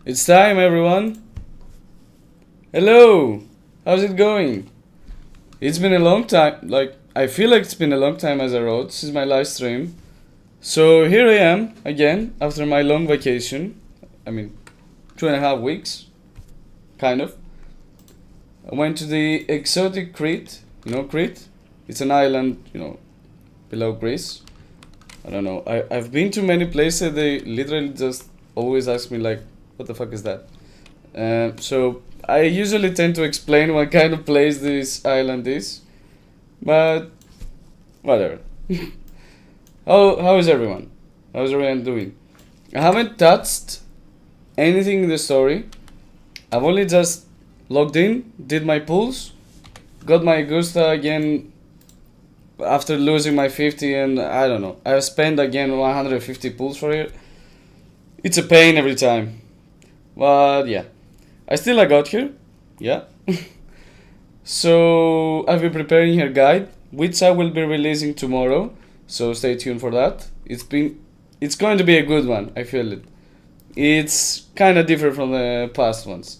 It's time, everyone. Hello. How's it going? It's been a long time. I feel like it's been a long time as I wrote since my live stream. So here I am again after my long vacation. I mean, 2.5 weeks, kind of. I went to the exotic Crete. You know Crete? It's an island, below Greece. I don't know. I've been to many places. They literally just always ask me like, what the fuck is that? So I usually tend to explain what kind of place this island is, but whatever. How is everyone? How's everyone doing? I haven't touched anything in the story. I've only just logged in, did my pulls, got my Augusta again after losing my 50, and I don't know. I've spent again 150 pulls for it. It's a pain every time, but yeah. I got here, yeah. So I've been preparing her guide, which I will be releasing tomorrow. So stay tuned for that. It's going to be a good one. I feel it. It's kind of different from the past ones.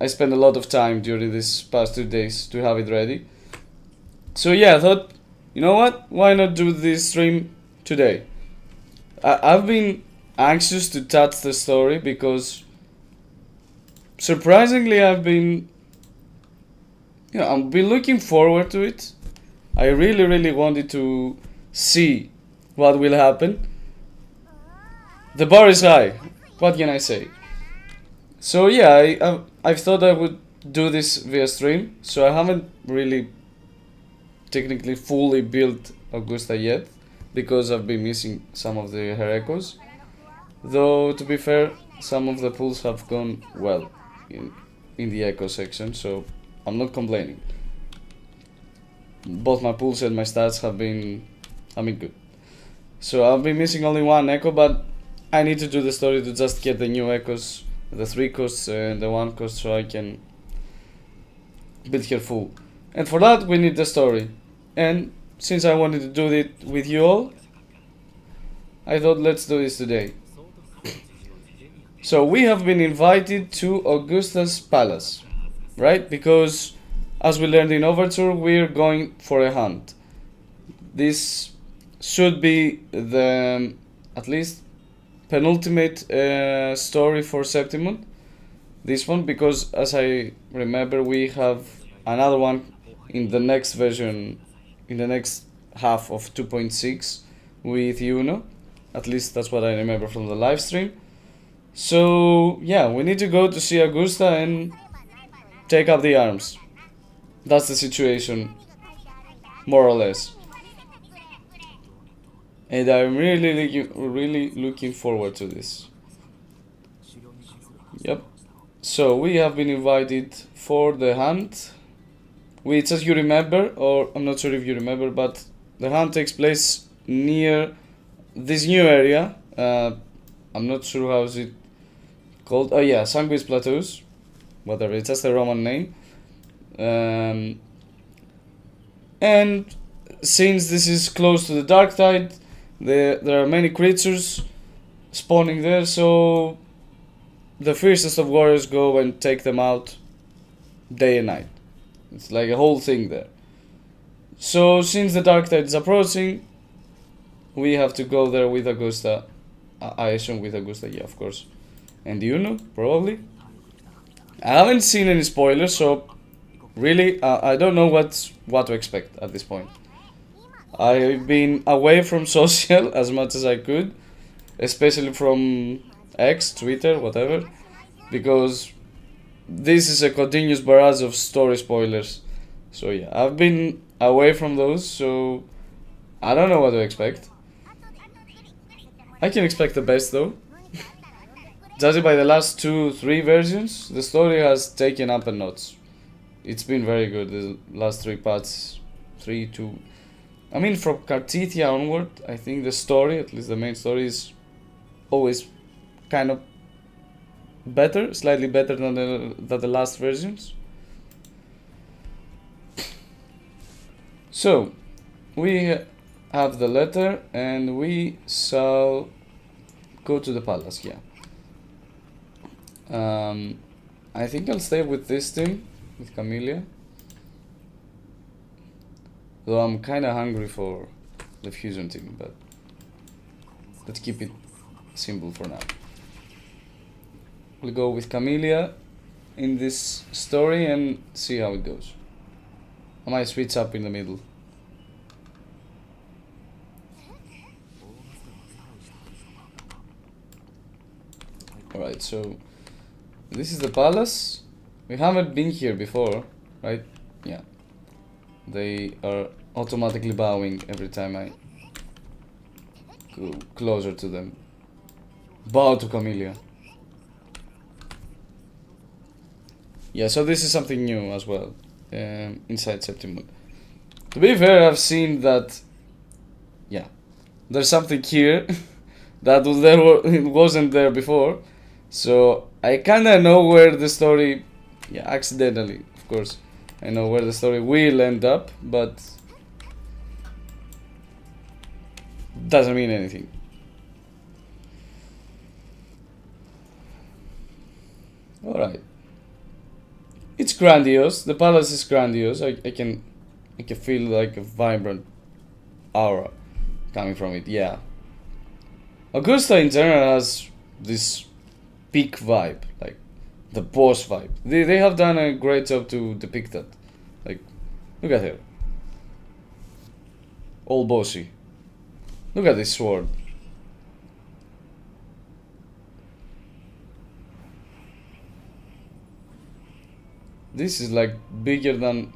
I spent a lot of time during these past 2 days to have it ready. So yeah, I thought, you know what? Why not do this stream today? I've been anxious to touch the story because surprisingly I've been looking forward to it. I really wanted to see what will happen. The bar is high. What can I say? So yeah, I thought I would do this via stream. So I haven't really technically fully built Augusta yet because I've been missing some of the her echoes. Though to be fair, some of the pulls have gone well in the echo section, so I'm not complaining. Both my pulls and my stats have been good. So I've been missing only one echo, but I need to do the story to just get the new echoes, the 3 costs and the 1 cost, so I can build here full. And for that we need the story. And since I wanted to do it with you all, I thought let's do this today. So we have been invited to Augusta's palace, right? Because as we learned in Overture, we're going for a hunt. This should be the at least penultimate story for Septimont. This one, because as I remember, we have another one in the next version, in the next half of 2.6 with Uno. At least that's what I remember from the live stream. So yeah, we need to go to see Augusta and take up the arms. That's the situation, more or less. And I'm really looking forward to this. Yep. So we have been invited for the hunt, which, as you remember, or I'm not sure if you remember, but the hunt takes place near this new area. I'm not sure how is it called. Oh yeah, Sanguis Plateaus. Whatever, it's just a Roman name. And since this is close to the dark tide, there are many creatures spawning there, so the fiercest of warriors go and take them out day and night. It's like a whole thing there. So since the dark tide is approaching, we have to go there with Augusta. I assume with Augusta, yeah, of course. And Uno, probably. I haven't seen any spoilers, so really, I don't know what to expect at this point. I've been away from social as much as I could, especially from X, Twitter, whatever, because this is a continuous barrage of story spoilers. So yeah, I've been away from those, so I don't know what to expect. I can expect the best though. Judging by the last 2-3 versions, the story has taken up a notch. It's been very good, the last 3 parts. 3, 2. I mean, from Cartithia onward, I think the story, at least the main story, is always kind of better, slightly better than the last versions. So, we have the letter and we shall go to the palace, yeah. I think I'll stay with this team, with Camellia. Though I'm kinda hungry for the fusion team, but let's keep it simple for now. We'll go with Camellia in this story and see how it goes. I might switch up in the middle. Alright, so this is the palace. We haven't been here before, right? Yeah. They are automatically bowing every time I go closer to them. Bow to Camellia. Yeah, so this is something new as well, inside Septimont. To be fair, I've seen that, yeah, there's something here that was there, it wasn't there before. So I kinda know where the story, yeah, accidentally, of course, I know where the story will end up, but doesn't mean anything. Alright. It's grandiose. The palace is grandiose. I can feel like a vibrant aura coming from it. Yeah. Augusta in general has this peak vibe, like the boss vibe. They have done a great job to depict that. Like, look at her. All bossy. Look at this sword. This is like bigger than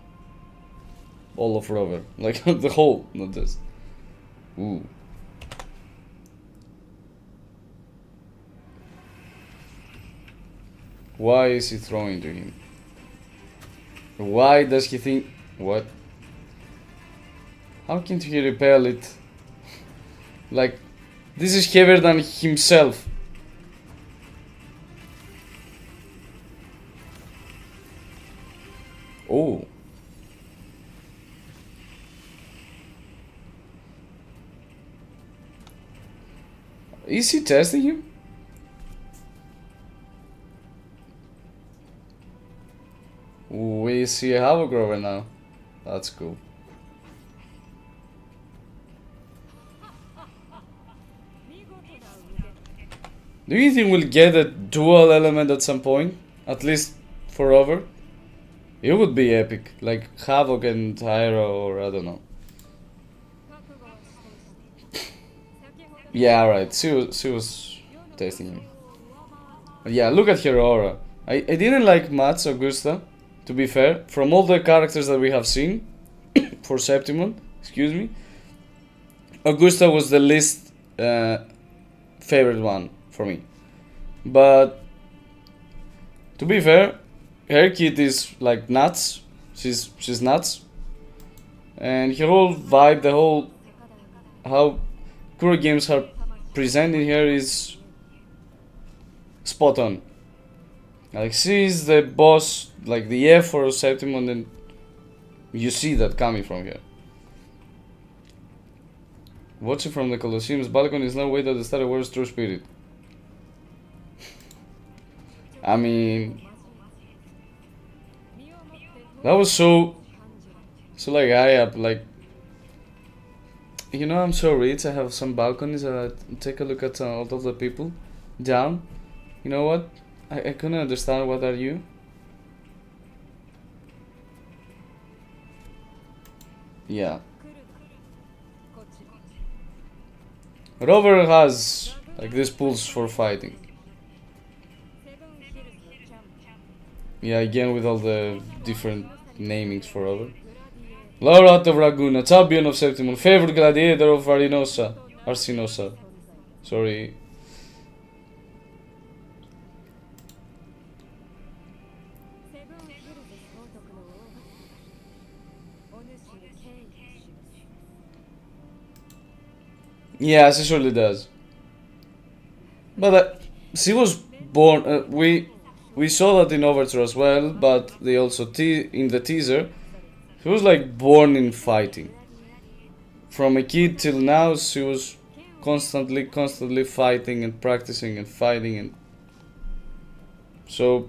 all of Rover. Like the whole, not just. Ooh. Why is he throwing to him? Why does he think... What? How can he repel it? Like, this is heavier than himself. Oh. Is he testing him? We see a Havoc Rover now. That's cool. Do you think we'll get a dual element at some point? At least for Rover? It would be epic. Like Havoc and Tyro, or I don't know. Yeah, right. She was testing him. Yeah, look at her aura. I didn't like much Augusta, to be fair. From all the characters that we have seen for Septimont, excuse me, Augusta was the least favorite one for me. But to be fair, her kit is like nuts. She's nuts, and her whole vibe, the whole how Kuro Games are presenting her is spot on. Like, she's the boss, like the F for Septimont, and you see that coming from here. Watching from the Colosseum's balcony is no way that the Star Wars true spirit. I mean, that was so like high up. Like, you know, I'm so rich. I have some balconies. Take a look at all of the people down. You know what? I couldn't understand. What are you? Yeah. Rover has like this pulse for fighting. Yeah, again with all the different namings for Rover. Laureate of Raguna, champion of Septimont, favorite gladiator of Arsinosa. Sorry. Yeah, she surely does. But she was born. We saw that in Overture as well, but they also in the teaser. She was like born in fighting. From a kid till now, she was constantly fighting and practicing and fighting and So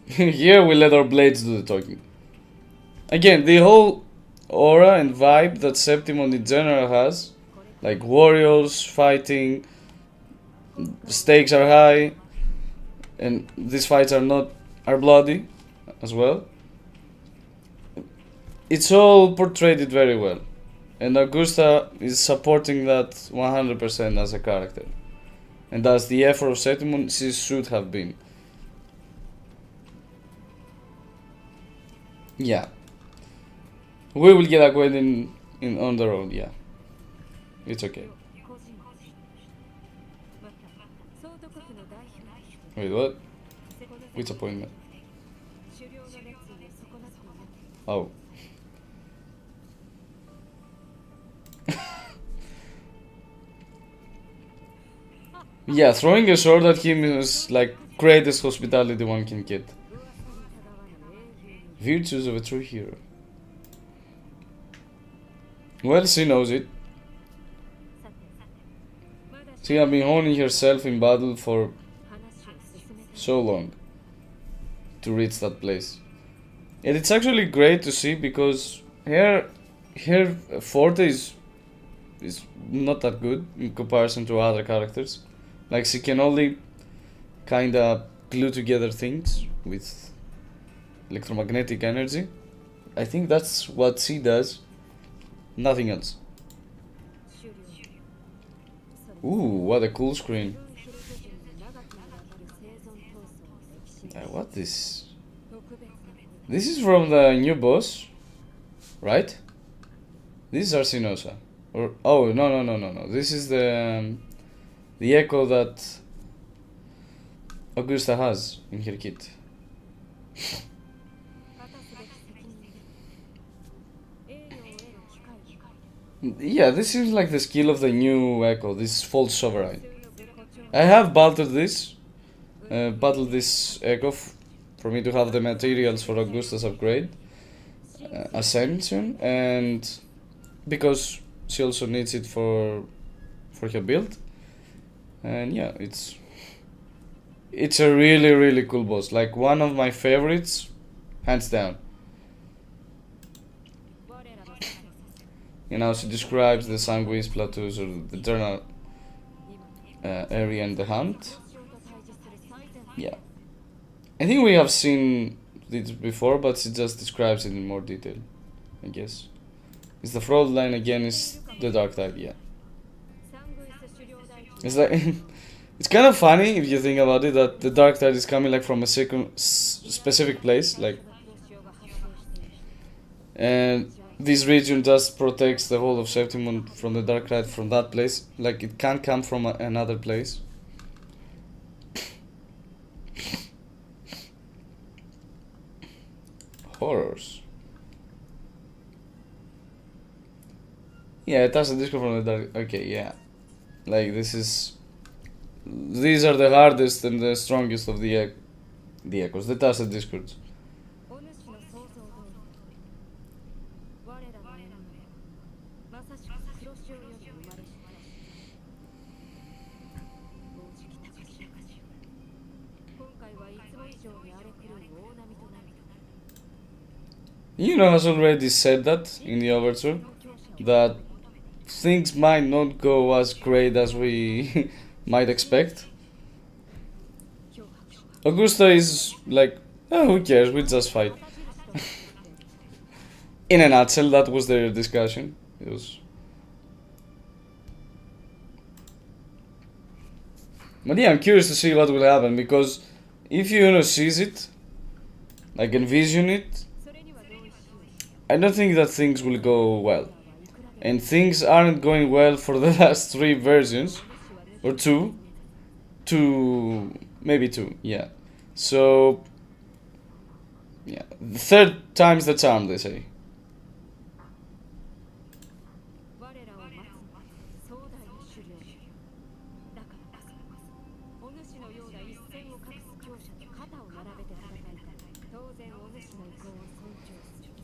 here we let our blades do the talking. Again, the whole aura and vibe that Septimont in general has, like warriors fighting, stakes are high, and these fights are bloody as well. It's all portrayed it very well, and Augusta is supporting that 100% as a character, and as the effort of Septimont she should have been. Yeah, we will get acquainted in on the road. Yeah, it's okay. Wait, what? Which appointment? Oh. Yeah, throwing a sword at him is like greatest hospitality one can get. Virtues of a true hero. Well, she knows it. She has been honing herself in battle for so long to reach that place. And it's actually great to see because her forte is not that good in comparison to other characters. Like she can only kinda glue together things with electromagnetic energy. I think that's what she does. Nothing else. Ooh, what a cool screen. What is... This is from the new boss, right? This is Arsinosa. Or oh no. This is the echo that Augusta has in her kit. Yeah, this seems like the skill of the new echo, this false sovereign. I have battled this echo for me to have the materials for Augusta's upgrade, Ascension, and because she also needs it for her build. And yeah, it's a really cool boss, like one of my favorites, hands down. You know, she describes the Sanguis plateaus or the Eternal area and the hunt. Yeah, I think we have seen it before, but she just describes it in more detail, I guess. It's the fraud line again, is the dark tide, yeah. It's like it's kind of funny if you think about it that the dark tide is coming like from a specific place, like, and this region just protects the whole of Septimont from the dark tide from that place. Like it can't come from another place. Horrors. Yeah, it has a disco from the dark. Okay, yeah. Like these are the hardest and the strongest of the echoes. The Tacet Discords. Yuno has already said that in the overture, that things might not go as great as we might expect. Augusta is like, oh, who cares, we just fight. In a nutshell, that was their discussion. It was... But yeah, I'm curious to see what will happen, because if Yuno sees it, like envision it, I don't think that things will go well. And things aren't going well for the last 3 versions. Or 2. Maybe 2, yeah. So, yeah. The 3rd time's the charm, they say.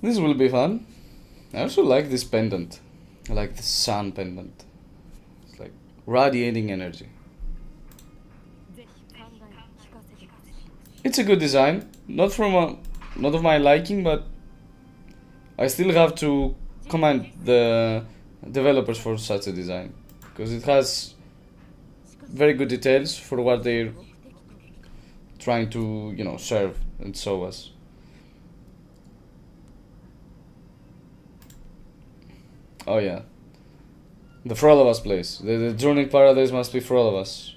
This will be fun. I also like this pendant. I like the sun pendant. It's like radiating energy. it's a good design. Not of my liking, but I still have to commend the developers for such a design, because it has very good details for what they're trying to, serve and show us. Oh yeah, the For All of Us place. The Journey Paradise must be for all of us.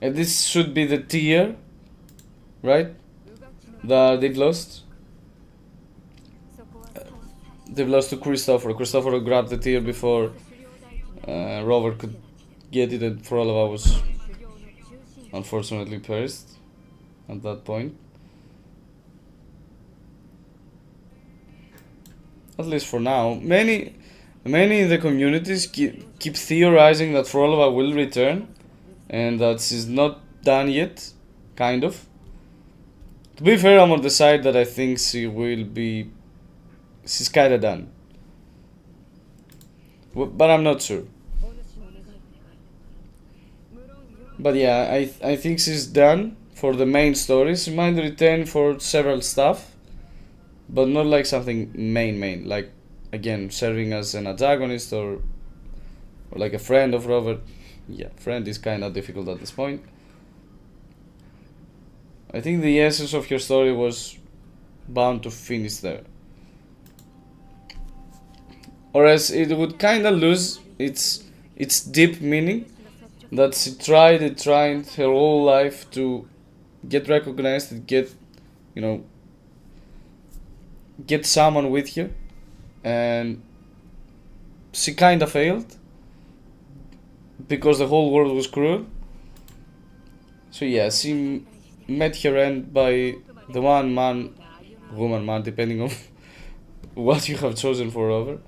And this should be the tier, right? That they've lost. They've lost to Christopher. Christopher grabbed the tier before Rover could get it, and For All of Us was unfortunately perished at that point. At least for now. Many in the communities keep theorizing that For All of Us will return, and that she's not done yet, kind of. To be fair, I'm on the side that I think she will be. She's kinda done. But I'm not sure. But yeah, I think she's done for the main story. She might return for several stuff, but not like something main. Like, again, serving as an antagonist or like a friend of Robert. Yeah, friend is kinda difficult at this point. I think the essence of her story was bound to finish there. Or else it would kinda lose its deep meaning that she tried her whole life to get recognized and get someone with her, and she kinda failed because the whole world was cruel. So yeah, she met her end by the woman man, depending on what you have chosen for Rover.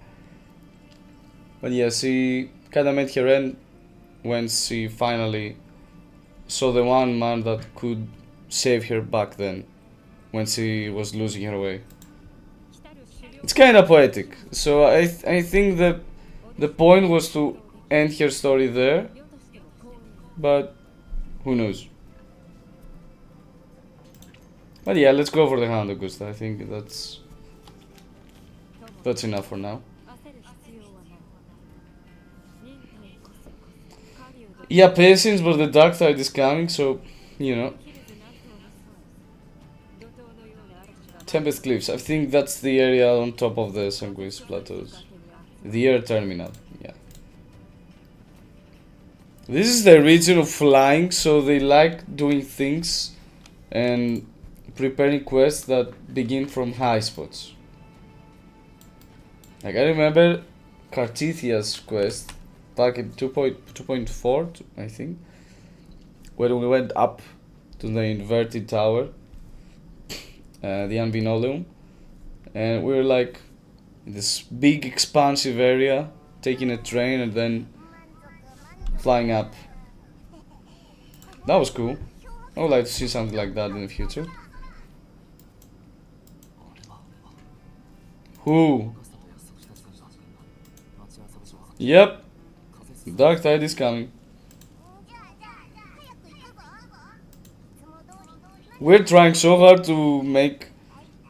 But yeah, she kinda met her end when she finally saw the one man that could save her back then, when she was losing her way. It's kinda poetic. So I think the point was to end her story there, but who knows. But yeah, let's go for the Hound Augusta. I think that's enough for now. Yeah, patience, but the dark side is coming, so, Tempest Cliffs, I think that's the area on top of the Sanguis Plateaus. The air terminal, yeah. This is the region of flying, so they like doing things and preparing quests that begin from high spots. Like, I remember Cartithia's quest back in 2.4, I think, when we went up to the inverted tower, the Anvinoleum, and we were like in this big expansive area, taking a train and then flying up. That was cool. I would like to see something like that in the future. Who? Yep. Dark tide is coming. We're trying so hard to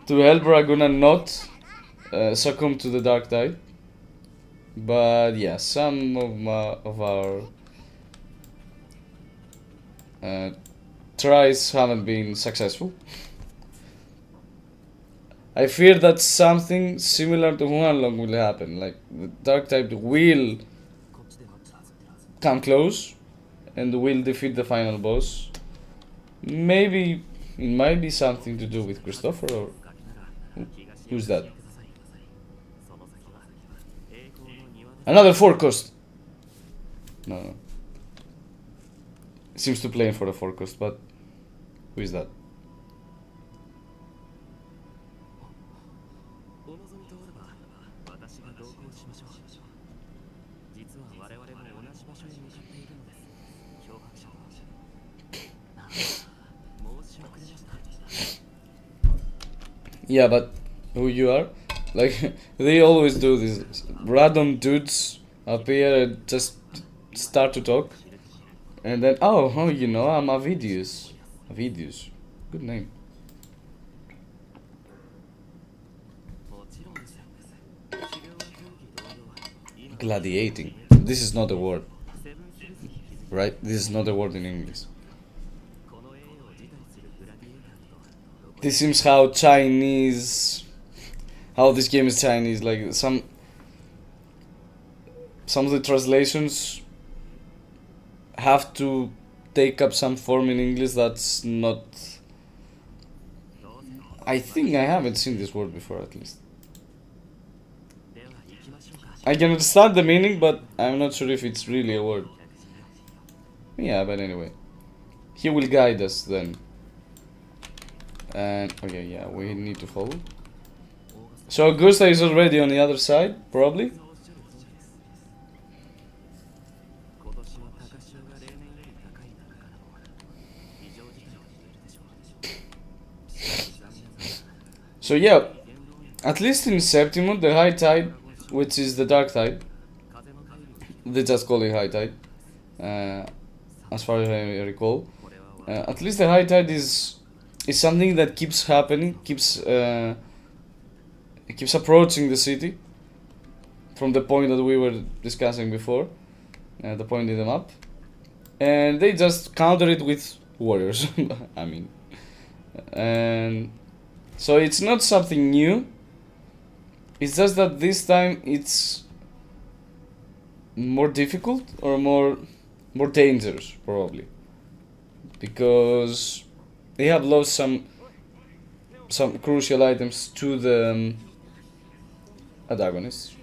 help Raguna not succumb to the dark tide, but yeah, some of our tries haven't been successful. I fear that something similar to Huanlong will happen. Like, the dark tide will come close and will defeat the final boss. Maybe it might be something to do with Christopher, or who's that? Another forecast. No. Seems to play for a forecast, but who is that? Yeah, but who you are? Like, they always do this. Random dudes appear and just start to talk, and then you know, I'm Avidius. Avidius, good name. Gladiating. This is not a word, right? This is not a word in English. This seems how Chinese, how this game is Chinese. Like some of the translations have to take up some form in English that's not. I think I haven't seen this word before, at least. I can understand the meaning, but I'm not sure if it's really a word. Yeah, but anyway. He will guide us then. And, okay, yeah, we need to follow. So Augusta is already on the other side, probably. So yeah, at least in Septimont, the high tide, which is the dark tide, they just call it high tide, as far as I recall. At least the high tide is something that keeps happening, keeps approaching the city from the point that we were discussing before, the point in the map, and they just counter it with warriors. I mean, and so it's not something new. It's just that this time it's more difficult or more dangerous, probably, because they have lost some crucial items to the antagonists.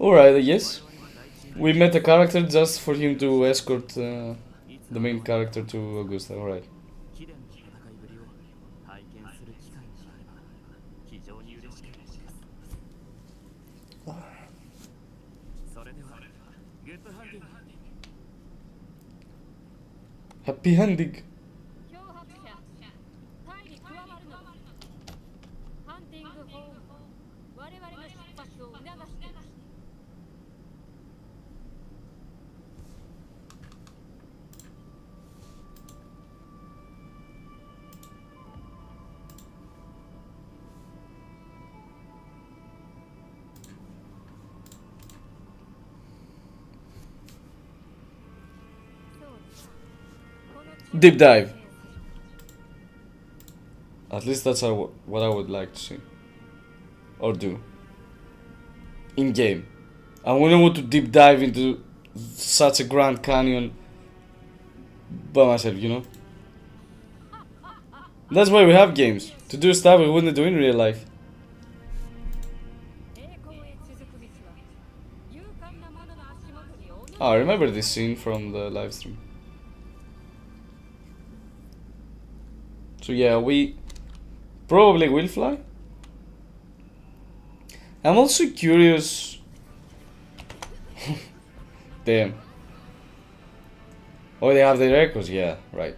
Alright, yes. We met a character just for him to escort the main character to Augusta, alright. Happy hunting! Deep dive. At least that's what I would like to see. Or do. In game. I wouldn't want to deep dive into such a Grand Canyon by myself, you know? That's why we have games. To do stuff we wouldn't do in real life. Oh, I remember this scene from the live stream. So yeah, we probably will fly. I'm also curious. Damn. Oh, they have their echoes, yeah, right.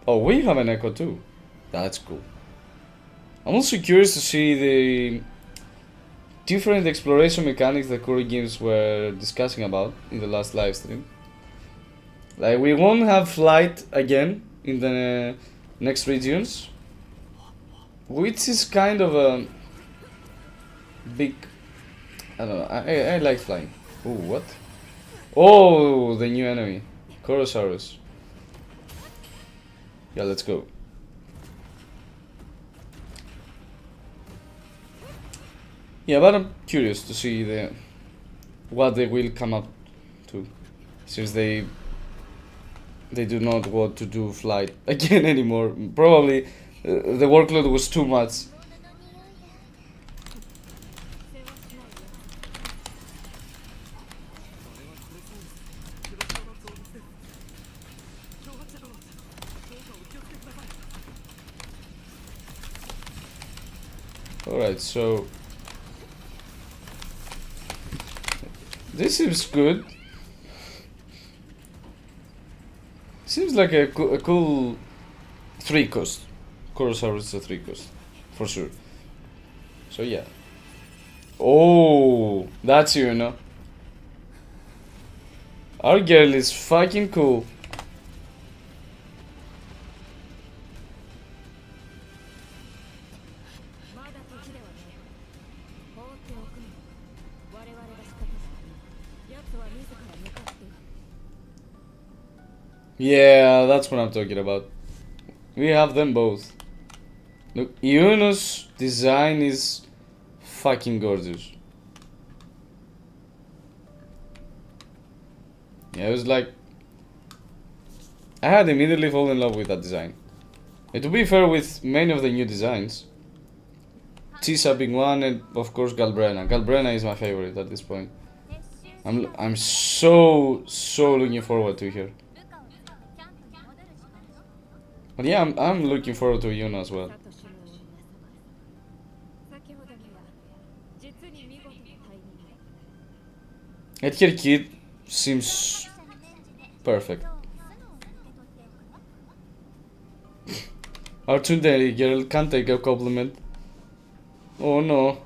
Oh, we have an echo too. That's cool. I'm also curious to see the different exploration mechanics that Curry Games were discussing about in the last live stream. Like, we won't have flight again in the next regions, which is kind of a big. I don't know. I like flying. Ooh, what? Oh, the new enemy, Korosaurus. Yeah, let's go. Yeah, but I'm curious to see what they will come up to, since they do not want to do flight again anymore. Probably the workload was too much. Alright, so this seems good. Seems like a cool 3 cost. Corsair is a 3 cost, for sure. So yeah. Oh, that's you know. Our girl is fucking cool. Yeah, that's what I'm talking about. We have them both. Look, Yuno's design is fucking gorgeous. Yeah, it was like I had immediately fallen in love with that design. And to be fair with many of the new designs, Tisa being one, and of course Galbrena. Galbrena is my favorite at this point. I'm so looking forward to her. But yeah, I'm looking forward to Yuna as well. And her kid seems perfect. Our Tsundere girl can't take a compliment. Oh no.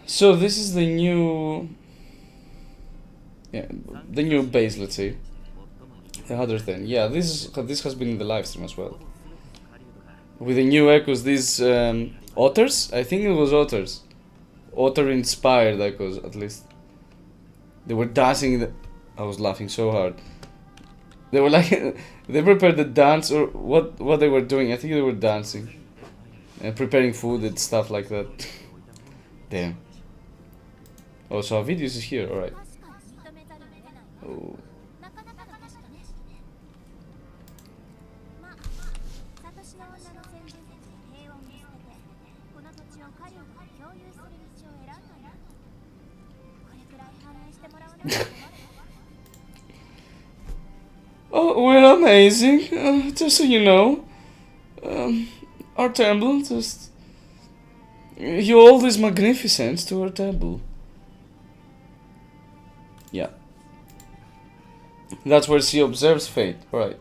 So this is the new... Yeah, the new base, let's say. The other thing. Yeah, this has been in the live stream as well. With the new echoes, these otters? I think it was otters. Otter-inspired echoes, at least. They were dancing. I was laughing so hard. They were like... they prepared the dance, or what they were doing. I think they were dancing. And preparing food and stuff like that. Damn. Oh, so our videos is here, alright. Oh. Oh, we're amazing. Just so you know, our temple just... You all this magnificence to our temple. Yeah. That's where she observes fate, right.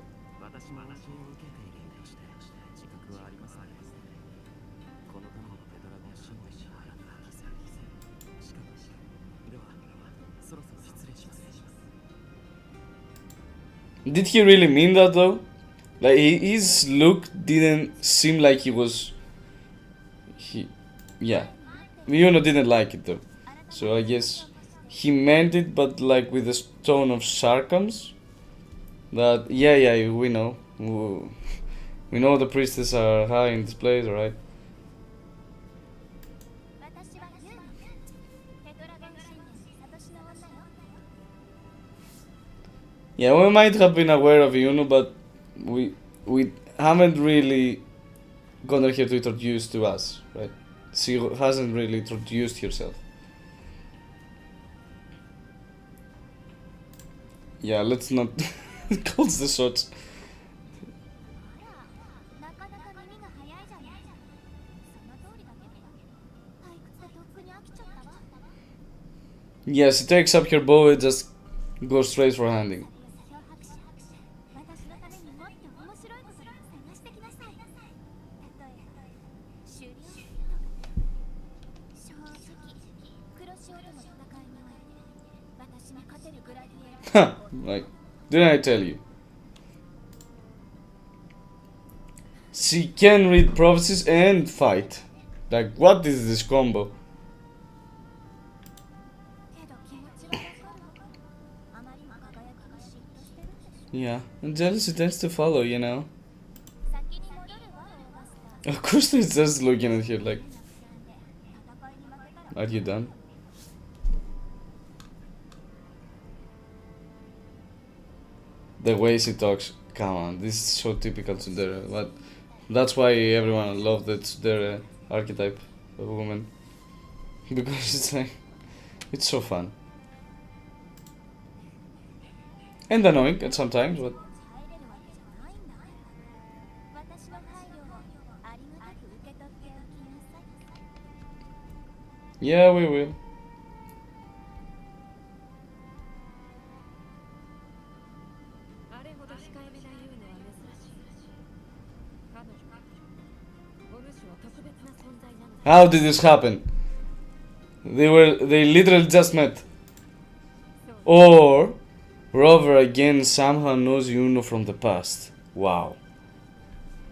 Did he really mean that though? Like his look didn't seem like he was... Yeah. Yuno didn't like it though. So I guess he meant it, but like with a tone of sarcasm. That, yeah, we know. We know the priestess are high in this place, alright? Yeah, we might have been aware of Yuno, but we haven't really gotten her to introduce to us, right? She hasn't really introduced herself. Yeah, let's not calls the shots. Yeah, she takes up her bow and just goes straight for handing. Like, didn't I tell you? She can read prophecies and fight. Like, what is this combo? Yeah, and jealousy tends to follow, you know. Of course, he's just looking at her like, are you done? The way she talks, come on, this is so typical Tsundere. But that's why everyone loved the Tsundere archetype of woman. Because it's like, it's so fun. And annoying at sometimes, but... Yeah, we will. How did this happen? They literally just met. Or Rover again somehow knows Yuno from the past. Wow.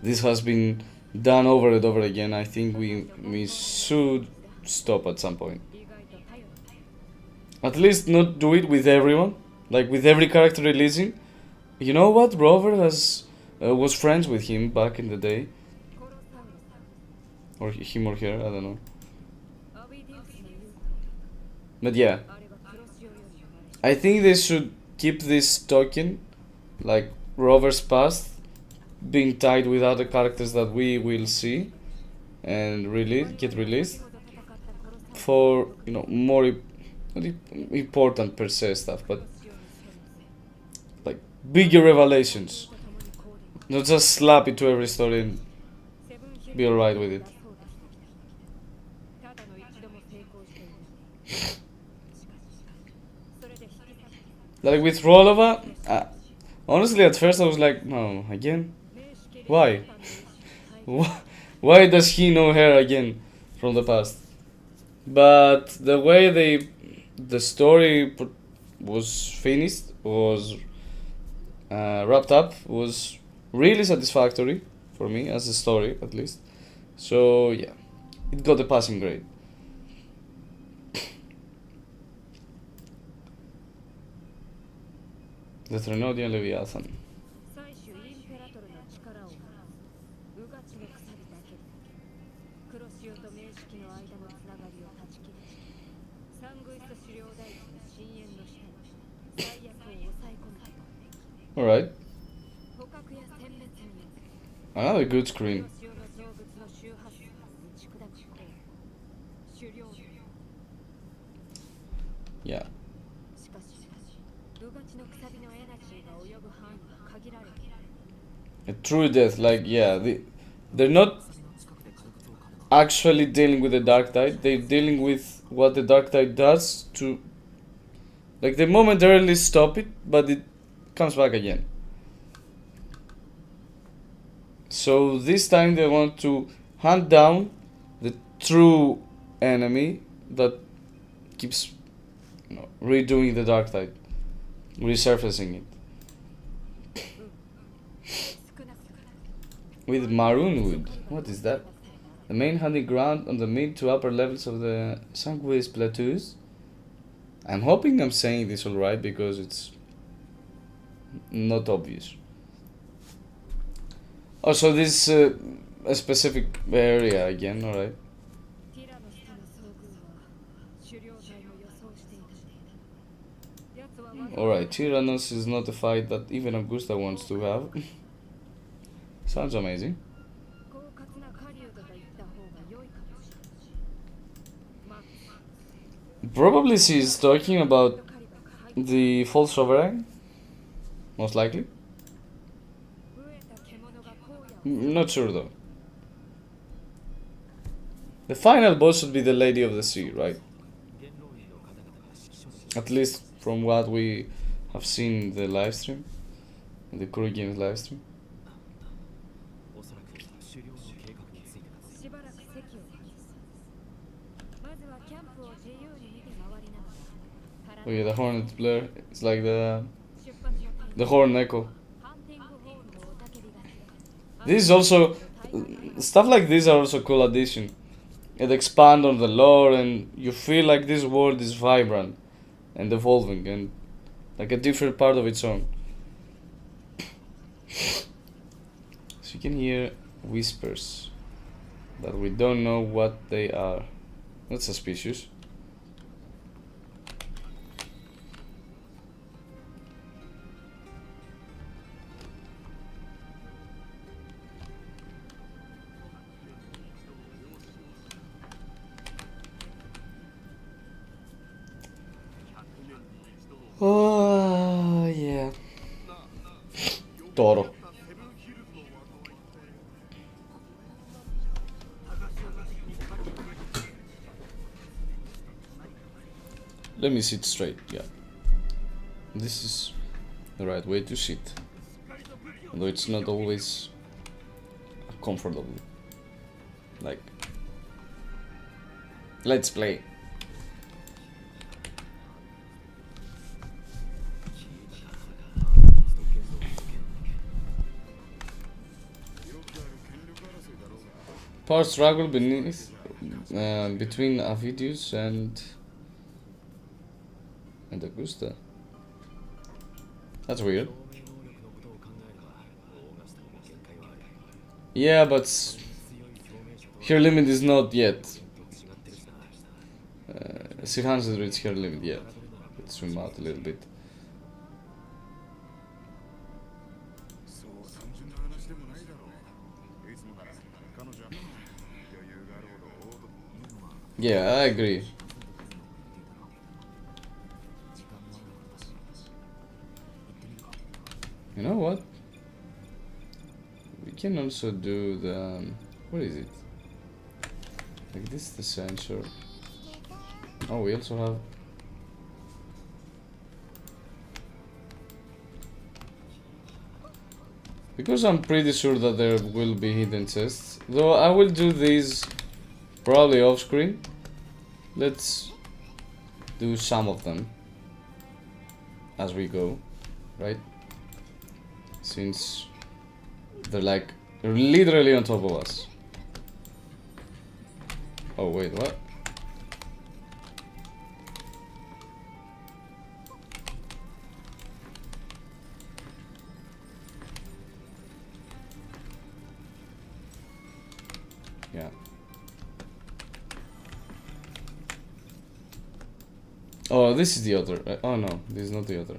This has been done over and over again. I think we should stop at some point. At least not do it with everyone, like with every character releasing. You know what? Rover has was friends with him back in the day, or him or her. I don't know. But yeah, I think they should keep this token, like Rover's past, being tied with other characters that we will see and get released for more not important per se stuff, but like bigger revelations. Not just slap it to every story and be alright with it. Like with Rolova, honestly at first I was like, no, again? Why? Why does he know her again from the past? But the way the story was finished, was wrapped up, was really satisfactory for me as a story, at least. So yeah, it got a passing grade. The Trinodian Leviathan. Alright. Another good screen. Yeah. A true death, like, yeah, they're not actually dealing with the dark tide, they're dealing with what the dark tide does to, like, they momentarily stop it, but it comes back again. So this time they want to hunt down the true enemy that keeps redoing the dark tide, resurfacing it. With maroon wood. What is that? The main hunting ground on the mid to upper levels of the Sanguis plateaus. I'm hoping I'm saying this alright because it's not obvious. Also, this a specific area again, alright. Alright, Tyrannos is not a fight that even Augusta wants to have. Sounds amazing. Probably she's talking about the false sovereign. Most likely. Not sure though. The final boss should be the Lady of the Sea, right? At least from what we have seen in the livestream, in the Crew Games livestream. Oh yeah, the Hornet Blur. It's like the Horn Echo. This is also stuff like these are also cool addition. It expand on the lore and you feel like this world is vibrant and evolving and like a different part of its own. So you can hear whispers that we don't know what they are. That's suspicious. Oh, yeah. Toro. let me sit straight. Yeah, this is the right way to sit, although it's not always comfortable. Like, let's play. Power struggle beneath between Avidius and Augusta. That's weird. Yeah, but her limit is not yet. She hasn't reached her limit yet. Let's zoom out a little bit. Yeah, I agree. You know what? We can also do the... what is it? Like this is the sensor. Oh, we also have... because I'm pretty sure that there will be hidden chests. Though I will do these probably off screen. Let's do some of them as we go, right? Since they're like literally on top of us. Oh wait, what? Yeah. Oh, this is the other. Oh no, this is not the other.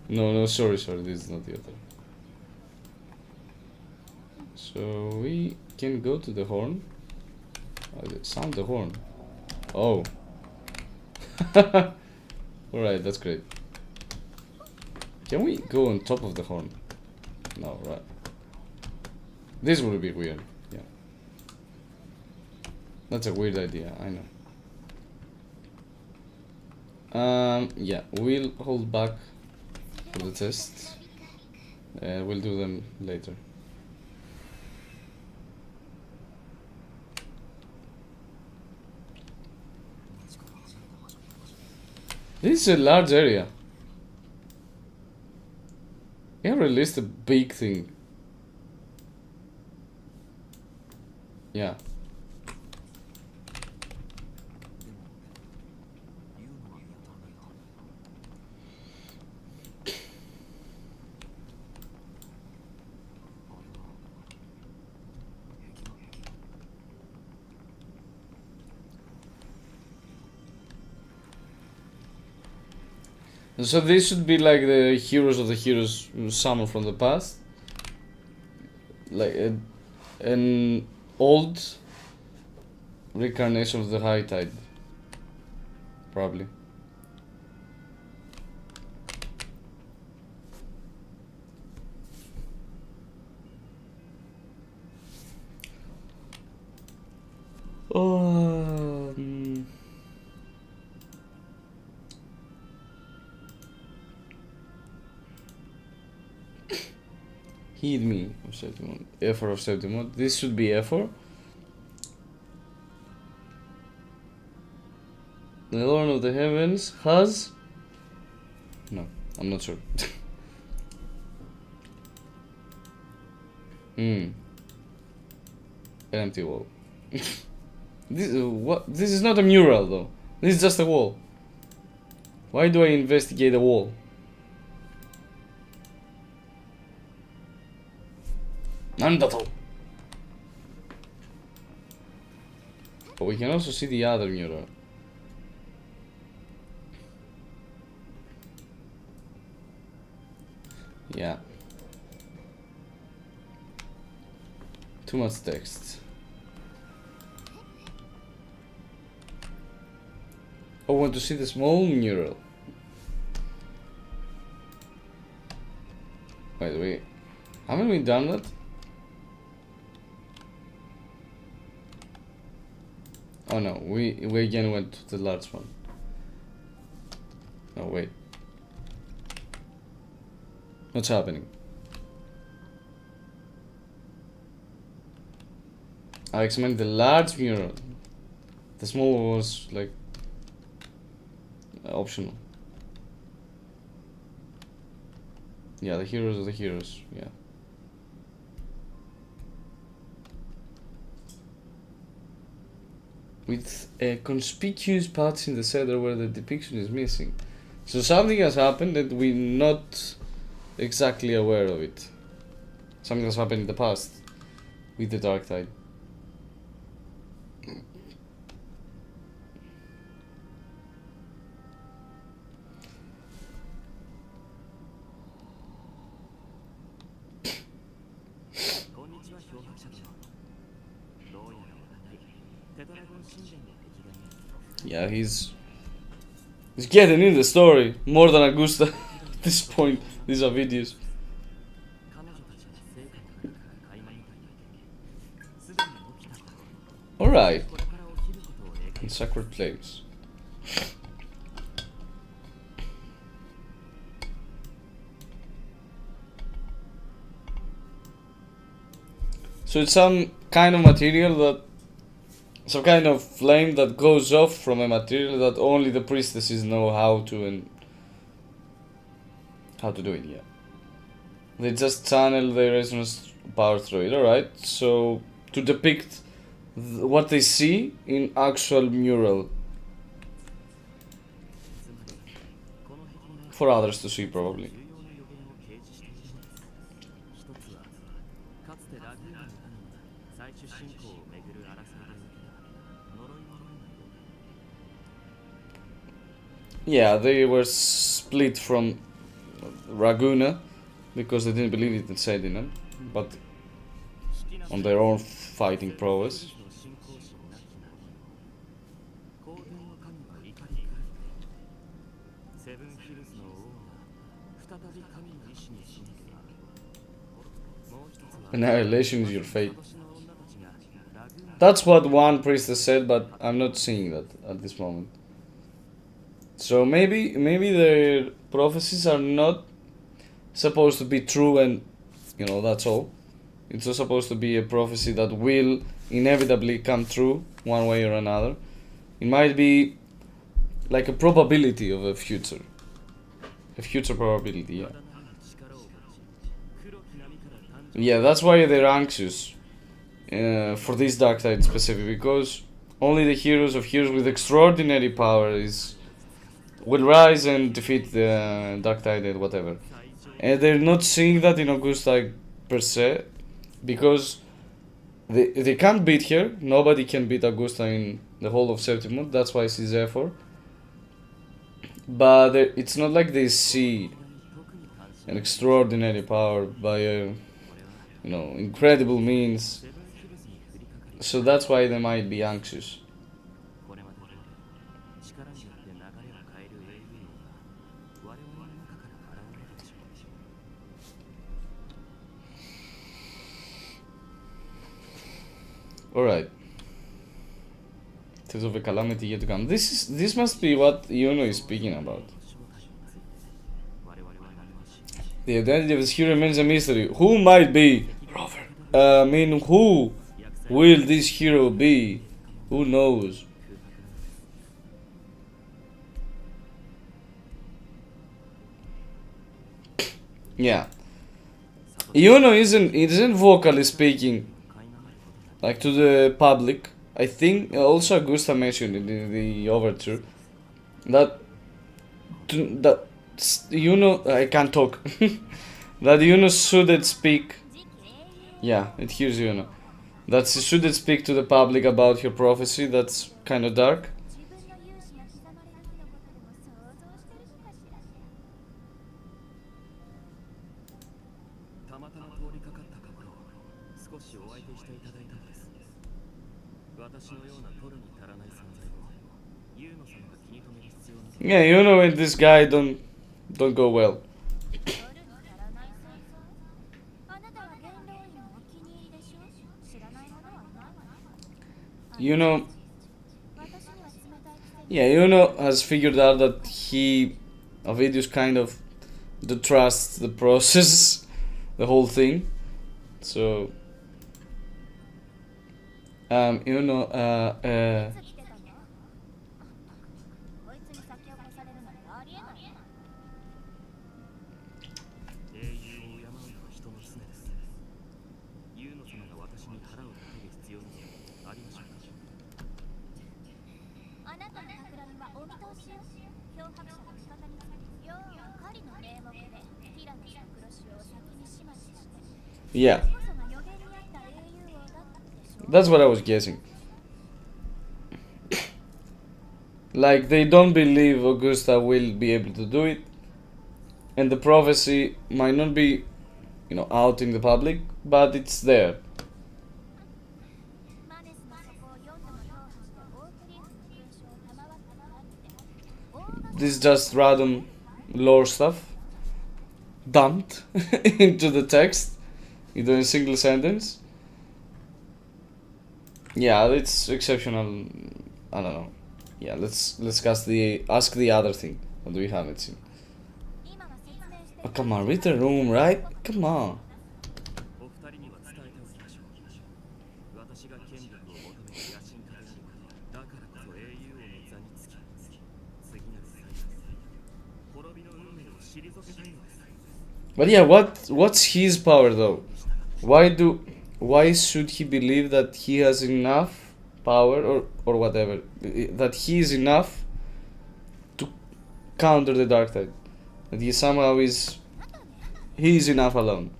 No, sorry, this is not the other. So we can go to the horn. Sound the horn. Oh. Alright, that's great. Can we go on top of the horn? No, right. This would be weird. Yeah. That's a weird idea, I know. Yeah, we'll hold back for the tests. We'll do them later. This is a large area. You have released a big thing. Yeah. So this should be like the heroes of the heroes summoned from the past. Like an old reincarnation of the High Tide. Probably. Heed me of Septimont. Effort of Septimont. This should be effort. The Lord of the Heavens has... no, I'm not sure. Empty wall. This what? This is not a mural though. This is just a wall. Why do I investigate a wall? Nandato. But we can also see the other mural. Yeah. Too much text. I want to see the small mural. Wait. Haven't we done that? Oh no, we again went to the large one. Oh wait. What's happening? I examined the large mural. The small one was like optional. Yeah, the heroes are the heroes. Yeah. With a conspicuous patch in the center where the depiction is missing. So something has happened and we're not exactly aware of it. Something has happened in the past with the dark tide. Yeah, he's getting in the story more than Augusta at this point. These are videos. Alright. In sacred place. So it's some kind of material that, some kind of flame that goes off from a material that only the priestesses know how to do it. Yeah, they just channel their resonance power through it. Alright, so to depict what they see in actual mural for others to see, probably. Yeah, they were split from Raguna because they didn't believe it in Septimont, but on their own fighting prowess. Annihilation is your fate. That's what one priestess said, but I'm not seeing that at this moment. So maybe their prophecies are not supposed to be true, and that's all. It's just supposed to be a prophecy that will inevitably come true one way or another. It might be like a probability of a future probability. Yeah, that's why they're anxious for this dark tide specifically, because only the heroes of heroes with extraordinary power will rise and defeat the dark tide and whatever. And they're not seeing that in Augusta per se, because they can't beat her. Nobody can beat Augusta in the whole of Septimont. That's why she's there for. But it's not like they see an extraordinary power by a incredible means. So that's why they might be anxious. Alright. Tales of a calamity yet to come. This must be what Yuno is speaking about. The identity of this hero remains a mystery. Who might be? Who will this hero be? Who knows? Yeah. Yuno isn't vocally speaking like to the public. I think also Augusta mentioned in the overture that I can't talk. That shouldn't speak. Yeah, it hears that she shouldn't speak to the public about her prophecy. That's kind of dark. Yeah, and this guy don't go well. Yeah, Yuno has figured out that Avidius kind of trusts the process, the whole thing. So, Yuno, こいつに先を越されるなんてありえないよ。英雄を敬うのは人の常です。ユウノ様が私に腹を立てる必要などありましょうか。あなたの企みはお見通しよ。漂白者が味方につく。要は狩りの名目でティラノスの黒潮を先に始末して。yeah, こそが予言にあった英雄王だったでしょう。 that's what I was guessing. Like, they don't believe Augusta will be able to do it, and the prophecy might not be, out in the public, but it's there. マネスの底を4度の漂破してオークリーズの勲章を賜ったからって。 This is just random lore stuff dumped into the text into a single sentence. Yeah, it's exceptional. I don't know. Yeah, let's ask the other thing. What do we have it seen? Oh, come on, read the room, right? Come on. お二人には伝えておきましょう。私が権力を求める野心家であること。だからこそ英雄王の座につき、次なる災難、滅びの運命を退けたいのです。 But yeah, what's his power though? Why should he believe that he has enough power or whatever, that he is enough to counter the dark side? That he somehow is enough alone.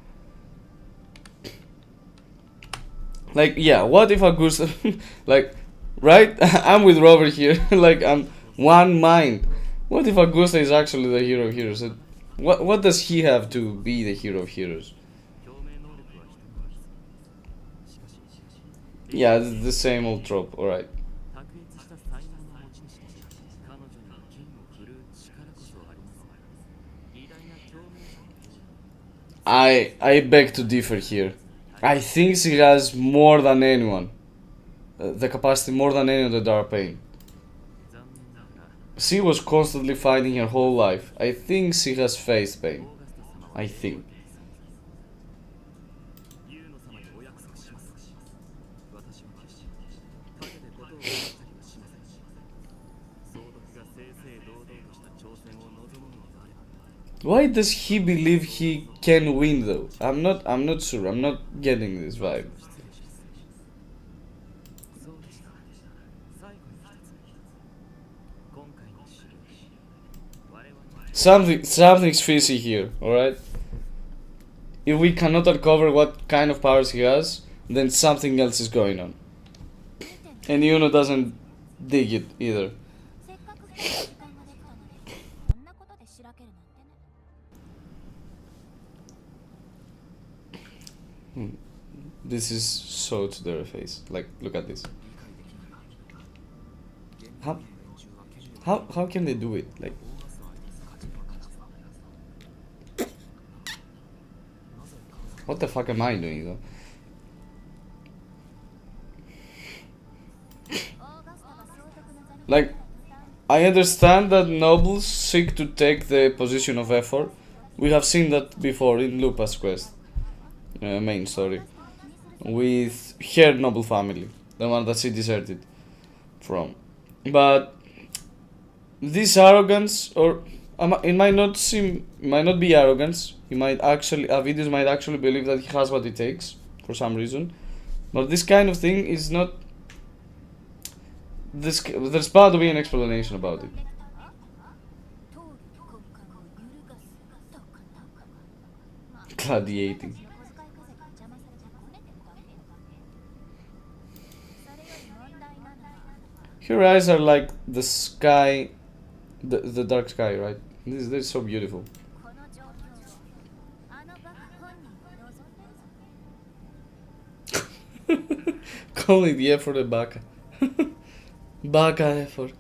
Like, yeah, what if Augusta like, right? I'm with Robert here. Like, I'm one mind. What if Augusta is actually the hero of heroes? What does he have to be the hero of heroes? Yeah, the same old trope, alright. I beg to differ here. I think she has more than anyone. The capacity more than any of the Dark Pain. She was constantly fighting her whole life. I think she has faced pain. I think. Why does he believe he can win though? I'm not sure. I'm not getting this vibe. Something's fishy here, alright? If we cannot uncover what kind of powers he has, then something else is going on. And Yuno doesn't dig it either. This is so to their face. Like, look at this. How can they do it? Like, what the fuck am I doing though? Like, I understand that nobles seek to take the position of effort. We have seen that before in Lupa's quest, main story, with her noble family, the one that she deserted from. But this arrogance, or it might not be arrogance. Avidius might actually believe that he has what it takes for some reason. But this kind of thing is not. There's bound to be an explanation about it. Gladiating. Her eyes are like the sky, the dark sky, right? This is so beautiful. Call it the effort of Baka. Baka effort.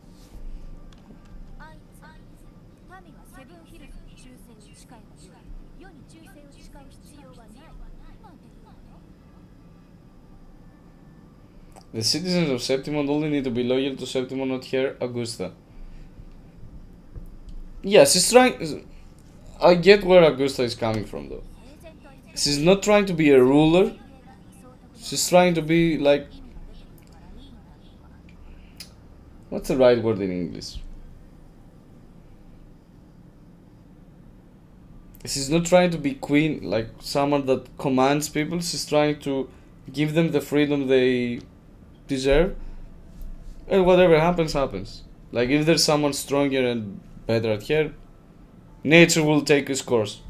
The citizens of Septimont only need to be loyal to Septimont, not her, Augusta. Yeah, she's trying. I get where Augusta is coming from, though. She's not trying to be a ruler. She's trying to be like. What's the right word in English? She's not trying to be queen, like someone that commands people. She's trying to give them the freedom they deserve. And whatever happens, happens. Like, if there's someone stronger and better at her, nature will take its course.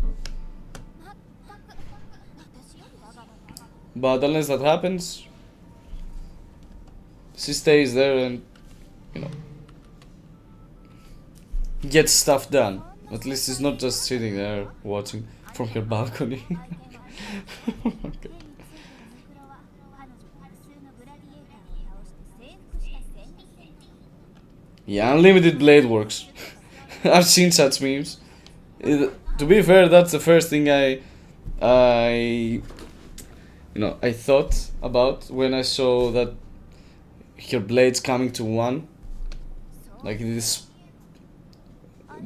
But unless that happens, she stays there and, you know, gets stuff done. At least she's not just sitting there watching from her balcony. Okay. Yeah, unlimited blade works. I've seen such memes. To be fair, that's the first thing I thought about when I saw that her blades coming to one, like this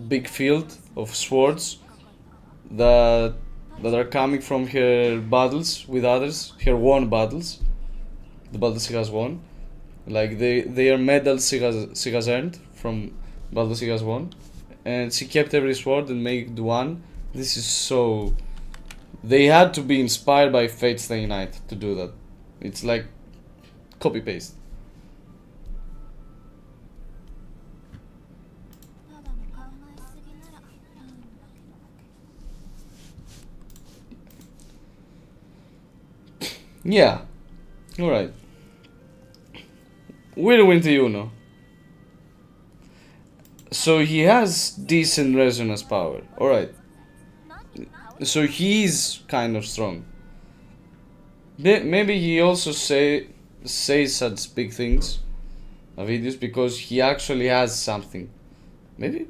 big field of swords that are coming from her battles with others, her won battles, the battles she has won. Like they are medals she has earned from battles she has won, and she kept every sword and made one. This is so. They had to be inspired by Fate Stay Night to do that. It's like copy paste. Yeah. Alright. Whirlwind to Uno. So he has decent resonance power. Alright. So he's kind of strong. Maybe he also says such big things on videos because he actually has something. Maybe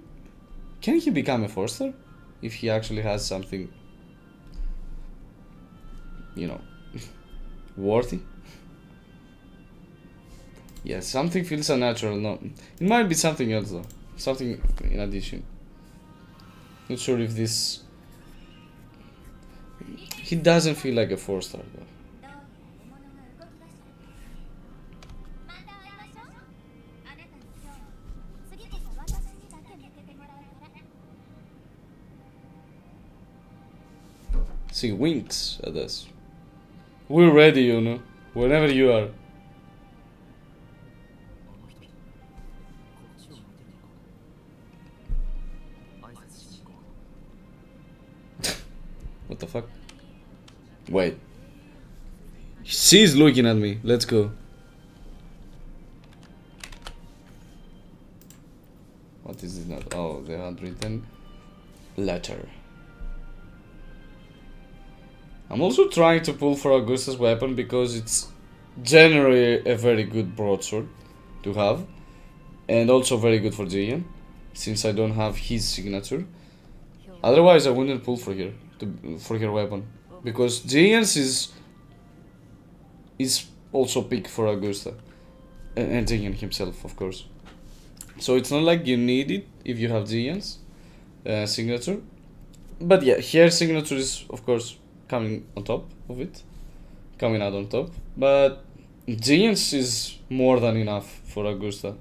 can he become a Forster if he actually has something, you know, worthy? Yeah, something feels unnatural. No, it might be something else though. Something in addition. Not sure if this. He doesn't feel like a 4-star though. She winks at us. We're ready, you know. Whenever you are. What the fuck? Wait. She's looking at me. Let's go. What is it now? Oh, the handwritten letter. I'm also trying to pull for Augusta's weapon because it's generally a very good broadsword to have. And also very good for Jian, since I don't have his signature. Otherwise I wouldn't pull for her, for her weapon. Because Jian's is also picked for Augusta. And Jian himself, of course. So it's not like you need it if you have Jian's signature. But yeah, her signature is, of course, coming on top of it. Coming out on top. But Jian's is more than enough for Augusta.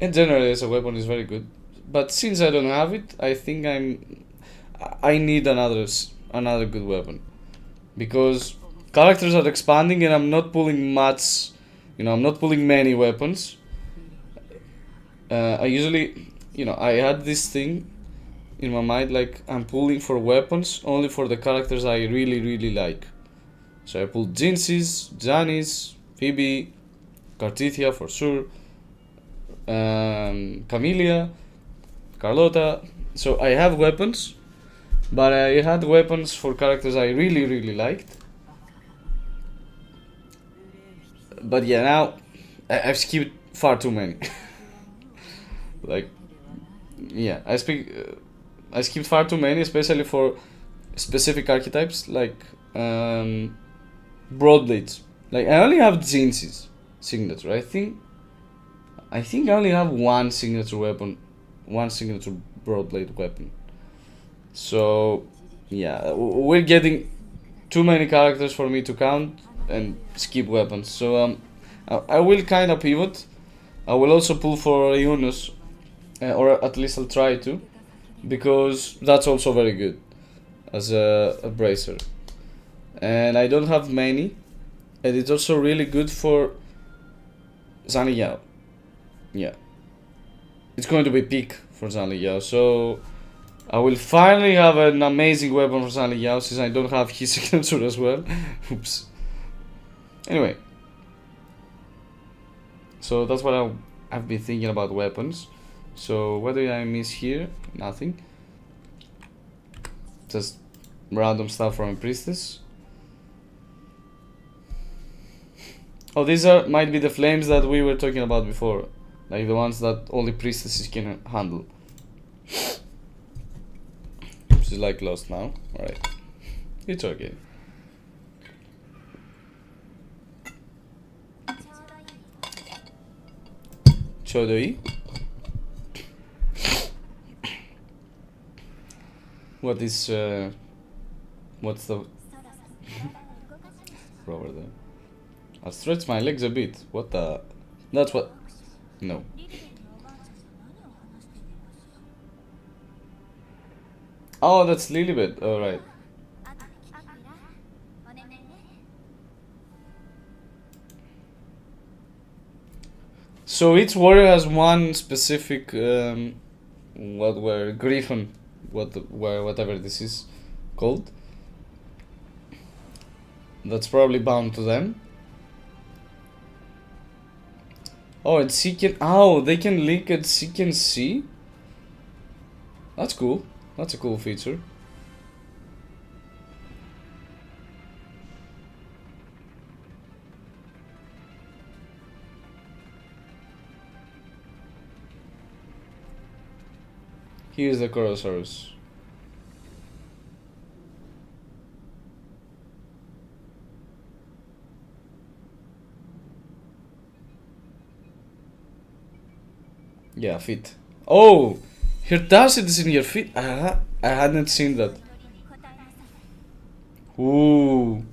And generally as a weapon is very good. But since I don't have it, I think I need another good weapon. Because characters are expanding and I'm not pulling much, I'm not pulling many weapons. I usually, I had this thing in my mind, like I'm pulling for weapons only for the characters I really, really like. So I pulled Jinxes, Janice, Phoebe, Cartithia for sure, Camellia, Carlotta. So I have weapons, but I had weapons for characters I really, really liked. But yeah, now I've skipped far too many. Like, yeah, I skipped far too many, especially for specific archetypes like Broadblades. Like I only have Jinxes, signature. I think I only have one signature weapon, one signature broadblade weapon. So yeah, we're getting too many characters for me to count and skip weapons. So I will kind of pivot. I will also pull for Yunus, or at least I'll try to, because that's also very good as a bracer. And I don't have many, and it's also really good for Zhang Yao. Yeah, it's going to be peak for Zhang Yao, so I will finally have an amazing weapon for Zhang Yao, since I don't have his signature as well. Oops. Anyway, so that's what I've been thinking about weapons. So what did I miss here? Nothing. Just random stuff from a priestess. Oh, these might be the flames that we were talking about before, like the ones that only priestesses can handle. She's like lost now. Alright, it's okay. Chodoi. What is what's the over there? I'll stretch my legs a bit. What the? That's what? No. Oh, that's Lilibet. Alright. So each warrior has one specific griffin, whatever this is called. That's probably bound to them. Oh, and she can. Oh, they can link and she can see. That's cool. That's a cool feature. Here's the Corosaurus. Yeah, feet. Oh, her tacit is in your feet. I hadn't seen that. Ooh.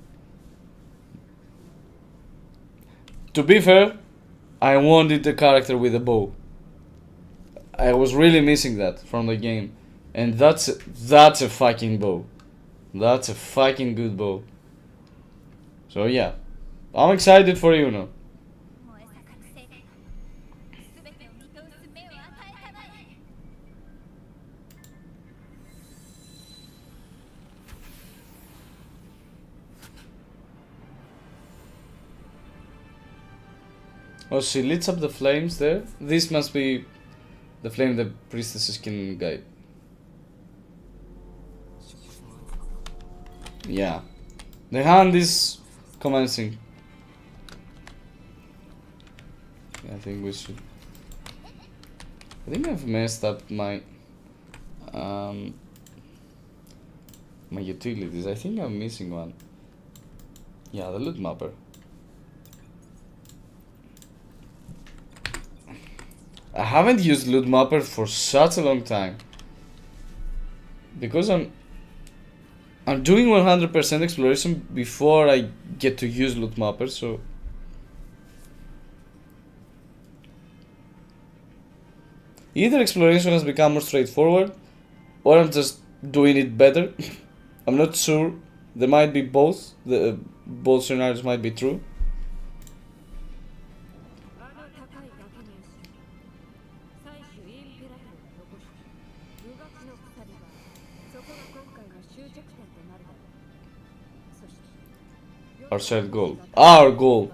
To be fair, I wanted the character with a bow. I was really missing that from the game, and that's a fucking bow. That's a fucking good bow. So yeah, I'm excited for you now. Oh, she lights up the flames there. This must be the flame the priestesses can guide. Yeah. The hand is commencing. I think we should. I think I've messed up my my utilities. I think I'm missing one. Yeah, the loot mapper. I haven't used loot mapper for such a long time, because I'm doing 100% exploration before I get to use loot mapper, so either exploration has become more straightforward, or I'm just doing it better. I'm not sure. There might be both. Both scenarios might be true. Our shared goal. Our goal.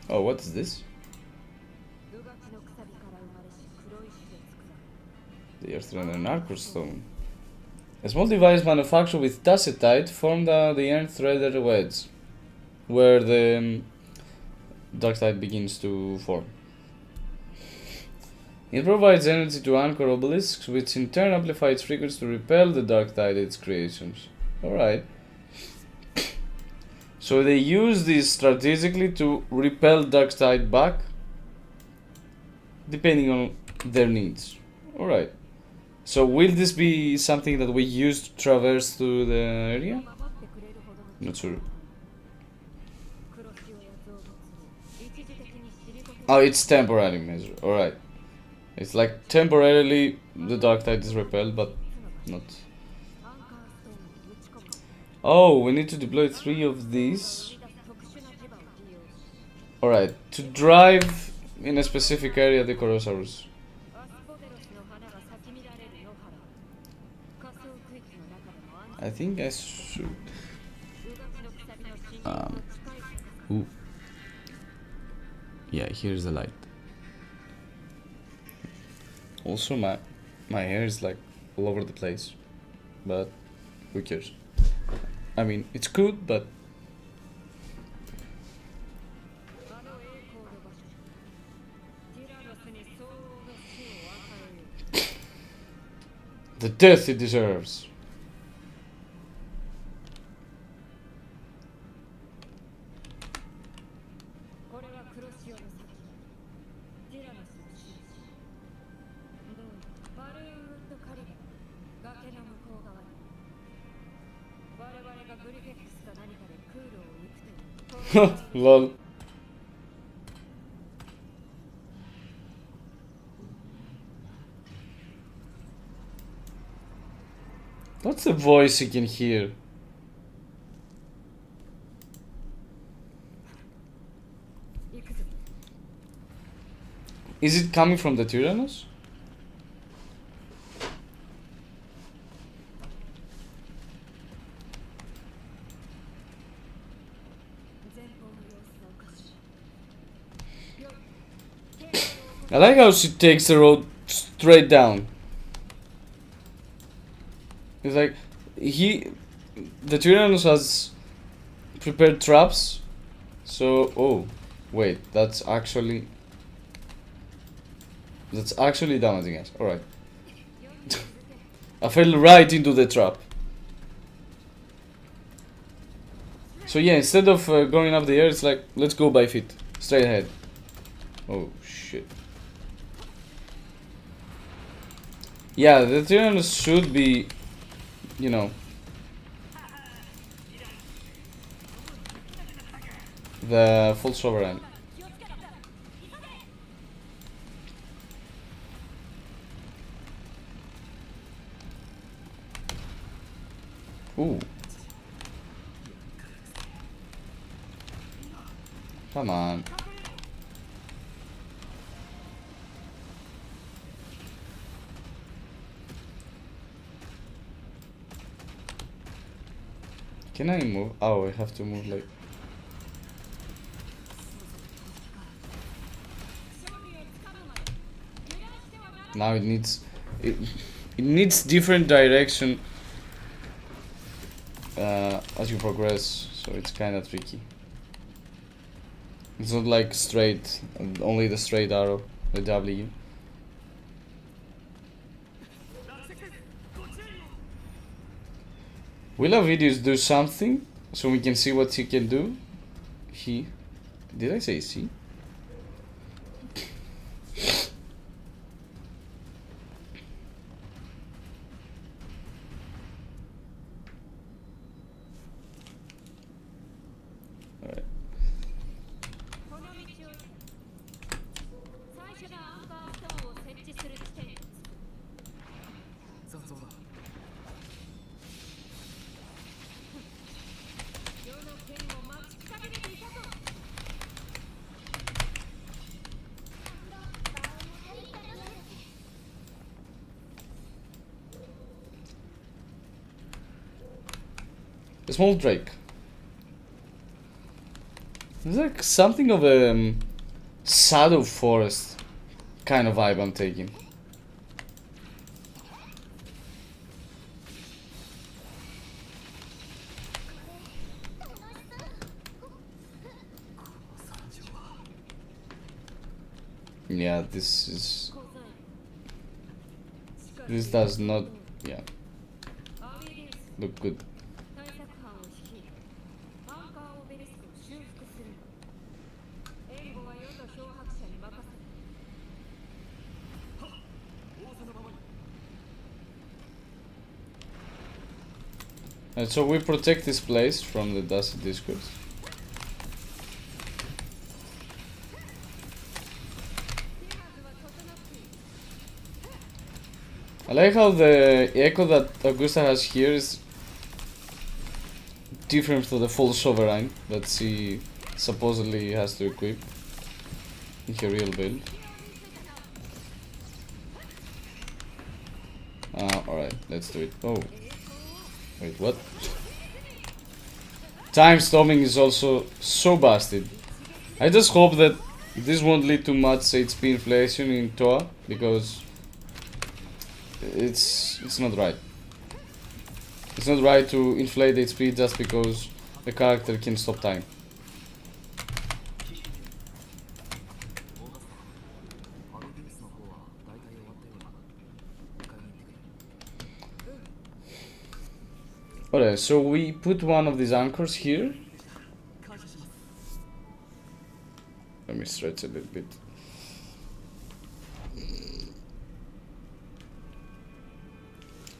Oh, what is this? The Earthreader and Archer Stone. A small device manufactured with tacitite formed the Earthreader wedge, where the Dark Tide begins to form. It provides energy to anchor obelisks, which in turn amplify its frequency to repel the dark tide its creations. Alright. So they use this strategically to repel dark tide back, depending on their needs. Alright. So will this be something that we use to traverse through the area? Not sure. Oh, it's temporary measure. Alright. It's like temporarily the dark tide is repelled, but not. Oh, we need to deploy 3 of these. Alright, to drive in a specific area the Corosaurus. I think I should. Ooh. Yeah, here's the light. Also, my hair is like all over the place, but who cares? I mean, it's good, but the death it deserves. Lol. What's the voice you can hear? Is it coming from the Tyrannus? I like how she takes the road straight down. It's like the Tyrannus has prepared traps. So, oh, wait, that's actually damaging us. All right. I fell right into the trap. So yeah, instead of going up the air, it's like, let's go by feet, straight ahead. Oh shit. Yeah, the Tyrannus should be, you know, the full sovereign. Ooh. Come on. Can I move? Oh, I have to move like... Now it needs... It needs different direction as you progress, so it's kinda tricky. It's not like straight, only the straight arrow, the W. Will our videos do something so we can see what he can do? Did I say C? Alright. A small drake. It's like something of a shadow forest kind of vibe I'm taking. Yeah, this is This does not, yeah, look good. 対策班を率いアンカーオベリスクを修復するの。援護は世と漂白者に任せる。 And so we protect this place from the dusty discourse. I like how the echo that Augusta has here is different from the full sovereign that she supposedly has to equip in her real build. Alright, let's do it. Oh. Wait, what? Time storming is also so busted. I just hope that this won't lead to much HP inflation in Toa, because it's not right. It's not right to inflate HP just because the character can stop time. Alright, so we put one of these anchors here. Let me stretch a little bit.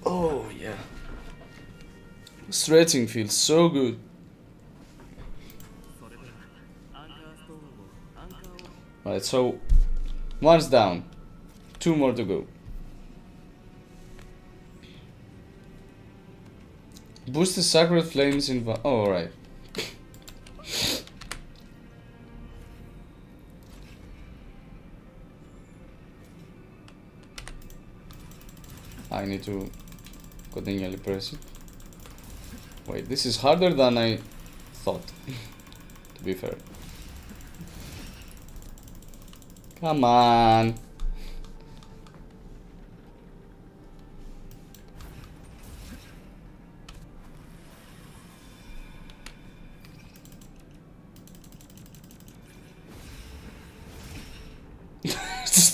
Oh yeah. Stretching feels so good. Alright, so one's down. 2 more to go. Boost the sacred flames in oh, alright. I need to continually press it. Wait, this is harder than I thought, to be fair. Come on.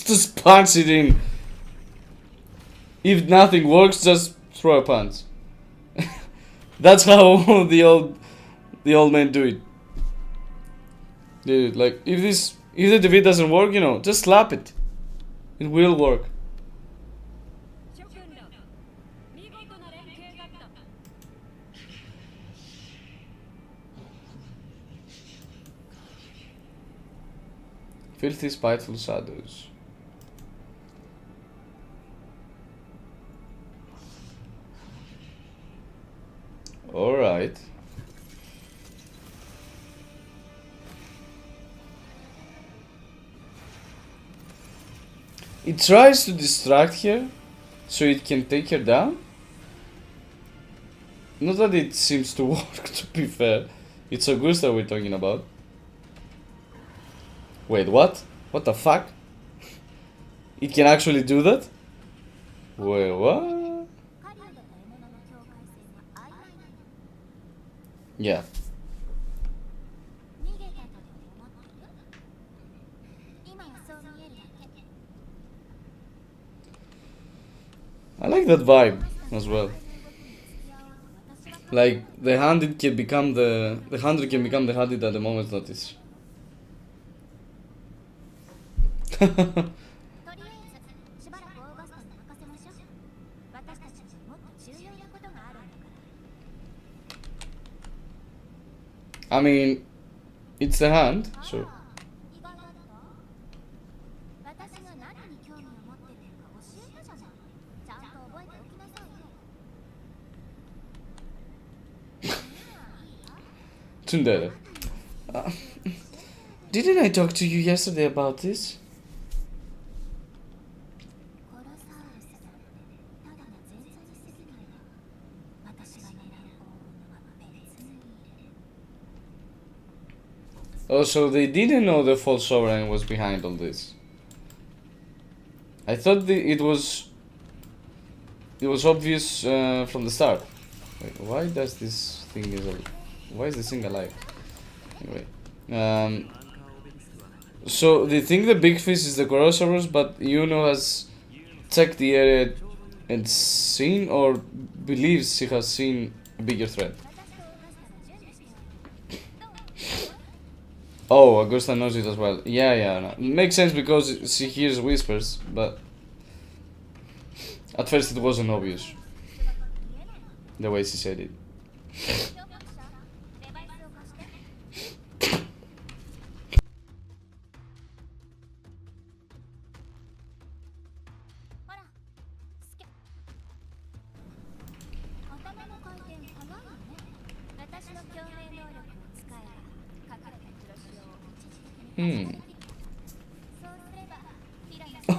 just punch it in. If nothing works, just throw a punch. That's how the old men do it. Dude, like if the defeat doesn't work, you know, just slap it. It will work. Filthy, spiteful shadows. Alright. It tries to distract her so it can take her down. Not that it seems to work, to be fair. It's Augusta we're talking about. Wait, what? What the fuck? It can actually do that? Wait, what? Yeah. I like that vibe as well. Like the handed can become the handed can become the handed at the moment's notice. I mean, it's the hand, so. Tsundere. Didn't I talk to you yesterday about this? Oh, so they didn't know the false sovereign was behind all this. I thought it was obvious from the start. Wait, why does this thing why is this thing alive? Anyway, so they think the big fish is the Corrosaurus, but Yuno has checked the area and seen or believes she has seen a bigger threat. Oh, Augusta knows it as well. Yeah, no. Makes sense because she hears whispers, but at first it wasn't obvious the way she said it.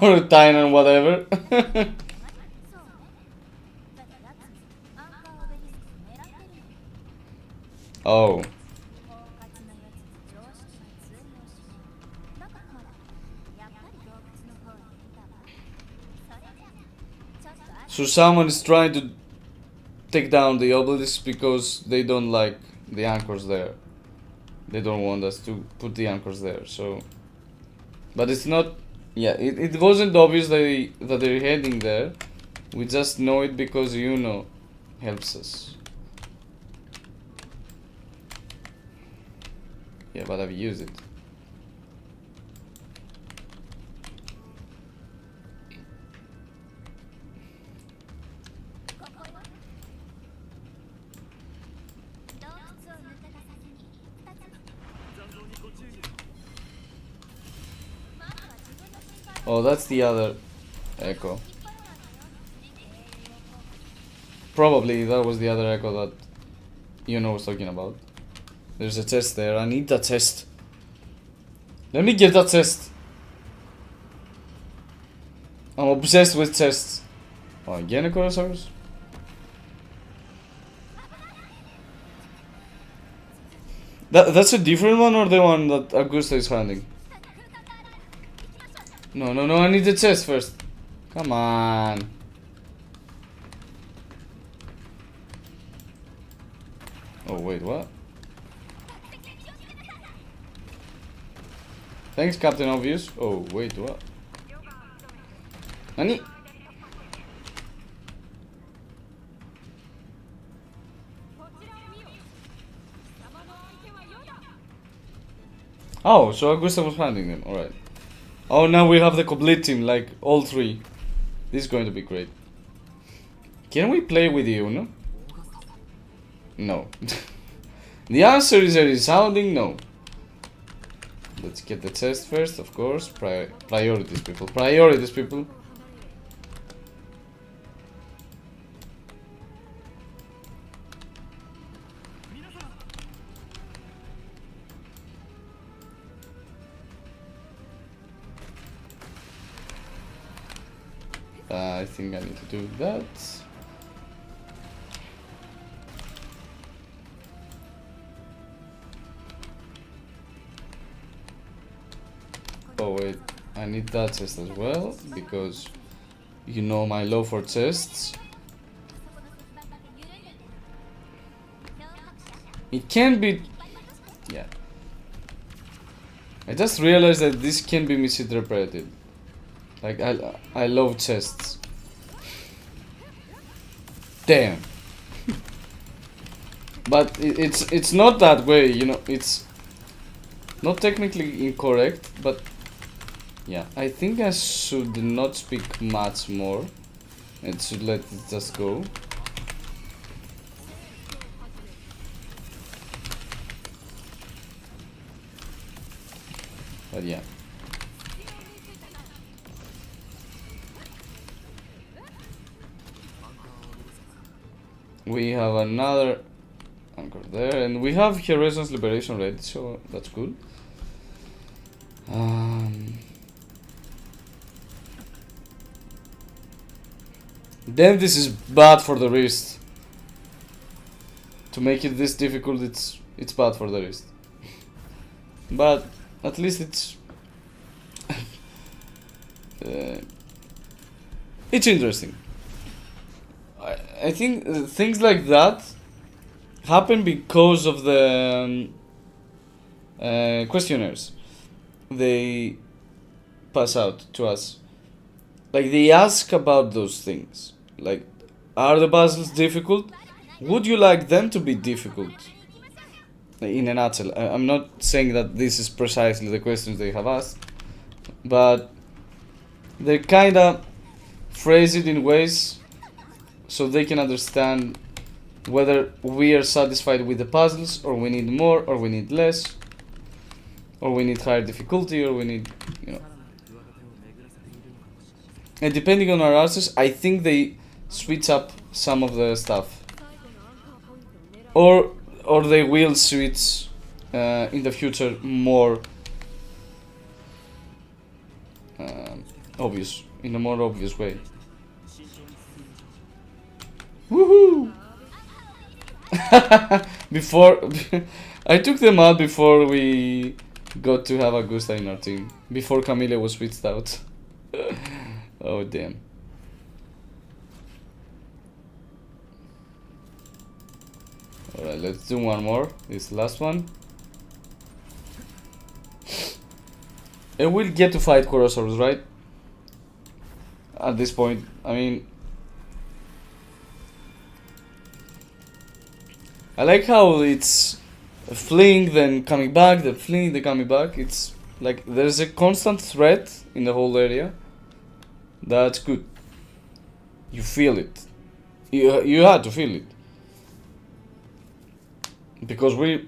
Or Tyne and whatever. Oh. So someone is trying to take down the obelisk because they don't like the anchors there. They don't want us to put the anchors there, so... But it's not... Yeah, it wasn't obvious that they're heading there. We just know it because Yuno helps us. Yeah, but I've used it. Oh, that's the other echo. Probably that was the other echo that Yuno was talking about. There's a chest there. I need that chest. Let me get that chest. I'm obsessed with chests. Oh, again a Chorosaurus? That's a different one or the one that Augusta is finding? No, I need the chest first. Come on. Oh, wait, what? Thanks, Captain Obvious. Oh, wait, what? Nani? Oh, so Augusta was finding them, alright. Oh, now we have the complete team, like, all three. This is going to be great. Can we play with you, no? No. The answer is a resounding no. Let's get the chest first, of course. Priorities, people. Priorities, people. I think I need to do that. Oh wait, I need that chest as well, because you know my love for chests. It can be... yeah. I just realized that this can be misinterpreted. Like, I love chests. Damn. But it's not that way, you know, it's not technically incorrect, but yeah, I think I should not speak much more and should let it just go. But yeah. We have another anchor there, and we have Horizon's Liberation ready, so that's good. Then this is bad for the wrist. To make it this difficult, it's bad for the wrist. But at least it's it's interesting. I think things like that happen because of the questionnaires they pass out to us. Like, they ask about those things. Like, are the puzzles difficult? Would you like them to be difficult? In a nutshell, I'm not saying that this is precisely the questions they have asked, but they kinda phrase it in ways so they can understand whether we are satisfied with the puzzles, or we need more, or we need less, or we need higher difficulty, or we need, you know. さらなる企てを巡らせているのかもしれません。 And depending on our answers, I think they switch up some of the stuff, 最後のアンカーポイントを狙う or they will switch in the future more obvious, in a more obvious way. 慎重に進みましょう。 Woohoo! Before I took them out before we got to have Augusta in our team. Before Camilla was switched out. Oh damn. Alright, let's do one more. This is the last one. And we'll get to fight Korosaurus, right? At this point, I mean, I like how it's fleeing, then coming back, then fleeing, then coming back. It's like there's a constant threat in the whole area. That's good. You feel it. You had to feel it. Because we're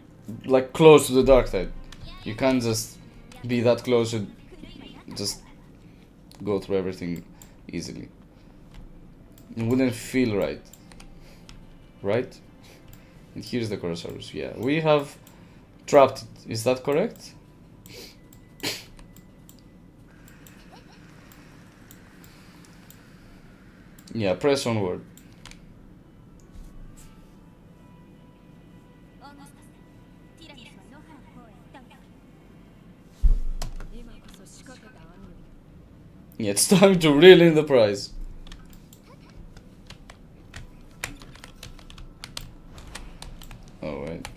like close to the dark side. You can't just be that close and just go through everything easily. It wouldn't feel right. Right? And here's the Korosaurus. Yeah, we have trapped it. Is that correct? Yeah, press onward. オーガスタス、ティラノスは野原公園行ったんだ。今こそ仕掛けた案よ Yeah, it's time to reel in the prize. Oh wait.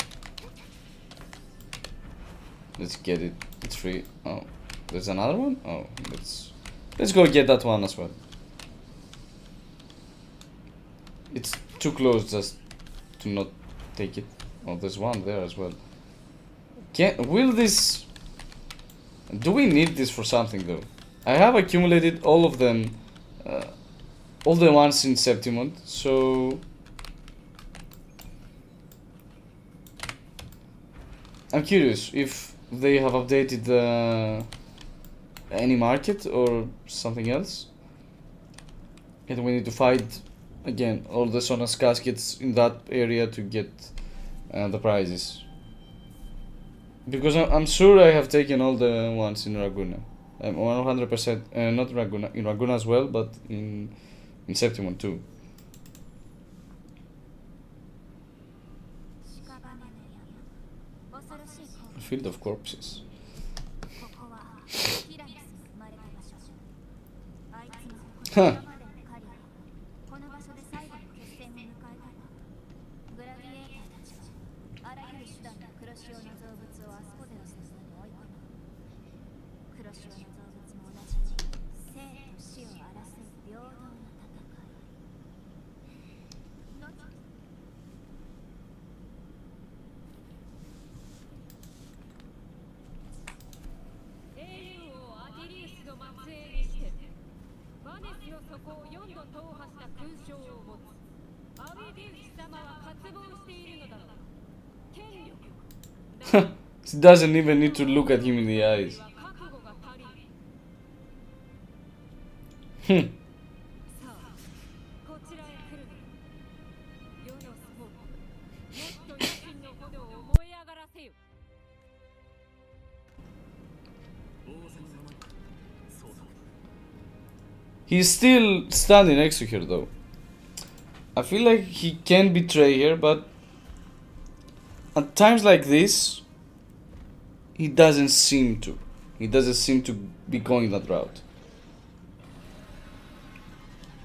Let's get it. It's free. Oh, there's another one. Oh, let's go get that one as well. It's too close just to not take it. Oh, there's one there as well. Will this? Do we need this for something though? I have accumulated all of them, all the ones in Septimont, so I'm curious if they have updated any market or something else. And we need to fight again all the Sonas caskets in that area to get the prizes. Because I'm sure I have taken all the ones in Raguna. I'm 100%, not Raguna, in Raguna as well, but in Septimont too. 屍の山、恐ろしい公園。 A field of corpses. ここはティラノスが生まれた場所。あいつもこの山までの狩りはこの場所で最後の決戦を迎えたわ。グラディエーターたちはあらゆる手段で黒潮の造物をアスポデロスの砂に追い込む。黒潮の造物も同じに生と死を争う平等な戦い。英雄王アティリウスの末裔にしてバネスの底を4度踏破した勲章を持つアビデウス様は渇望しているのだろう。権力 She doesn't even need to look at him in the eyes. は覚悟が足りん。 Hmm. さあこちらへ来るのだ。世のスモークもっと野心の炎を燃え上がらせよ。仰せのままにそうだ。 He's still standing next to her though. I feel like he can betray her, but at times like this, he doesn't seem to. He doesn't seem to be going that route.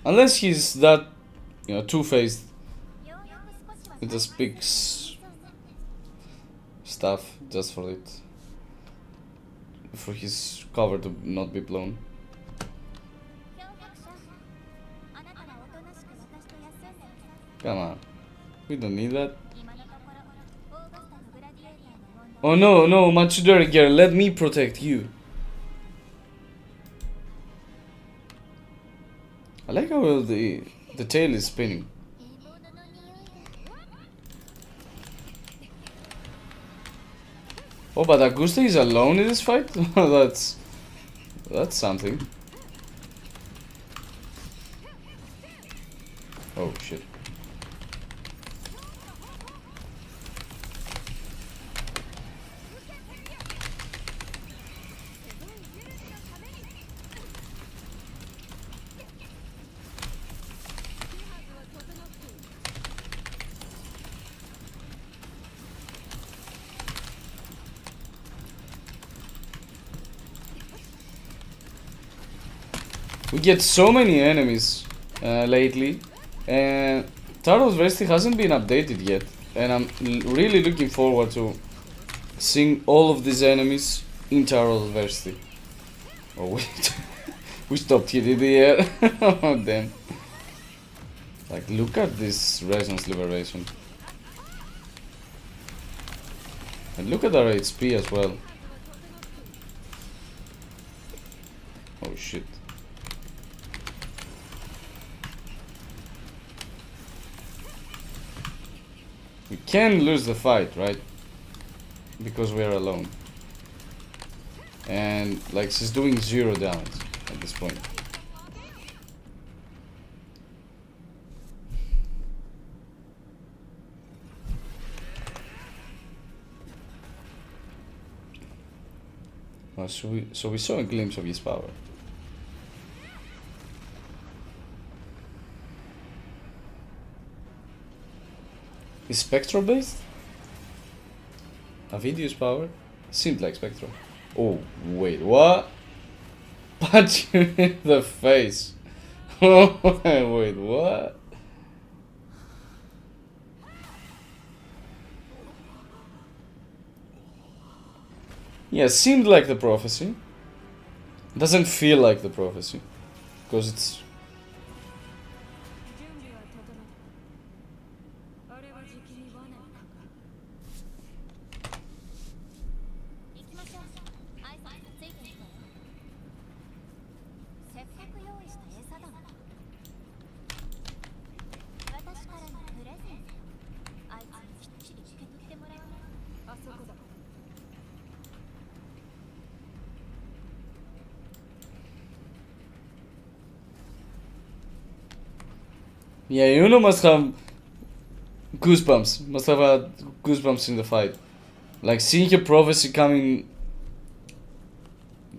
Unless he's that, two-faced. ようやく少しは He just speaks stuff just for it. For his cover to not be blown. 漂白者、あなたはおとなしく Come on. We don't need that. 今のところオーガスタのグラディエーターの問題 Oh no, no, Machidori girl, let me protect you. I like how the tail is spinning. 獲物の匂いだ Oh, but Augusta is alone in this fight? That's something. Oh shit. We get so many enemies lately, and Taros Vesti hasn't been updated yet, and I'm really looking forward to seeing all of these enemies in Taros Vesti. Oh wait, we stopped hitting the air. Oh damn! Like, look at this Resonance Liberation, and look at our HP as well. Oh shit. We can lose the fight, right? Because we are alone. And, like, she's doing 0 damage at this point. Oh, so we saw a glimpse of his power. Is Spectral based? A video's power? Seemed like Spectral. Oh, wait, what? Punch you in the face. Oh, wait, what? Yeah, seemed like the prophecy. Doesn't feel like the prophecy. Because it's... 準備は整ったあれはじきに罠にかかる行きましょう挨拶ついていくわよせっかく用意した餌だもの私からのプレゼントあいつにきっちり受け取ってもらうねあそこだ Yeah, Yuno must have goosebumps. Must have had goosebumps in the fight. Like, seeing her prophecy coming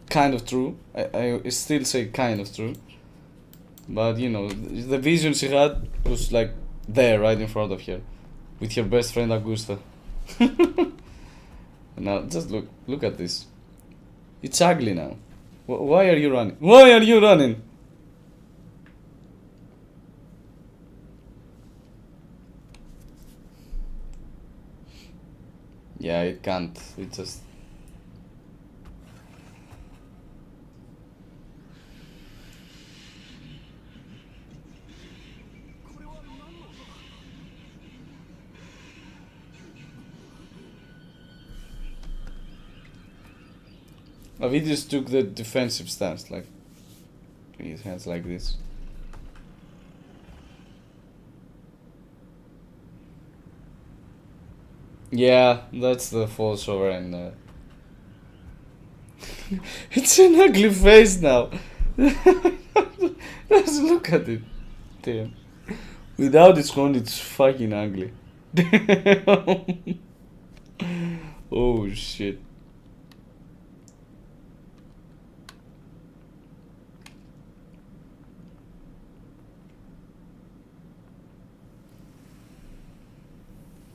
kind of true. I still say kind of true. But, you know, the vision she had was, like, there, right in front of her. With her best friend, Augusta. Now, just look at this. It's ugly now. Why are you running? Why are you running? Yeah, it can't. It just... He just took the defensive stance, like, his hands like this. Yeah, that's the false sovereign. It's an ugly face now. Let's look at it. Damn. Without its horn, it's fucking ugly. Damn. Oh shit.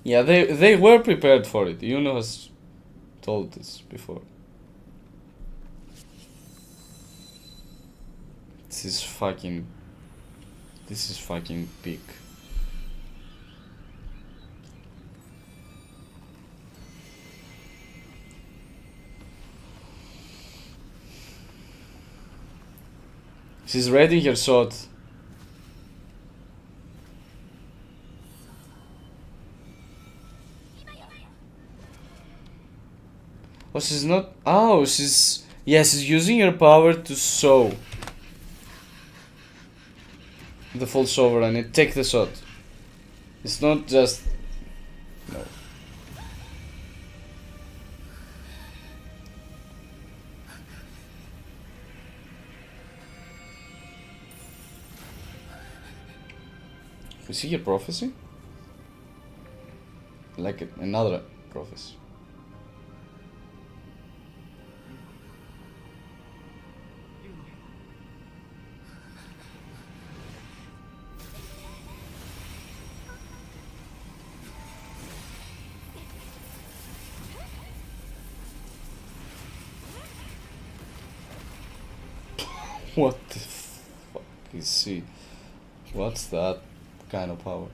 Yeah, they were prepared for it. Yuno has told this before. This is fucking peak. She's ready her sword. Oh, she's not. Oh, she's. Yes, she's using her power to sow the full sovereign and take the shot. It's not just. No. Is he a prophecy? Like another prophecy. What the fuck is he? What's that kind of power?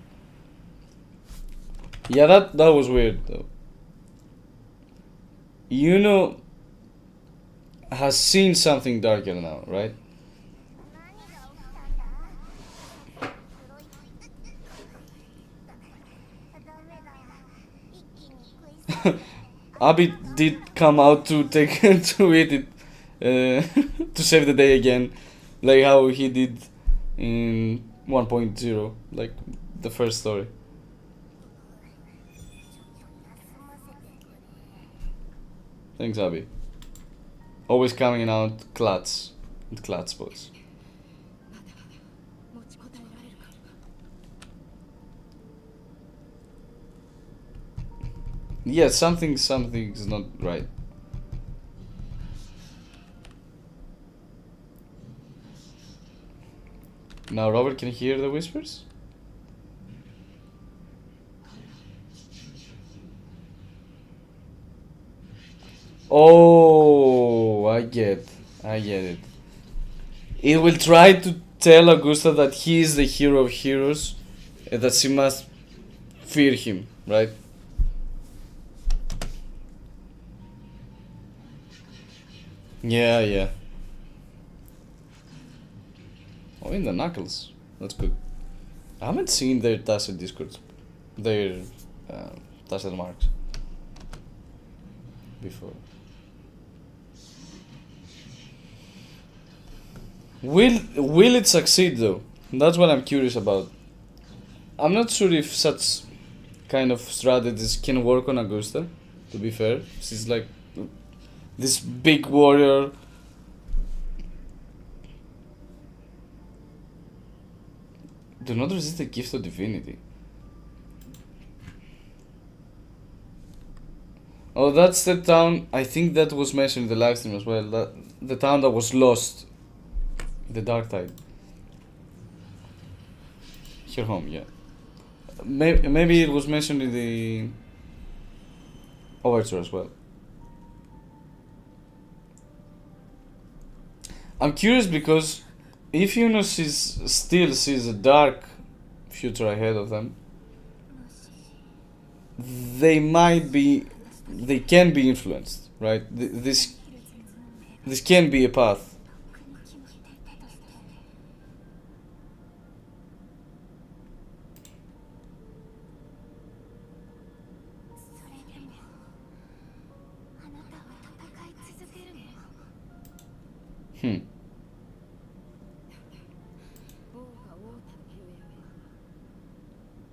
Yeah, that was weird though. Yuno has seen something darker now, right? Abby did come out to take to eat it, to save the day again, like how he did in 1.0, like the first story. Thanks, Abby. Always coming out clutch, with clutch spots. 持ちこたえられるか。 Yeah, something's not right. Now Robert can hear the whispers? Oh, I get it. It will try to tell Augusta that he is the hero of heroes and that she must fear him, right? Yeah. Oh, in the knuckles. That's good. I haven't seen their Tassel discords, their Tassel marks before. Will it succeed though? That's what I'm curious about. I'm not sure if such kind of strategies can work on Augusta, to be fair. She's like this big warrior. Do not resist the gift of divinity. Oh, that's the town. I think that was mentioned in the live stream as well. That the town that was lost. The Dark Tide. Her home, yeah. Maybe it was mentioned in the overture as well. I'm curious because if Yuno still sees a dark future ahead of them, they can be influenced, right? This can be a path. Hmm. 王が王たるゆえ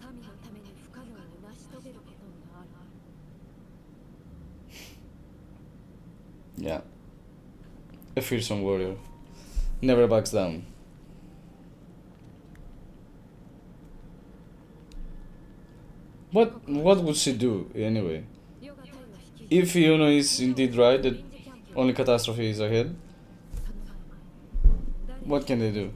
は民のために不可能を成し遂げることがある。 Yeah. A fearsome warrior. Never backs down. What would she do anyway? If Yuno is indeed right that only catastrophe is ahead, what can they do?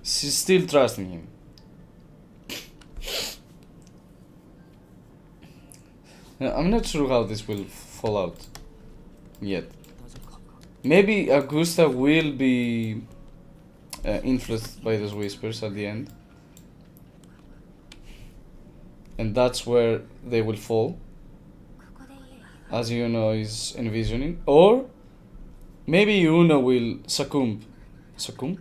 She's still trusting him. I'm not sure how this will fall out yet. Maybe Augusta will be influenced by those whispers at the end. And that's where they will fall, as Yuno is envisioning. Or maybe Yuno will succumb succumb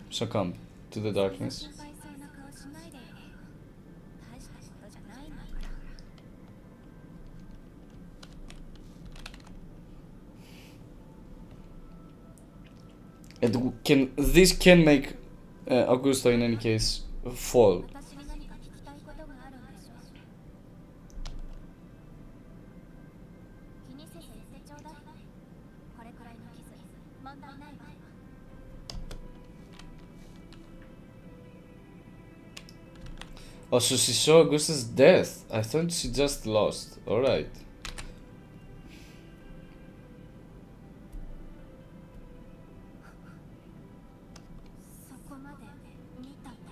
to the darkness. 心配そうな顔しないでよ。大したことじゃないんだから。 And this can make Augusta in any case fall. 私に何か聞きたいことがあるんでしょ。気にせず言ってちょうだい。これくらいの傷、問題ないわ。 Oh, so she saw Augusta's death. I thought she just lost. Alright. そこまで見たんだ。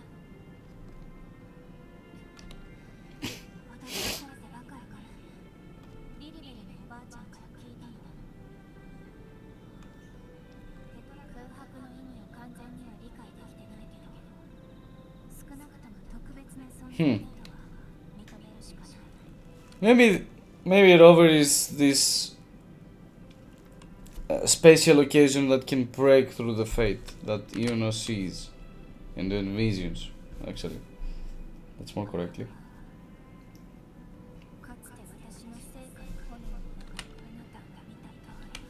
私がされてばかりか。リリベルのおばあちゃんから聞いたの。空白の意味を完全には理解できてないけど、少なくとも特別な存在だとは認めるしかない。 Maybe Rover is this special occasion that can break through the fate that Yuno sees and then visions. Actually, that's more correctly. かつて私の成果の炎の中にあなたが見た通り、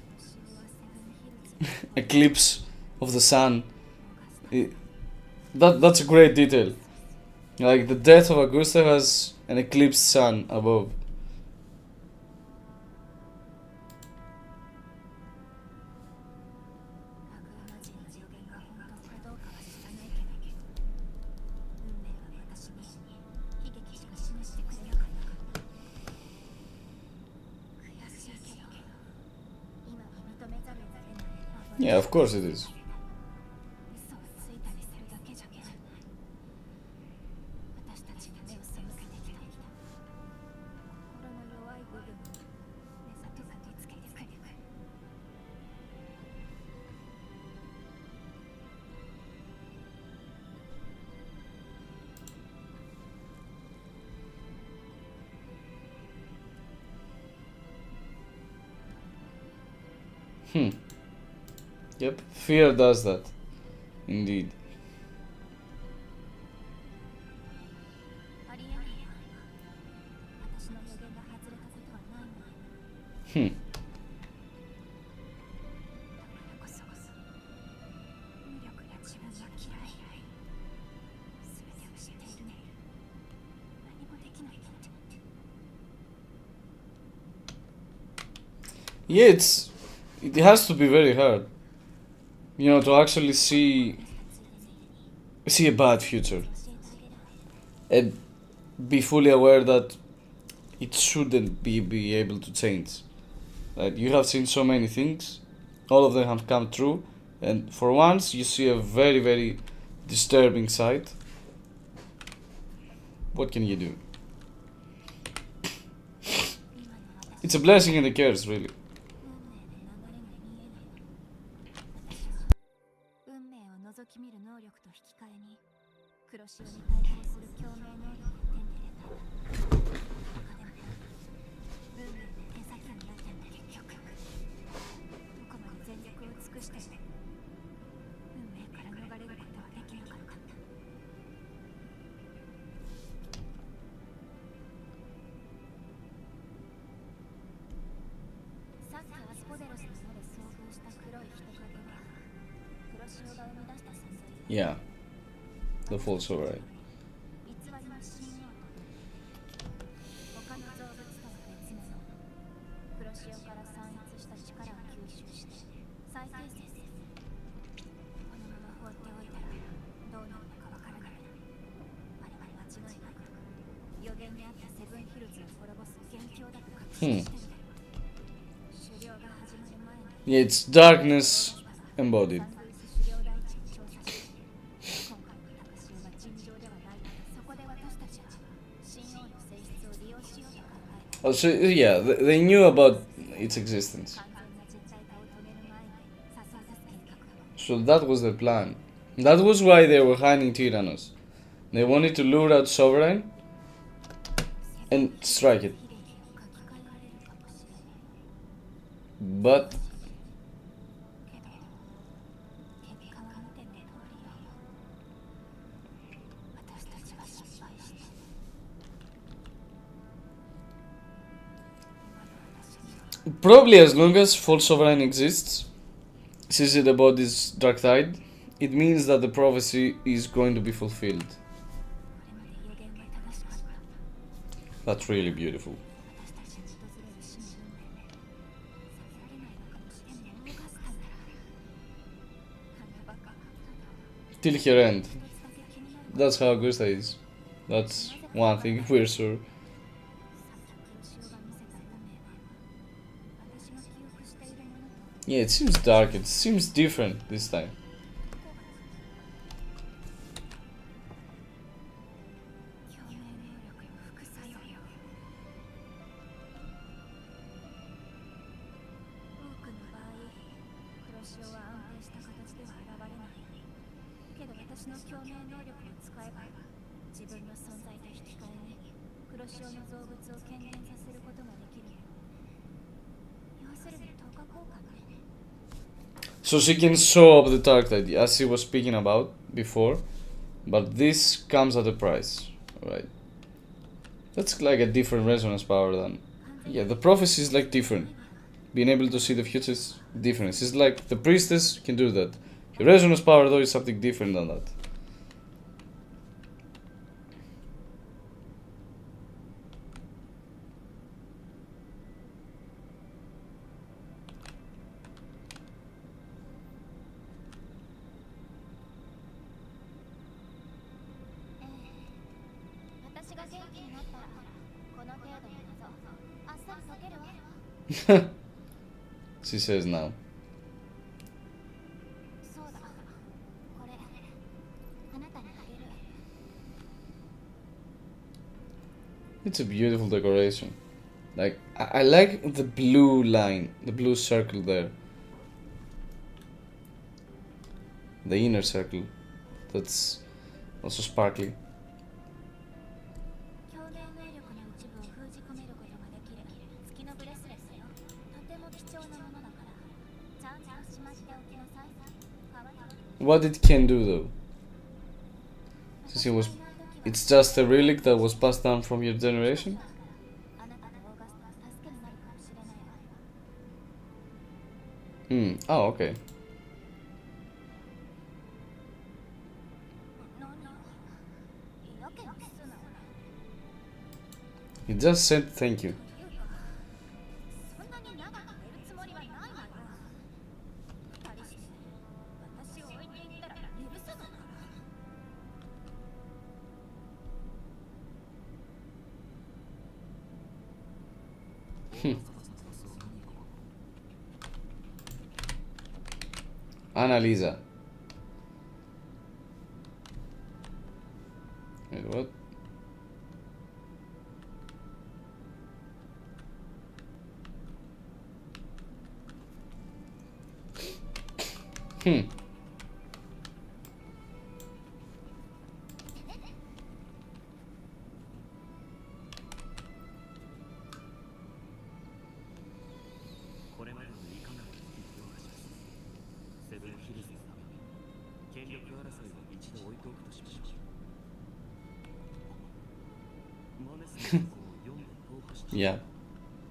私はセブンヒルズに Eclipse of the sun. That's a great detail. Like the death of Augusta has an eclipsed sun above. アグアマジンの予言が本当かどうかは知らないけど、運命は私に悲劇しか示してくれなかった。悔しいけど、今は認めざるを得ない。 Yeah, of course it is. 嘘をついたりするだけじゃない。私たちが目を背けてきた。心の弱い部分を目ざとさとつけてくれる。 Yep, fear does that. Indeed. ありえないわ。私の予言が外れたことはないもん。 Hmm. だからこそ無力な自分が嫌い。全てを知っているのに何もできないなんて。 Yeah, it has to be very hard, you know, to actually see a bad future and be fully aware that it shouldn't be able to change. Like you have seen so many things, all of them have come true, and for once you see a very, very disturbing side. What can you do? It's a blessing and a curse, really. 運命を覗き見る能力と引き換えに黒潮に対抗する共鳴能力を手に入れた。中でも運命の手先になっても結局どこまで全力を尽くして運命から逃れることはできなかった。さっきアスポデロスの野で遭遇した黒い人影は黒潮が生み出した存在。 Yeah, the false alright. 偽りの神王と他の造物とは別物。黒潮から散逸した力を吸収して再形成する。このまま放っておいたらどうなるのかわからない。あれは間違いなく予言にあったセブンヒルズを滅ぼす元凶だと確信してる。狩猟が始まる前に Yeah, it's darkness embodied. サングイス狩猟台地を調査し、今回の高潮は尋常ではない。そこで私たちは神王の性質を利用しようと考えた。 Oh, so yeah, they knew about its existence. 完全な実体化を遂げる前に誘い出す計画。 So that was the plan. That was why they were hiding Tyrannos. They wanted to lure out Sovereign and strike it. 悲劇を書き換えられるかもしれない。 But けど Probably as long as False Sovereign exists, since it embodies Dark Tide, it means that the prophecy is going to be fulfilled. これまで予言は正しかった。 That's really beautiful. 私たちに訪れる死の運命避けられないのかもしれない。逃したならあんなバカ。 Till her end. 一つだけ気になる。 That's how Augusta is. That's one thing we're sure. さっき黒潮が見せた運命は私が記憶しているものと Yeah, it seems dark. It seems different this time. 共鳴能力の副作用よ。多くの場合、黒潮は安定した形では現れない。けど私の共鳴能力を使えば、自分の存在と引き換えに黒潮の造物を顕現させることができる。要するに透過効果ね。 So she can show up the Dark Tide, as she was speaking about before, but this comes at a price, right? That's like a different resonance power than... Yeah, the prophecy is like different. Being able to see the future is different. It's like the priestess can do that. Your resonance power though is something different than that. 私が元気になったら、この程度の謎、あっさり解けるわ。 She says now. そうだ、これ、あなたにあげる。 It's a beautiful decoration. Like, I like the blue line, the blue circle there. The inner circle. That's also sparkly. 共鳴能力の一部を封じ込めることができる月のブレスレスよ。とても貴重なものだから、ちゃんとしまっておきなさい。かわいい。 What it can do though? Since it's just a relic that was passed down from your generation? あなたとオーガスタは助けになるかもしれないわ。 Oh, okay. 何よ。やけにすな。 He just said thank you. というか、そんなに長く寝るつもりはないわよ。二人して私を置いていったら許さないから。 Annalisa. Wait, what? Hmm. これまでのいかなる一票がします。セブンヒルズのために権力争いを一度置いておくとしましょう。マネスのこを読んで踏破して Yeah.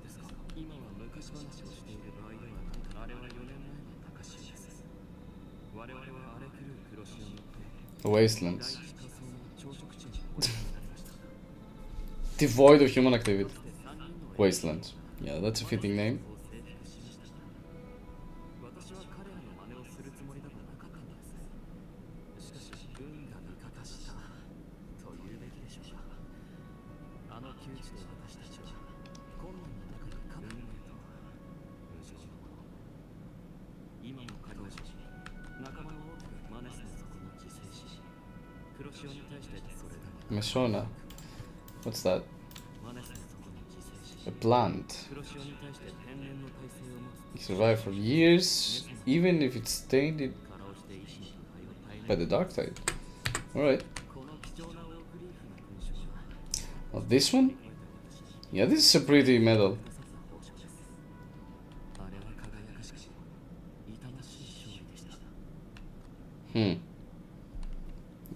ですが、今は昔話をしている場合ではない。あれは4年前の高潮です。我々は荒れ狂う黒潮によって The wastelands. 第一仮想の朝食地に追い込まれました。 Devoid of human activity. かつて3人の Wastelands. Yeah, that's a fitting name. を征服しましたが、私は彼らの真似をするつもりなどなかったのです。しかし運が味方したと言うべきでしょうか。あの窮地で私たちは困難の中で運命と無常のもの。今も彼女仲間を多くマネスの底に自生し、黒潮に対してそれらに Meshona. What's that? マネスの底に自生し、 A plant. 黒潮に対して天然の耐性を持つ It survived for years, even if it's tainted かろうじて維新と敗を耐え by the dark tide. Alright. この貴重なオークリーフの勲章は Oh, this one? Yeah, this is a pretty medal. あれは輝かしく痛ましい勝利でした。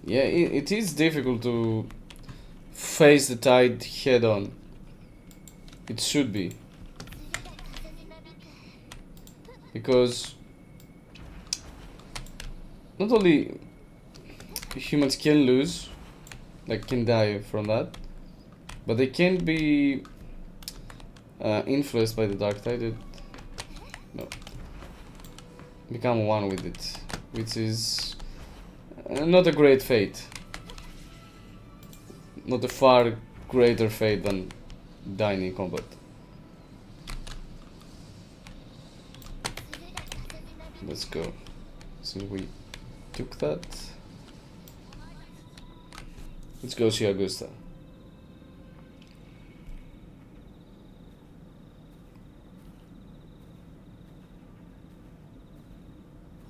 Yeah, it is difficult to face the tide head on. It should be. because not only humans can lose, like can die from that, but they can be influenced by the dark tide. No, become one with it, which is not a great fate. Not a far greater fate than dying in combat. Let's go. Since we took that, let's go see Augusta.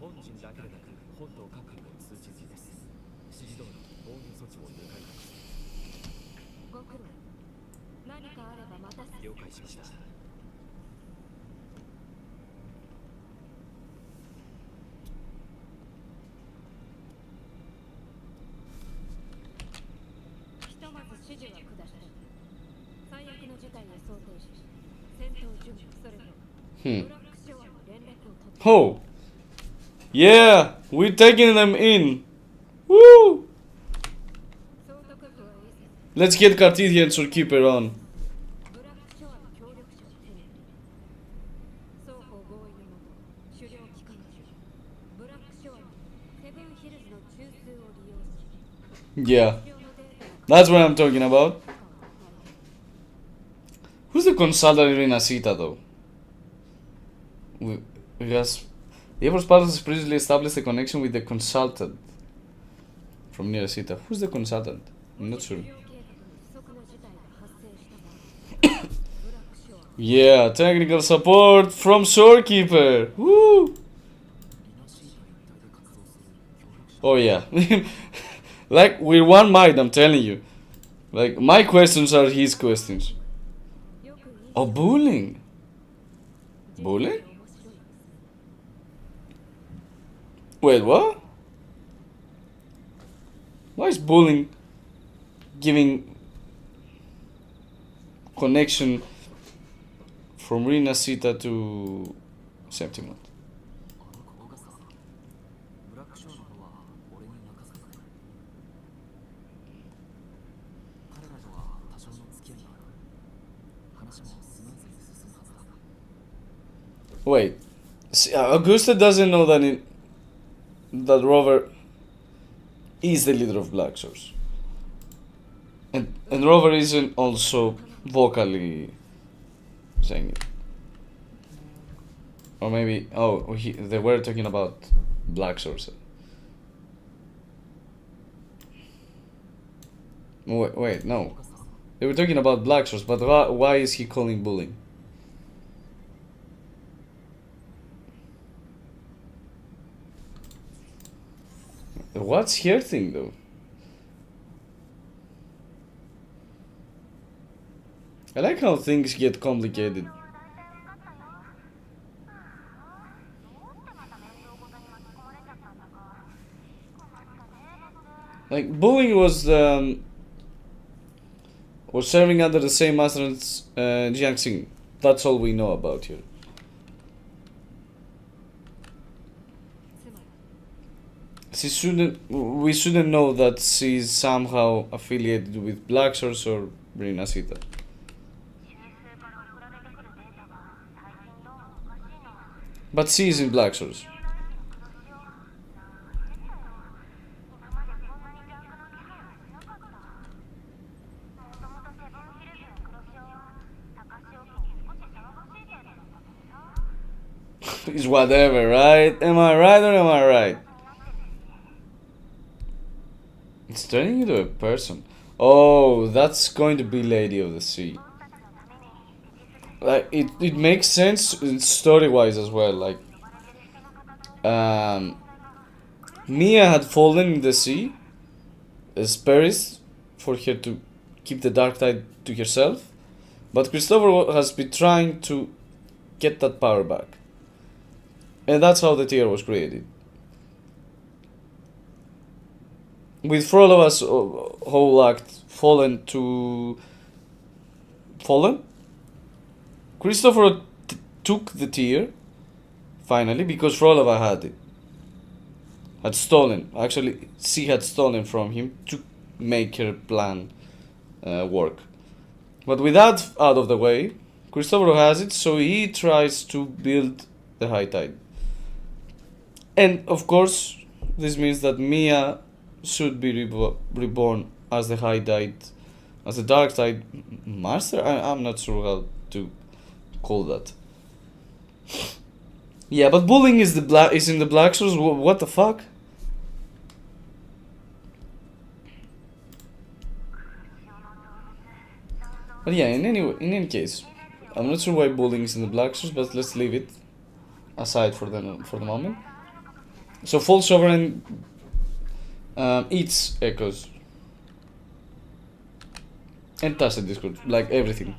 本陣だけでなく本島各部を通知中です。指示通り防御措置を抜かります。ご苦労。何かあればまた了解しました。ひとまず指示は下した。最悪の事態を想定し、戦闘準備それとブラックショアの連絡を取って。Oh! Yeah! We're taking them in! Woo! Let's get Cartesian Shopkeeper on. ブラックショアの協力者を手に双方合意のもと狩猟機関銃ブラックショアのセブンヒルズの中枢を利用し Yeah. That's what I'm talking about. Who's the consultant in Asita though? Because the Evers Palace previously established a connection with the consultant from near Asita. Who's the consultant? I'm not sure. Yeah, technical support from Shorekeeper. Woo! Oh yeah. Like, we're one mind, I'm telling you. Like, my questions are his questions. Oh, bullying. Bullying? Wait, what? Why is bullying giving connection from Rinasita to Septimont? ブラックショーの方は俺に任せてくれ。彼らとは多少の付き合いがある。話もスムーズに進むはずだ。 Wait, see, Augusta doesn't know that Rover is the leader of Black Source. And Rover isn't also vocally saying it. Or maybe, they were talking about Black Source. Wait, no. They were talking about Black Source, but why is he calling bullying? What's her thing though? I like how things get complicated. Like, bullying was serving under the same master as Jiangxing. That's all we know about her. We shouldn't know that she's somehow affiliated with Black Source or Rinasita. But she's in Black Source. It's whatever, right? Am I right or am I right? It's turning into a person. Oh, that's going to be Lady of the Sea. Like, it makes sense story-wise as well. Like, Mia had fallen in the sea as Paris for her to keep the dark tide to herself, but Christopher has been trying to get that power back. And that's how the tier was created. With Frollova's whole act fallen to... Fallen? Christopher took the tier, finally, because Frolova had stolen. Actually, she had stolen from him to make her plan work. But with that out of the way, Cristoforo has it, so he tries to build the High Tide. And of course, this means that Mia should be reborn as the High Tide, as the Dark Tide Master? I'm not sure how to call that. Yeah, but bullying is in the Black Shores. What the fuck? But yeah, in any case, I'm not sure why bullying is in the Black Shores, but let's leave it aside for the moment. So False Sovereign eats echoes and Tacit Discord, like everything.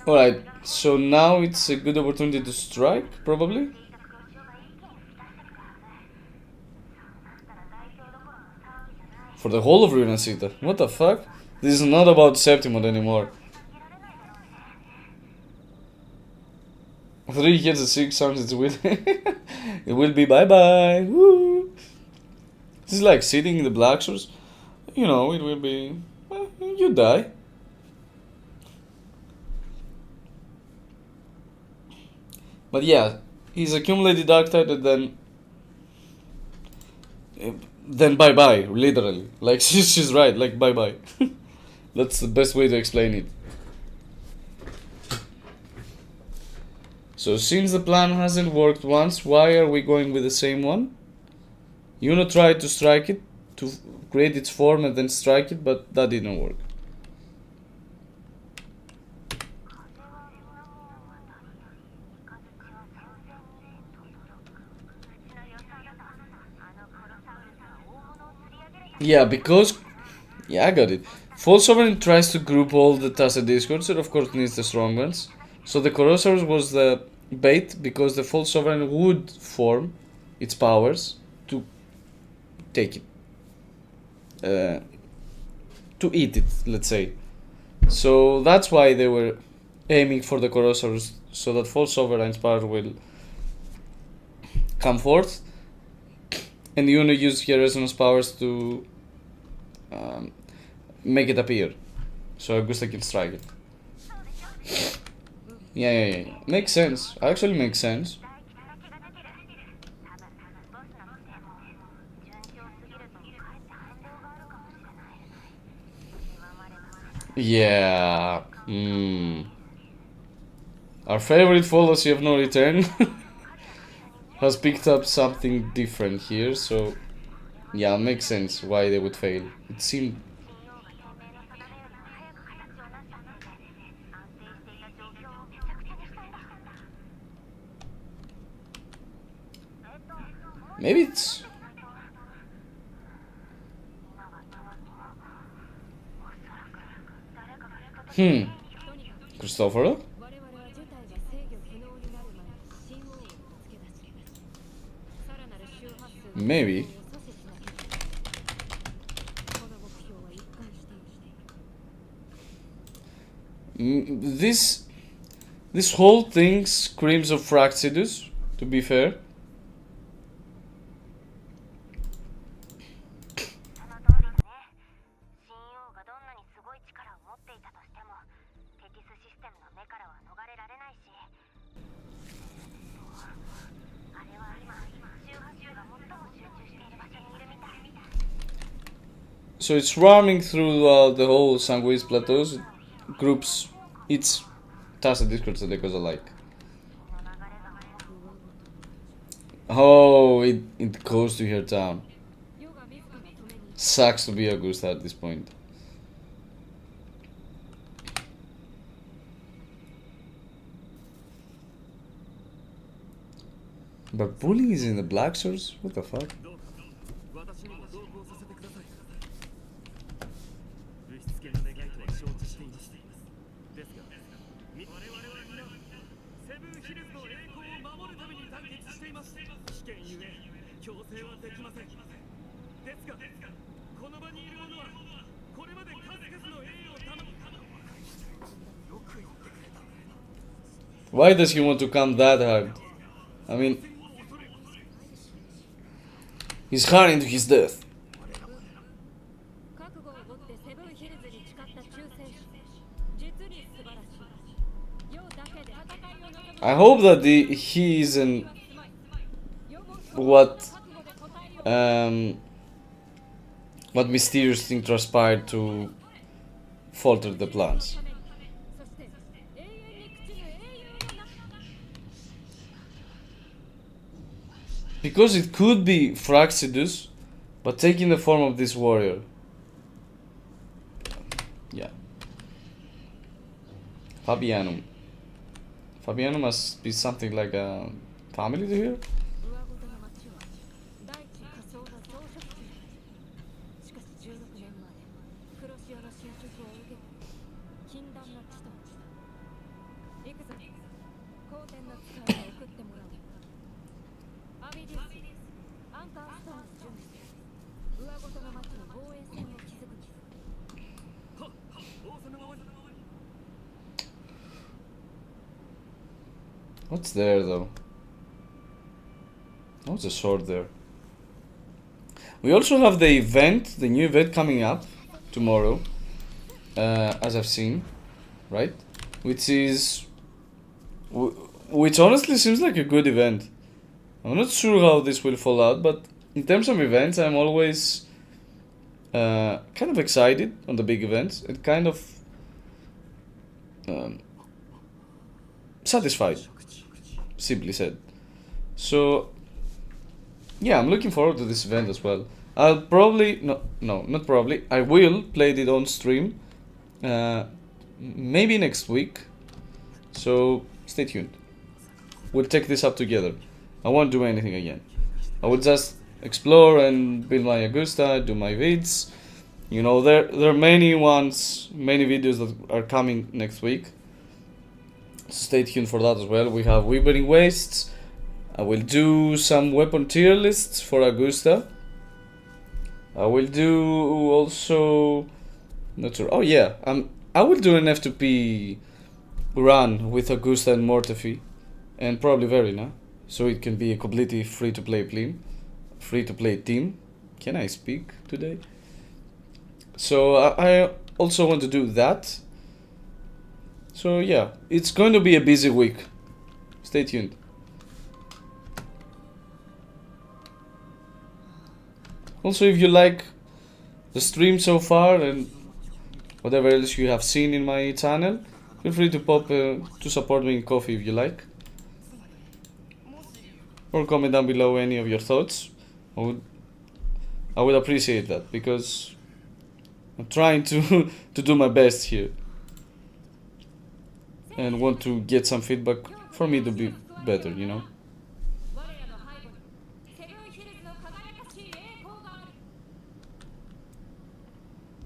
Alright, so now it's a good opportunity to strike, probably? For the whole of Runacita. What the fuck? This is not about Septimont anymore. 3 hits at 6 sounds it will it will be bye bye. Woo. This is like sitting in the Black Shores. You know, it will be you die. But yeah, he's accumulated Dark Tide and then bye bye, literally. Like she's right, like bye bye. That's the best way to explain it. So since the plan hasn't worked once, why are we going with the same one? Yuno tried to strike it, to create its form and then strike it, but that didn't work. Yeah, because... Yeah, I got it. False Sovereign tries to group all the Tacit Discords, and of course needs the strong ones. So the Colossaurus was the bait, because the False Sovereign would form its powers to take it. To eat it, let's say. So that's why they were aiming for the Colossaurus, so that False Sovereign's power will come forth. And you want to use your resonance powers to make it appear, so Augusta can strike it. Yeah. Makes sense. Actually makes sense. Yeah. Our favorite fallacy of no return has picked up something different here, so yeah, makes sense why they would fail. It seemed... Maybe it's... Cristoforo? Maybe. This whole thing screams of Fraxidus, to be fair. So it's swarming through the whole Sanguis plateaus, groups its Tacit Discords that goes alike. Oh, it goes to her town. Sucks to be Augusta at this point. But bullying is in the Black Shores? What the fuck? Why does he want to come that hard? I mean, he's hurrying to his death. 覚悟を持ってセブンヒルズに誓った忠誠心、実に素晴らしい。世だけで戦いを望む I hope that he isn't what mysterious thing transpired to falter the plans. そして永遠に朽ちぬ英雄の名 Because it could be Fraxidus, but taking the form of this warrior. Yeah. Fabianum. Fabianum must be something like a family to here? 上ごとの町は大地仮想の装飾地でしかし16年前黒潮の侵食を受けて禁断の地となった行くぞ皇天の使いを送ってもらうアビディウスアンカーストーンズ準備して上ごとの町に防衛線を築くに What's there though? What's the sword there? We also have the event, the new event coming up tomorrow, as I've seen, right? Which is, which honestly seems like a good event. I'm not sure how this will fall out, but in terms of events, I'm always kind of excited on the big events and kind of satisfied, simply said. So yeah, I'm looking forward to this event as well. I'll probably not probably, I will play it on stream maybe next week, so stay tuned. We'll take this up together. I won't do anything again. I will just explore and build my Augusta, do my vids. You know, there are many videos that are coming next week. So stay tuned for that as well. We have Wuthering Waves. I will do some weapon tier lists for Augusta. I will do also, not sure. Oh yeah, I will do an F2P run with Augusta and Mortefi, and probably Verina, so it can be a completely free-to-play team. Can I speak today? So I also want to do that. So yeah, it's going to be a busy week. Stay tuned. Also, if you like the stream so far and whatever else you have seen in my channel, feel free to pop to support me in coffee if you like, or comment down below any of your thoughts. I would appreciate that, because I'm trying to do my best here and want to get some feedback for me to be better, you know. 我らの背後にセブンヒルズの輝かしい栄光がある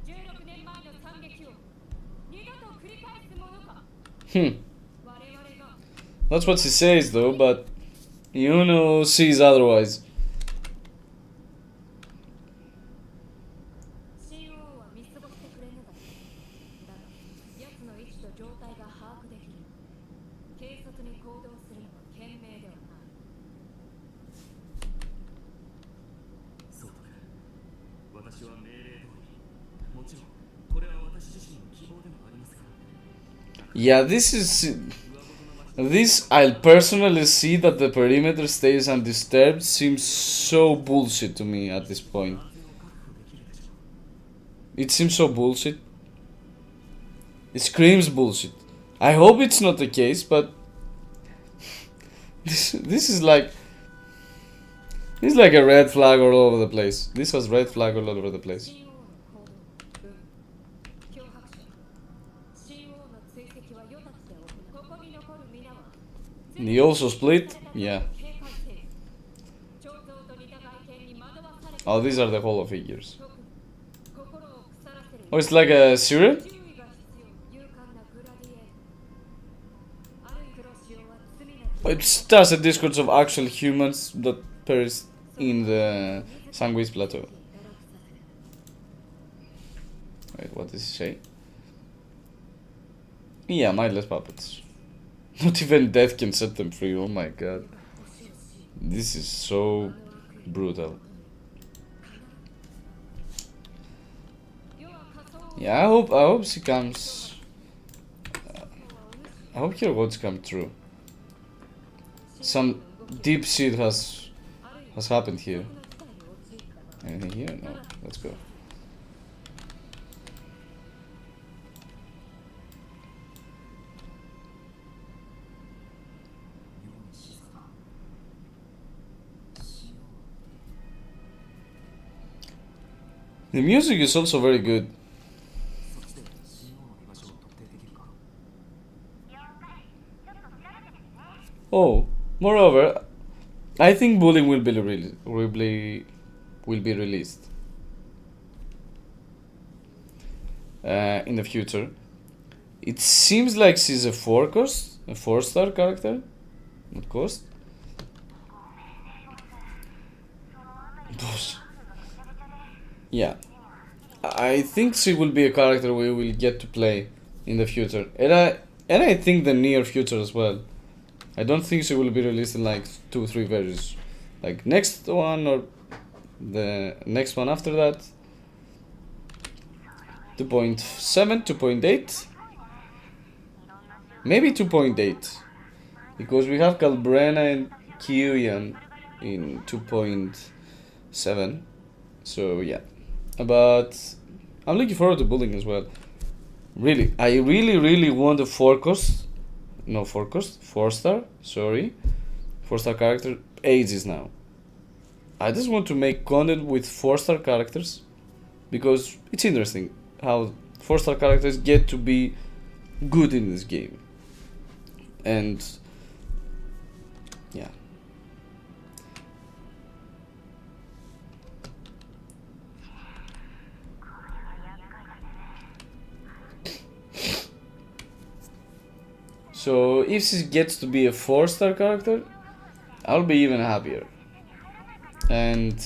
16年前の惨劇を二度と繰り返すものか我々が That's what she says though, but you know sees otherwise. 神王は見過ごしてくれぬがだが奴の位置と状態が把握できる軽率に行動するのは賢明ではないそうだね私は命令通りもちろんこれは私自身の希望でもありますが Yeah, this I'll personally see that the perimeter stays undisturbed seems so bullshit to me at this point. It seems so bullshit. It screams bullshit. I hope it's not the case, but this is like a red flag all over the place. This has red flag all over the place. 神王の行動脅迫者神王の追跡は余達で行うここに残る皆は And he also split. Yeah. 警戒せよ彫像と似た外見に惑わされて Oh, these are the holo figures. 心を腐らせる Oh, it's like a syrup? 注意が必要勇敢なグラディエーある黒潮は罪なき It starts a discourse of actual humans that perished in the Sanguis Plateau. Wait, what does he say? Yeah, mindless puppets. Not even death can set them free. Oh my god. This is so brutal. Yeah, I hope she comes. I hope her words come true. Some deep shit has happened here. Anything here? No. Let's go. The music is also very good. Oh, moreover, I think Bullying will be released in the future. It seems like she's a 4-star character, not cost. Yeah, I think she will be a character we will get to play in the future, and I think the near future as well. I don't think she will be released in like 2-3 versions, like next one or the next one after that. 2.7, 2.8, maybe 2.8, because we have Calbrena and Kyuyan in 2.7. So yeah, but I'm looking forward to Bullying as well. Really, I really want a 4-star, sorry, 4-star character ages now. I just want to make content with 4-star characters because it's interesting how 4-star characters get to be good in this game. And yeah. So if she gets to be a 4-star character, I'll be even happier. And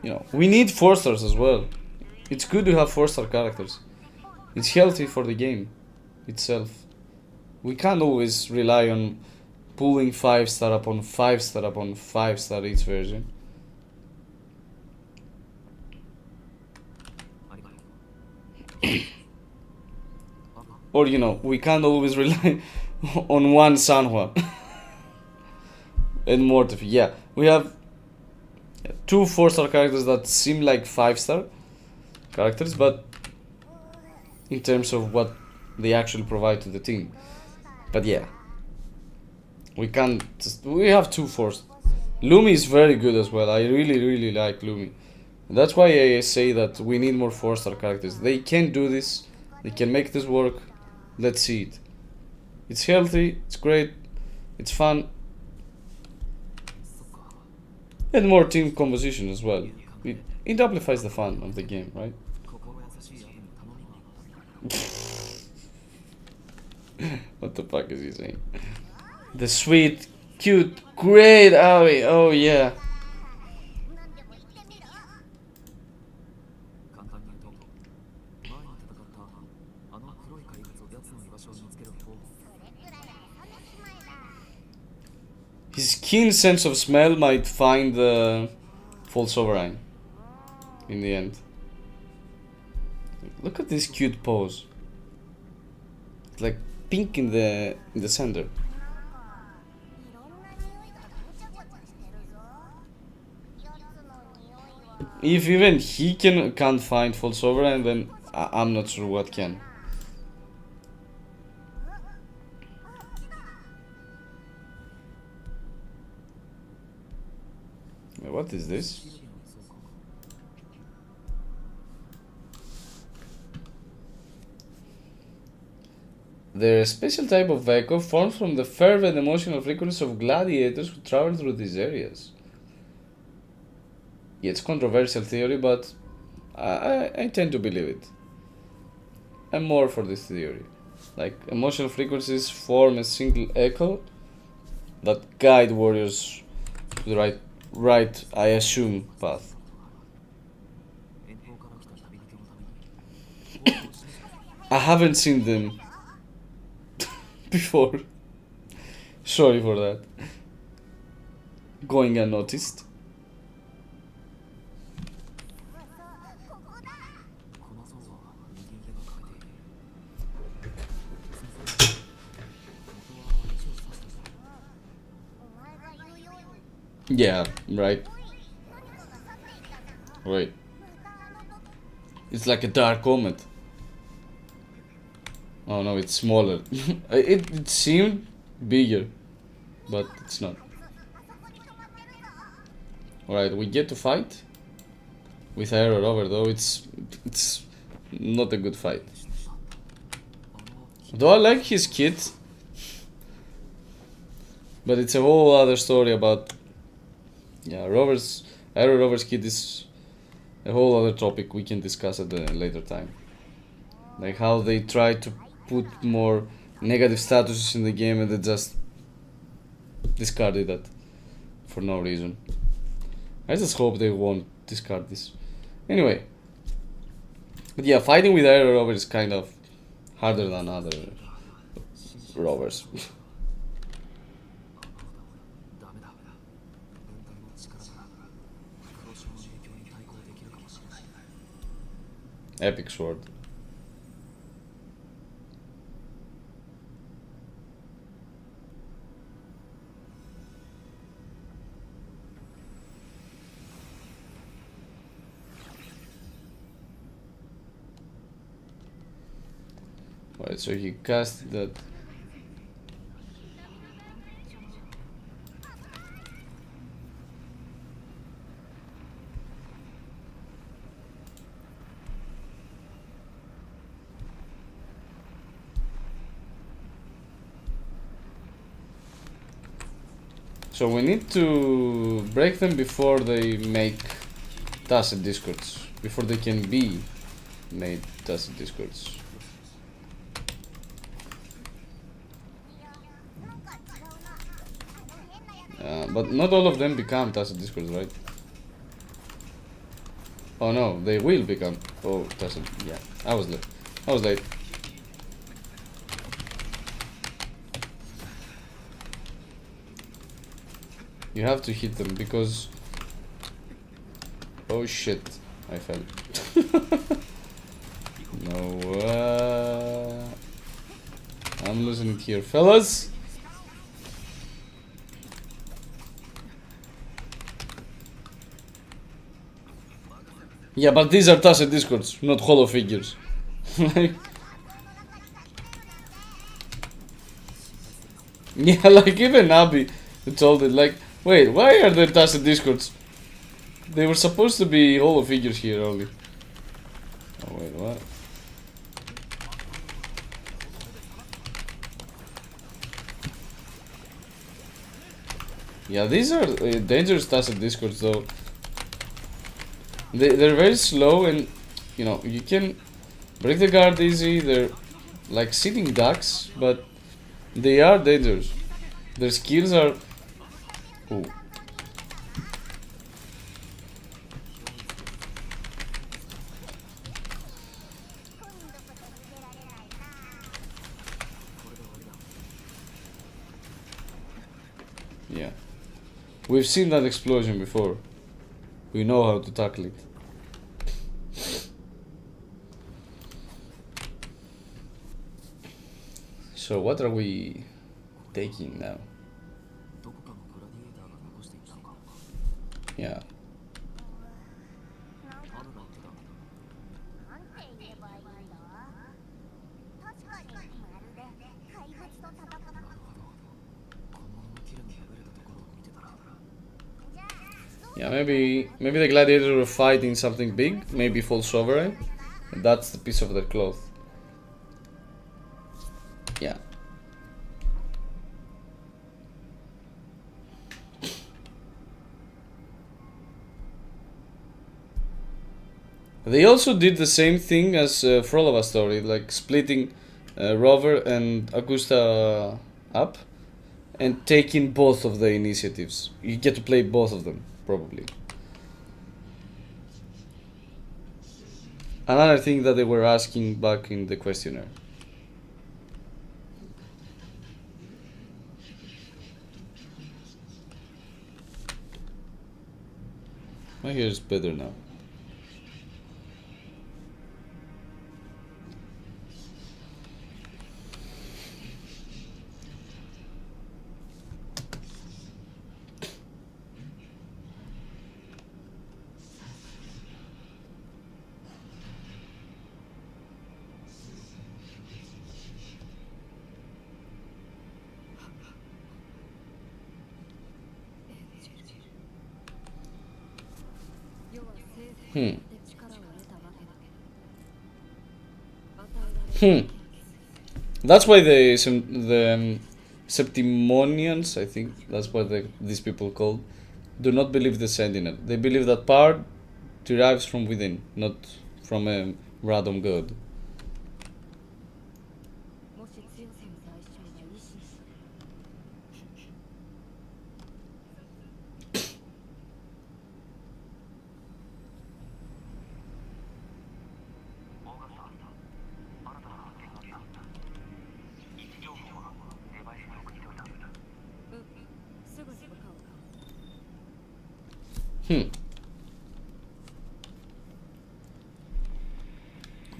you know, we need 4-stars as well. It's good to have 4-star characters. It's healthy for the game itself. We can't always rely on pulling 5-star upon 5-star upon 5-star each version. Or you know, we can't always rely on one Sanhua and Mortifi. Yeah, we have 2 4-star characters that seem like 5-star characters, but in terms of what they actually provide to the team. But yeah, we can't we have 2 4s. Lumi is very good as well. I really like Lumi. And that's why I say that we need more 4-star characters. They can do this. They can make this work. Let's see it. It's healthy, it's great, it's fun, and more team composition as well. It amplifies the fun of the game, right? What the fuck is he saying? The sweet, cute, great Aoi. Oh yeah. His keen sense of smell might find the false sovereign in the end. Look at this cute pose. It's like pink in the center. If even he can't find false sovereign, then I'm not sure what can. What is this? They're a special type of vehicle formed from the fervent emotional frequency of gladiators who travel through these areas. Yeah, it's controversial theory, but I tend to believe it. I'm more for this theory. Like, emotional frequencies form a single echo that guide warriors to the right, I assume, path. I haven't seen them before. Sorry for that. Going unnoticed. この像は右腕が欠けている。元はあっちを指したぞ。 Yeah, right. Right. It's like a dark comet. Oh no, it's smaller. it seemed bigger, but it's not. Alright, we get to fight with Aero Rover though. It's not a good fight. Though I like his kit, but it's a whole other story about, yeah, Aero Rover's kit is a whole other topic we can discuss at a later time. Like how they try to put more negative statuses in the game and they just discarded that for no reason. I just hope they won't discard this. Anyway. But yeah, fighting with Aero Rover is kind of harder than other rovers. ダメだ。分担の力が黒潮の影響に対抗できるかもしれない。 Epic sword. Alright, so he cast that. So we need to break them before they make tacit discords, before they can be made tacit discords. But not all of them become tacit discords, right? Oh no, they will become. Oh, tacit. Yeah, I was late. You have to hit them because. Oh shit, I fell. No, I'm losing it here, fellas. Yeah, but these are tacit discords, not hollow figures. Yeah, like even Abby told it, like, wait, why are there tacit discords? They were supposed to be hollow figures here only. Oh wait, what? Yeah, these are dangerous tacit discords though. They're very slow and, you know, you can break the guard easy. They're like sitting ducks, but they are dangerous. Their skills are... Ooh. Yeah. We've seen that explosion before. We know how to tackle it. So what are we taking now? どこかのグラディエーターが残していったのか。 Yeah. 雨が降ってた。なんて言えばいいんだ。確かにまるで怪物と戦った。なるほど。このままキラに破れたところを見てたら。 Yeah, maybe the gladiators were fighting something big, maybe full sovereign. And that's the piece of their cloth. Yeah. They also did the same thing as Frolova story, like splitting Rover and Augusta up and taking both of the initiatives. You get to play both of them, probably. another thing that they were asking back in the questionnaire. My hair is better now. Hmm. That's why the Septimonians, I think that's what these people called, do not believe the Sentinel. They believe that power derives from within, not from a random god. もし強さの代償は意志。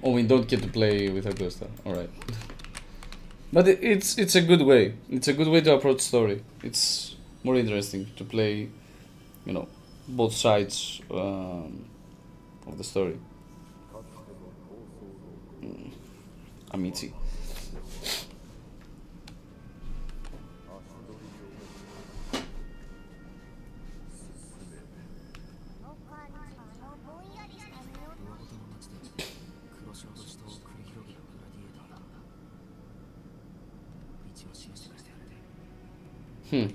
Oh, we don't get to play with Augusta. Alright. But it's a good way. It's a good way to approach story. It's more interesting to play, you know, both sides of the story. Amici. Hmm.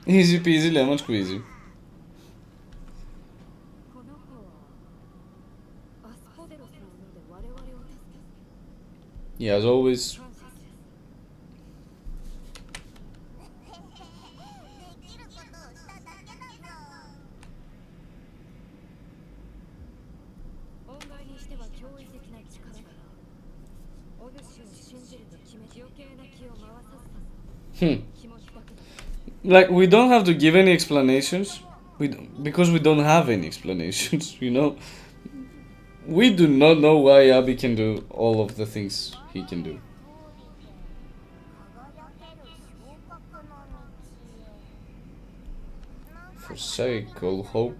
Easy peasy lemon squeezy. Yeah, as always. Like, we don't have to give any explanations, because we don't have any explanations, you know? We do not know why Abby can do all of the things he can do. Forsake all hope.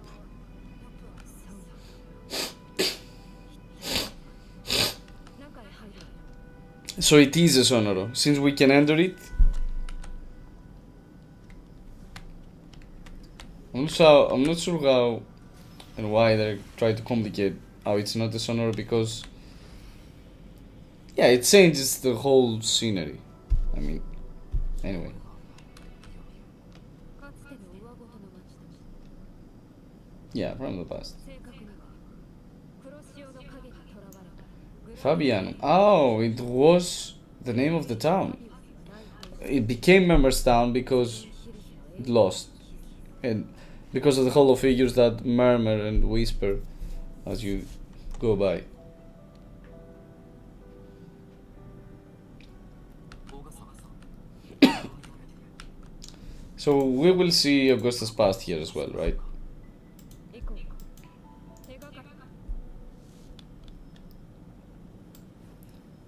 So it is a Sonoro, since we can enter it. I'm not sure how and why they try to complicate how it's not a Sonoro, because yeah, it changes the whole scenery. I mean, anyway. Yeah, from the past. Fabiano. Oh, it was the name of the town. It became Members Town because it lost. And because of the hollow figures that murmur and whisper as you go by. So we will see Augusta's past here as well, right?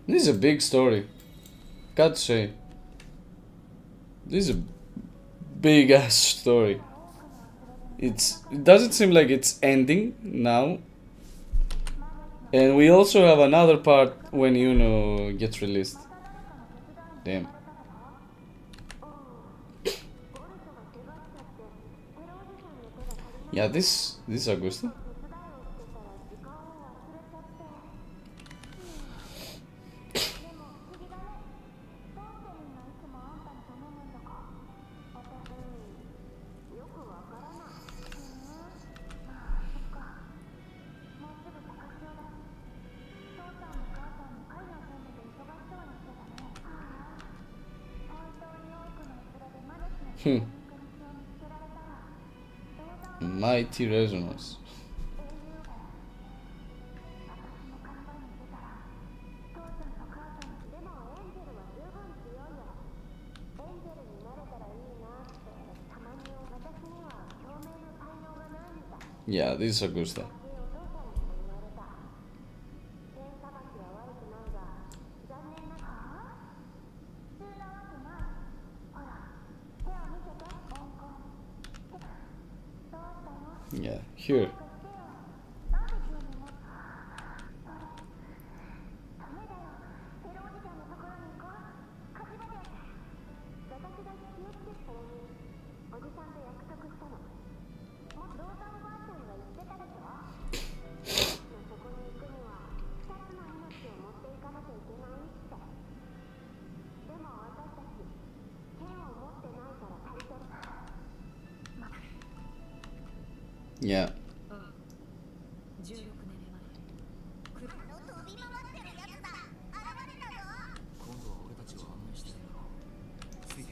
This is is a big story. Got to say. This is a big ass story. It doesn't seem like it's ending now. And we also have another part when Yuno gets released. Damn. Yeah, this is Augusta. Mighty resonance. Yeah, this is Augusta. Yeah, here. Yeah. 16年前来る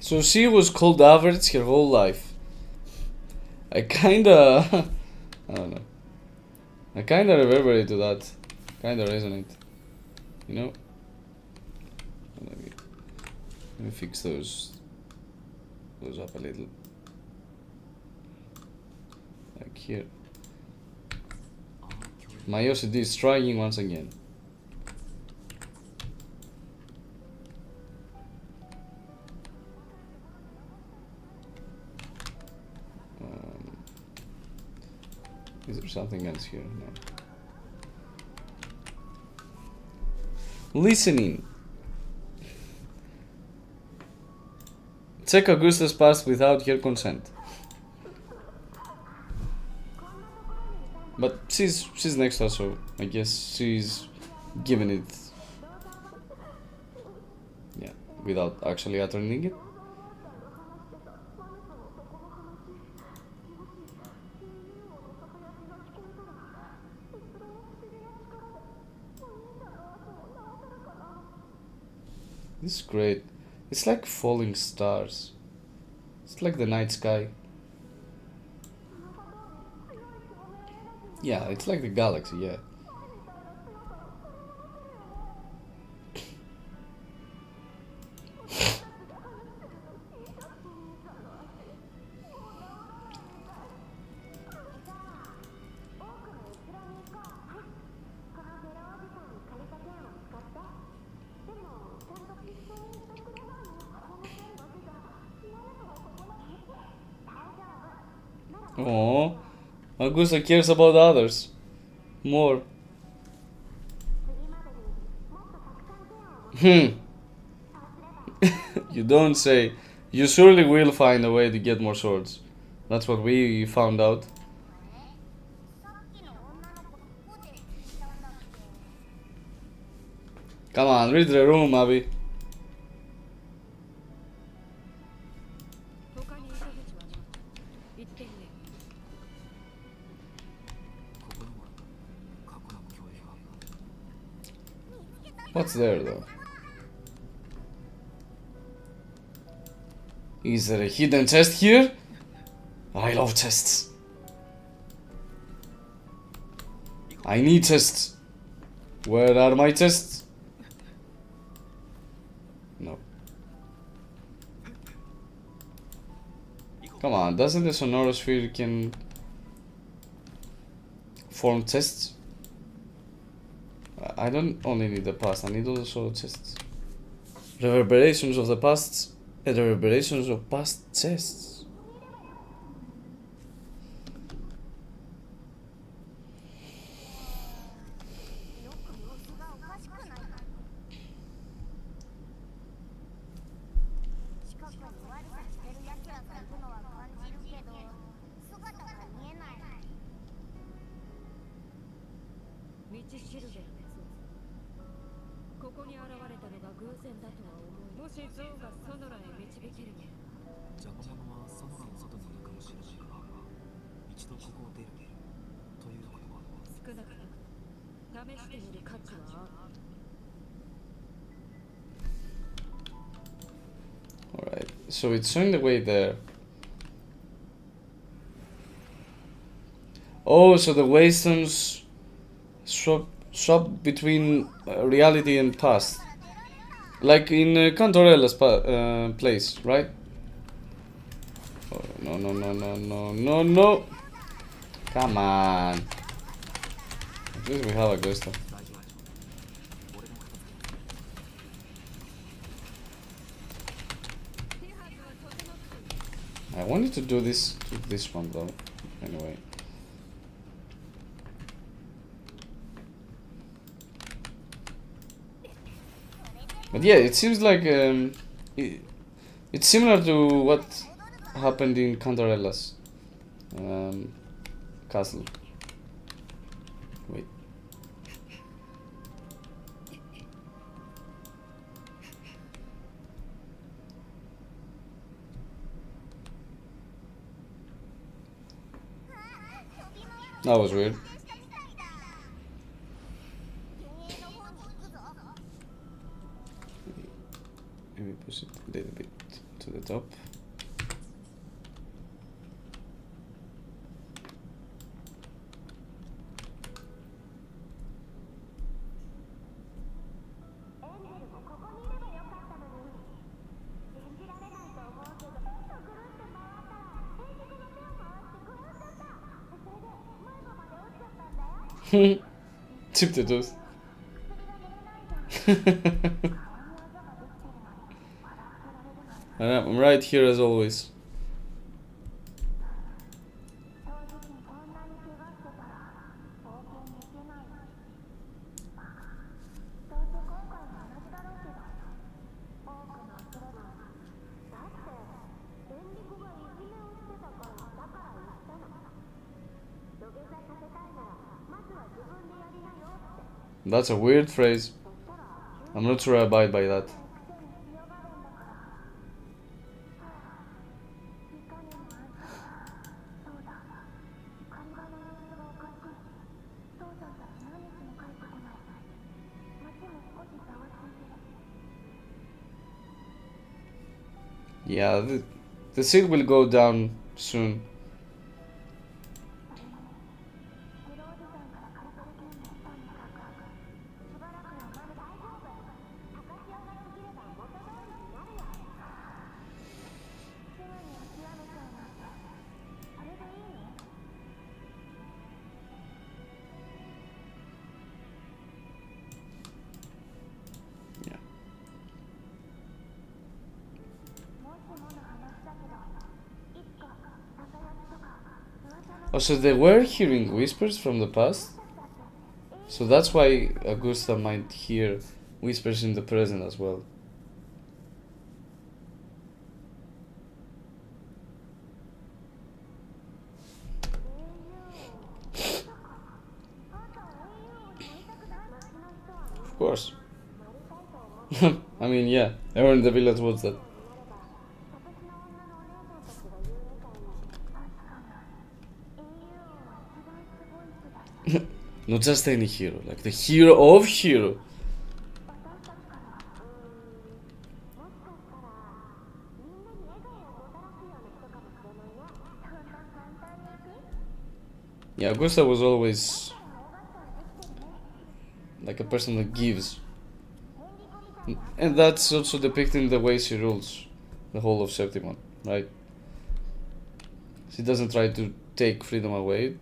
So she was called average her whole life. I kinda I don't know. I kinda reverberate to that. Kinda resonate. You know? Let me fix those up a little. Like here. My OCD is striking once again. Is there something else here? No. Listening. Check Augusta's past without her consent. But she's next to us, so I guess she's giving it. Yeah, without actually uttering it. This is great. It's like falling stars. It's like the night sky. Yeah, it's like the galaxy, yeah. Oh, Augusta cares about others more. You don't say. You surely will find a way to get more swords. That's what we found out. Come on, read the room, Abby. 他に糸口は言ってくれ。 What's there though? Is there a hidden chest here? I love chests. I need chests. Where are my chests? No. Come on, doesn't the sonorosphere can form chests? I don't only need the past, I need also chests. Reverberations of the past. Reverberations of past chests. Alright, so it's showing the way there. Oh, so the waystones swap between reality and past. Like in Cantorella's place, right? Oh, no, no, no, no, no, no, no. Come on. At least we have a ghost. I wanted to do this to this one though. Anyway. But yeah, it seems like it's similar to what happened in Cantorella's castle. Wait. That was weird. Maybe push it a little bit to the top. Chip the tooth. I'm right here as always. That's a weird phrase. I'm not sure I abide by that. Yeah, the seed will go down soon. Oh, so they were hearing whispers from the past? So that's why Augusta might hear whispers in the present as well. Of course. I mean, yeah, everyone in the village wants that. Not just any hero, like the hero of hero. Yeah, Augusta was always like a person that gives. And that's also depicted in the way she rules the whole of Septimont, right? She doesn't try to take freedom away,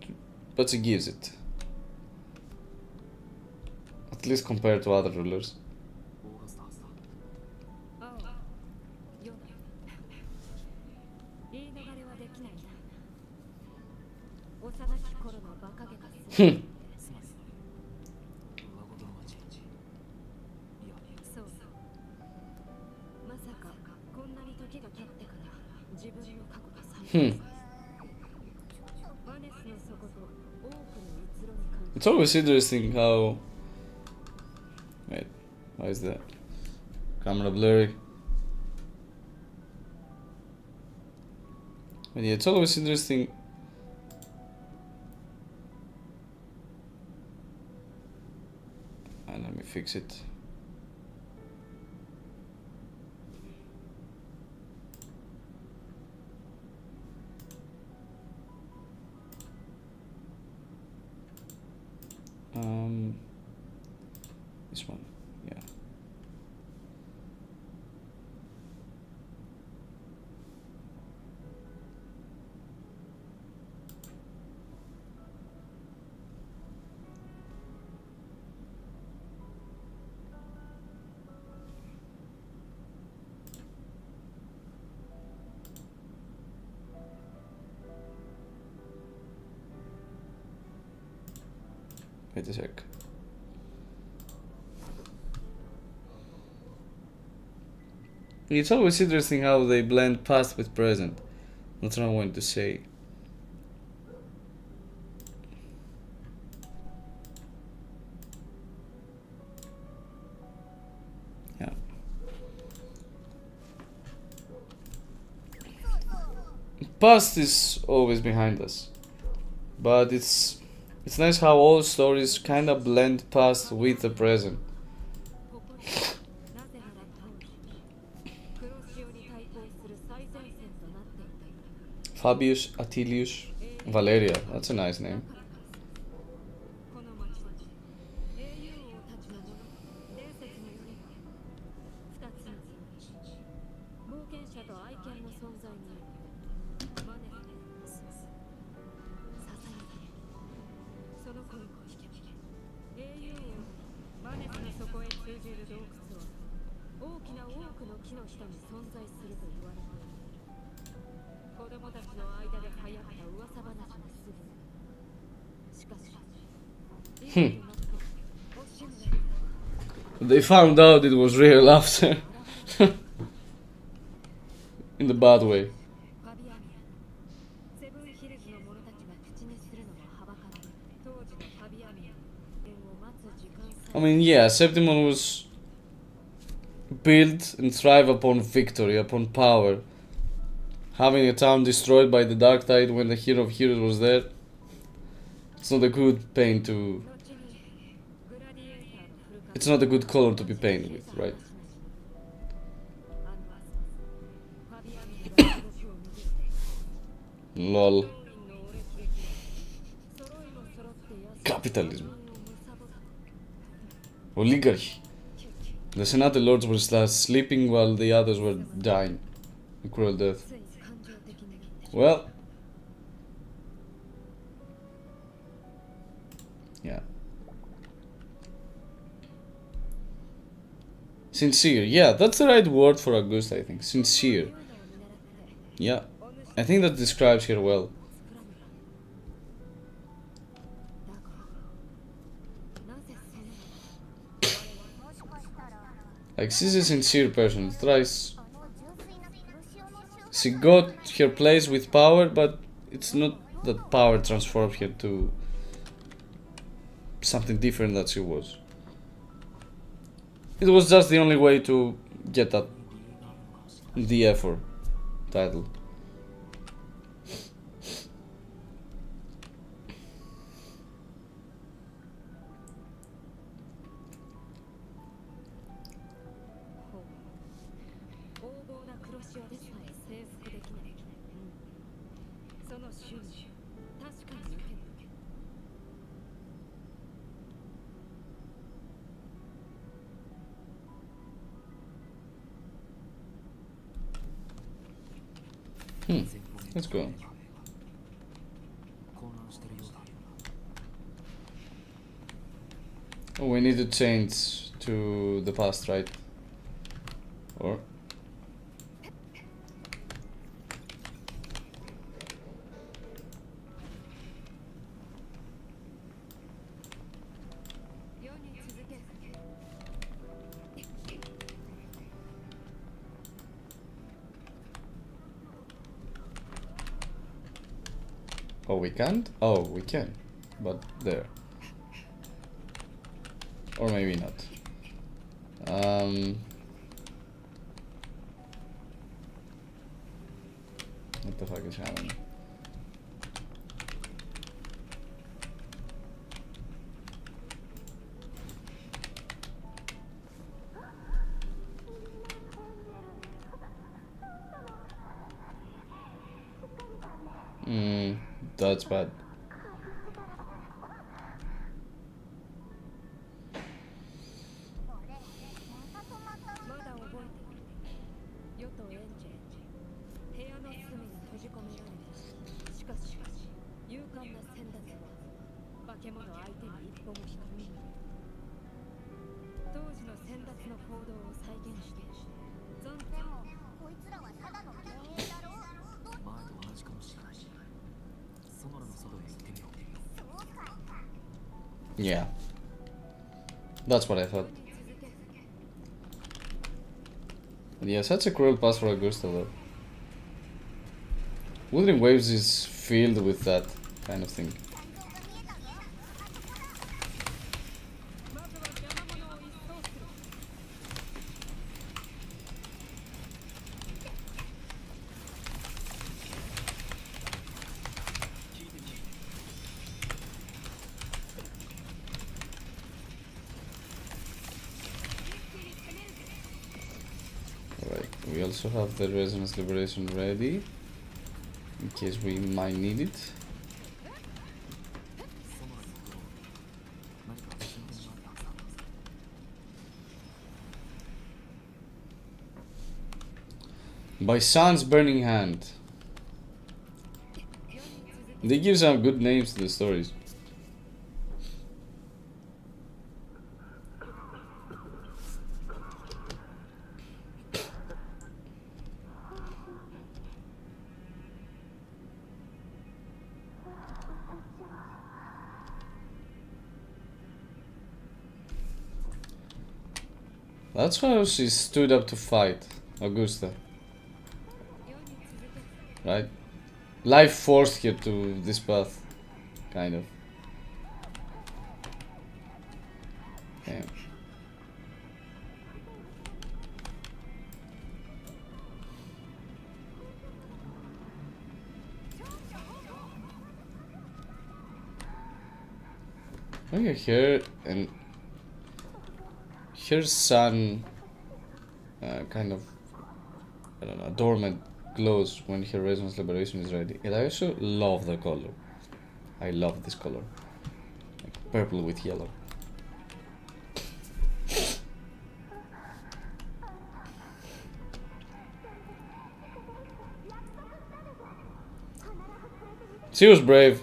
but she gives it. At least compared to other rulers. オーガスターさ青ヨナ言い逃れはできないな。幼き頃の馬鹿げた姿。つまり上事の町いやそうまさかこんなに時が経ってから自分の過去が再現。バネスの底と多くの逸路に感じ It's always interesting how. Wait, why is that? Camera blurry. But yeah, it's always interesting. And let me fix it. This one, yeah. Wait a sec. It's always interesting how they blend past with present. That's what I wanted to say. Yeah. Past is always behind us, but it's nice how all stories kind of blend past with the present. ここになぜなら当時黒潮に対抗する最前線となっていた Fabius Attilius Valeria. That's a nice name. この町は英雄王たちのもの伝説によれば二つの冒険者と愛犬の存在によってマネスささやかれその声を聞け英雄王マネスの底へ通じる洞窟は大きな多くの木の下に存在すると言われている子供たちの間で流行った噂話のすぐしかし今となって惜しむべきだ They found out it was real after. In the bad way. ファビアミアセブンヒルズの者たちが口にするのもはばからず当時のファビアミア縁を待つ時間さ I mean, yeah, Septimont was built and thrive upon victory, upon power. Having a town destroyed by the Dark Tide when the hero of heroes was there, it's not a good pain to. 後にグラディエーターの古川 It's not a good color to be painted with, right? あの朝ファビアミアが動きを握って Lol. 当院の俺喜劇は揃いも揃って安い Capitalism. を貪る Oligarchy. The Senate lords were sleeping while the others were dying. A cruel death. つい感情的になって Well. Yeah. Sincere. Yeah, that's the right word for Augusta, I think. Sincere. 言うのを見習って Yeah. お主 I think that describes her well. 作らぬかだがなぜそのもしかしたら Like, she's a sincere person. Thrice. あの純粋な黒潮の瞬 She got her place with power, but it's not that power transformed her to something different that she was. It was just the only way to get that the effort title.横暴な黒潮でさえ征服できない、その瞬時確かに受ける Let's go. 混乱してるようだ We need to change to the past, right? Or oh, we can't? Oh, we can. But there. Or maybe not. What the fuck is happening? That's bad. まだ覚えている。与とエンジェ部屋の隅に閉じ込められた。しかし勇敢な先達は化け物相手に一歩も引かぬ。当時の先達の行動を再現して残でもこいつらはただの幻影だろう。前と同じかもしれない。ソノラの外へ行ってみよう。 Yeah. That's what I thought. Yeah, such a cruel pass for Augusta though. Wuthering Waves is filled with that kind of thing. Alright, we also have the Resonance Liberation ready in case we might need it. ソノラのところ何か進展があったはずだ。 By Sun's Burning Hand. They give some good names to the stories. That's how she stood up to fight Augusta. Right? Life forced her to this path. Kind of. Damn. Look at her and her son kind of, I don't know, dormant glows when her Resonance Liberation is ready. And I also love the color. I love this color. Like purple with yellow. She was brave.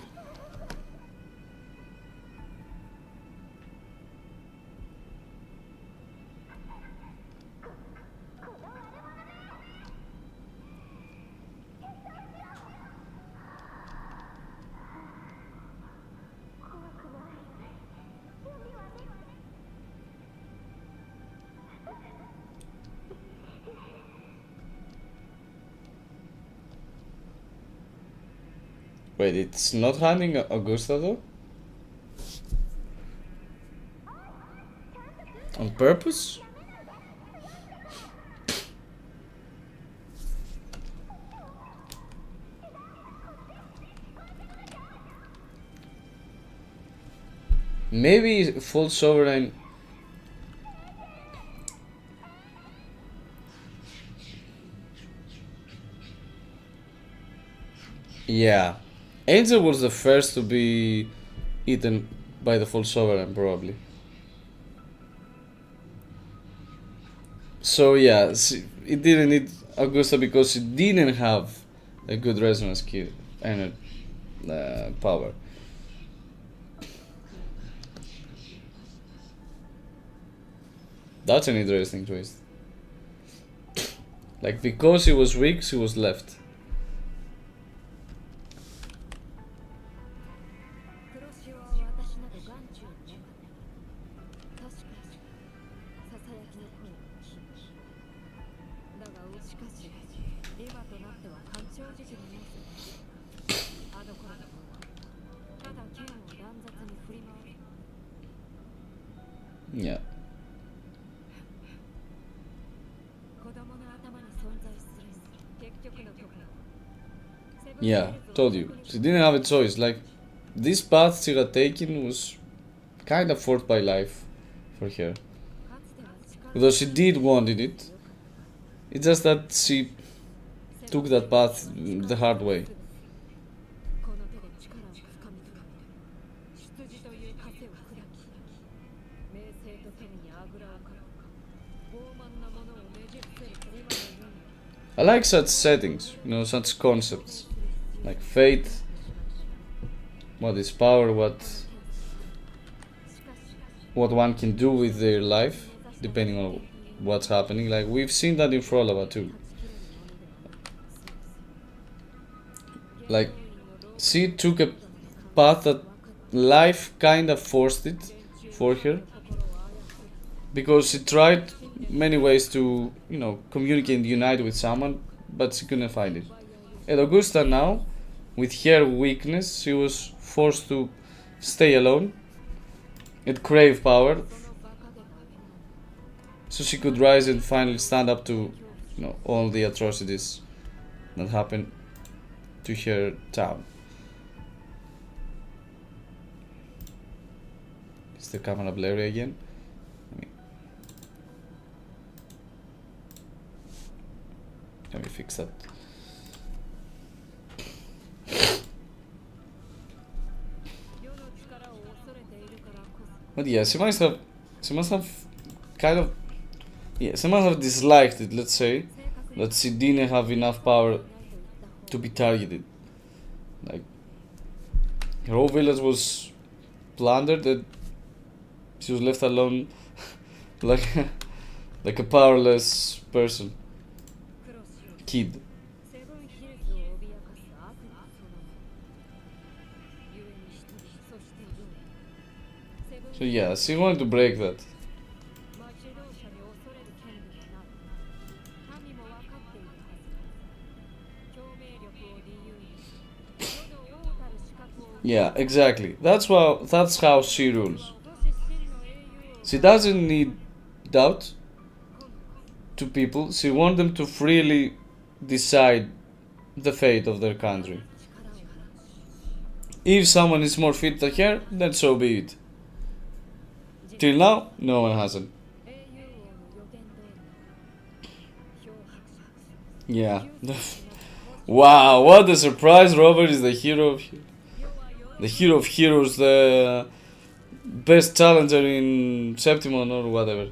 Wait, it's not hunting Augusta though? On purpose? Maybe full sovereign. Yeah. Angel was the first to be eaten by the full sovereign, probably. So yeah, it didn't need Augusta because she didn't have a good resonance key and power. That's an interesting twist. Like, because he was weak, she was left. 黒潮は私など眼中になかった確かにささやきの声を聞きだがしかし今となっては干潮時期の要素あの頃の方はただ剣を乱雑に振り回る Yeah. 子供の頭に存在する結局のところ Yeah, told you. She didn't have a choice. Like, this path she had taken was kind of forced by life for her. Though she did wanted it. It's just that she took that path the hard way. この手で力をつかみ取る羊という枷を砕き名声と剣にあぐらをかく傲慢なものをねじ伏せる今の世に I like such settings, you know, such concepts. Like fate, what is power, what one can do with their life, depending on what's happening. Like, we've seen that in Frolova too. Like, she took a path that life kind of forced it for her, because she tried many ways to, you know, communicate and unite with someone, but she couldn't find it. And Augusta now, with her weakness, she was forced to stay alone and crave power, so she could rise and finally stand up to, you know, all the atrocities that happened to her town. Is the camera blurry again? Let me fix that. But yeah, she must have kind of, yeah, she must have disliked it, let's say, that she didn't have enough power to be targeted. Like, her whole village was plundered and she was left alone like like a powerless person, kid. So yeah, she wanted to break that. Yeah, exactly. That's how she rules. She doesn't need doubt to people. She wants them to freely decide the fate of their country. If someone is more fit than her, then so be it. Till now, no one hasn't. Yeah. Wow, what a surprise! Robert is the hero of heroes, the best challenger in Septimont or whatever.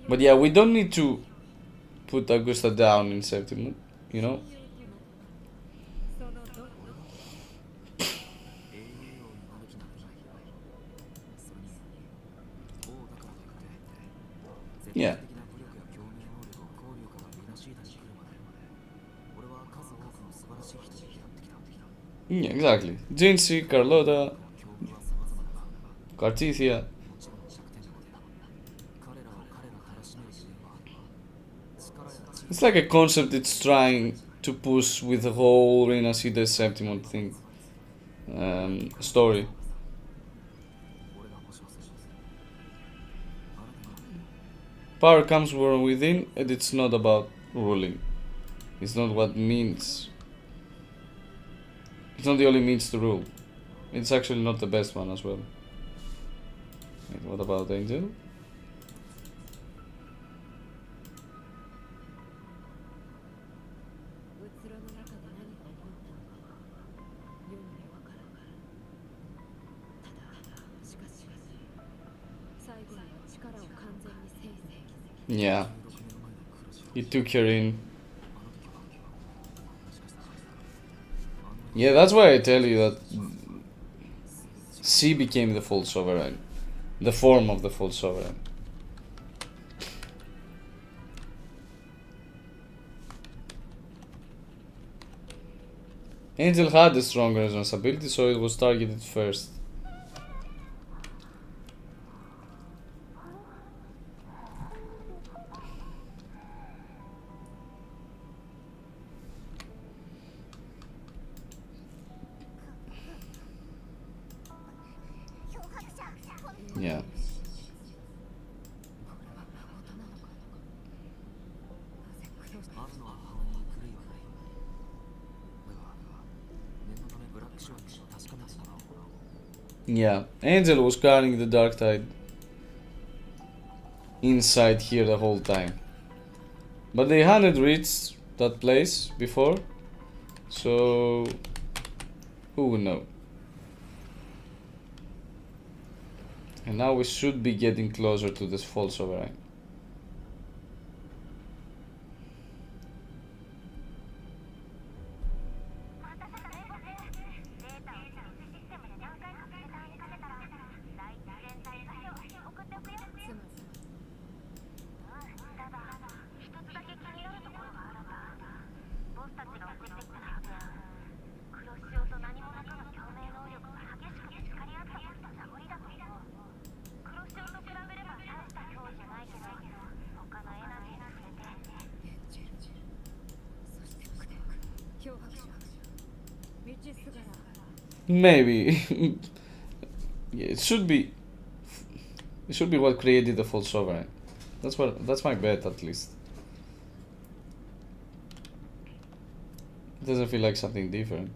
But yeah, we don't need to put Augusta down in Septimont, you know? Yeah. Yeah, exactly. Jinxie, Carlotta, Cartisia. It's like a concept it's trying to push with the whole InversEden Septimont thing. Story. Power comes from within, and it's not about ruling. It's not what means. It's not the only means to rule. It's actually not the best one as well. Wait, what about Angel? Yeah. He took her in. Yeah, that's why I tell you that she became the full sovereign. the form of the false sovereign. Angel had a strong responsibility, so it was targeted first. Yeah. あるのは鼻に狂いはない。だが念のためブラックショーに確かめてもらおう。 Yeah, Angel was guarding the dark tide inside here the whole time. But they hadn't reached that place before, so who would know? And now we should be getting closer to this false sovereign. Maybe. Yeah, it should be. It should be what created the false sovereign. That's my bet, at least. It doesn't feel like something different.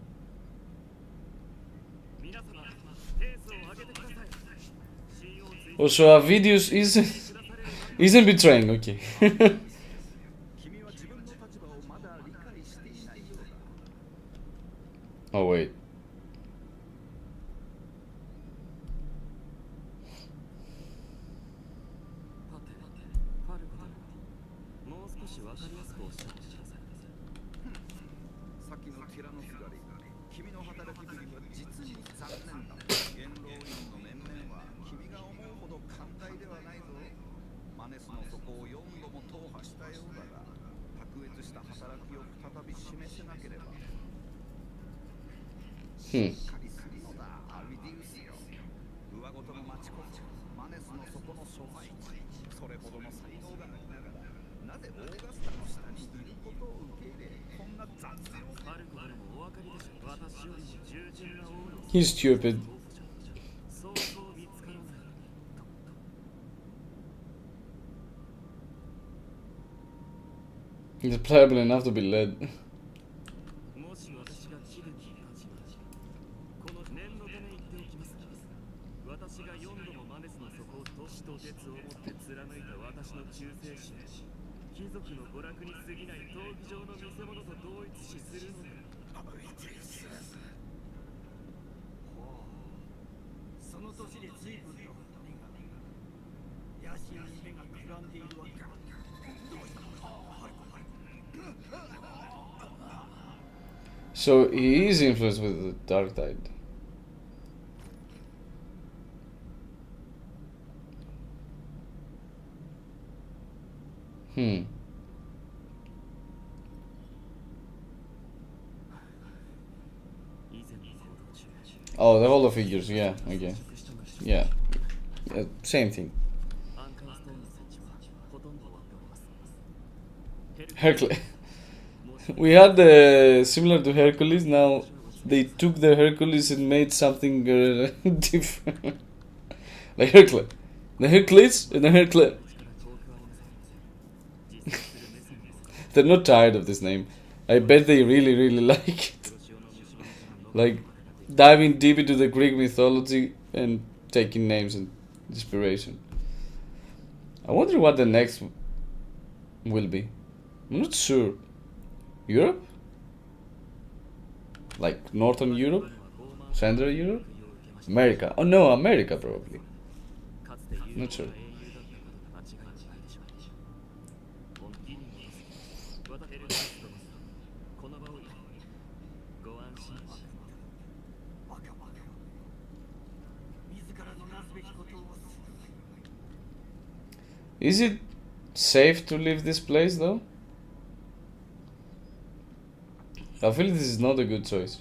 Also, our videos isn't betraying. Okay. Oh wait. He's stupid. He's pliable enough to be led. So he is influenced with the dark tide. Oh, the hollow figures, yeah, okay. Yeah. Same thing. Hercules. We had similar to Hercules, now they took the Hercules and made something different. Like Hercules. The Hercules and the Hercules. They're not tired of this name. I bet they really like it. Like, diving deep into the Greek mythology and taking names and inspiration. I wonder what the next will be. I'm not sure. Europe? Like Northern Europe? Central Europe? America? Oh no, America probably. Not sure. Is it safe to leave this place though? I feel this is not a good choice.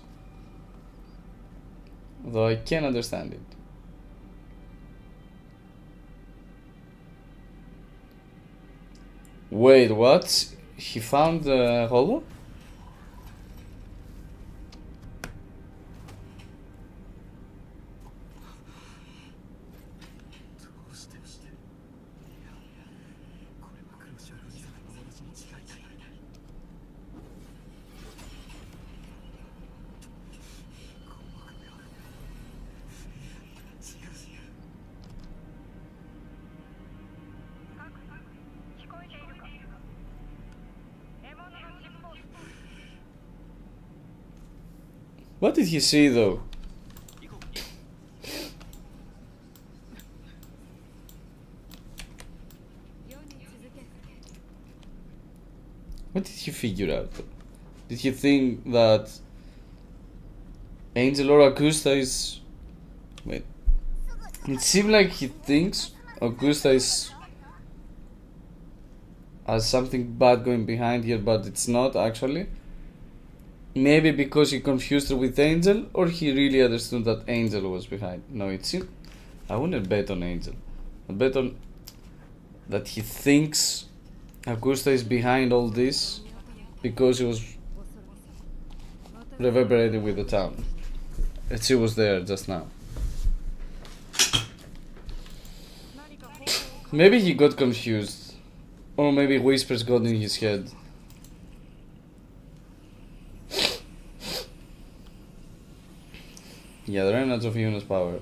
Though I can understand it. Wait, what? He found the hollow? What did he see though? What did he figure out? Did he think that Angel or Augusta is... Wait. It seemed like he thinks Augusta is... has something bad going behind here, but it's not actually. Maybe because he confused her with Angel, or he really understood that Angel was behind. No, it seemed... I wouldn't bet on Angel. I'd bet on... that he thinks Augusta is behind all this because he was reverberating with the town. And she was there just now. Maybe he got confused. Or maybe whispers got in his head. Yeah, the remnants of Yuna's power.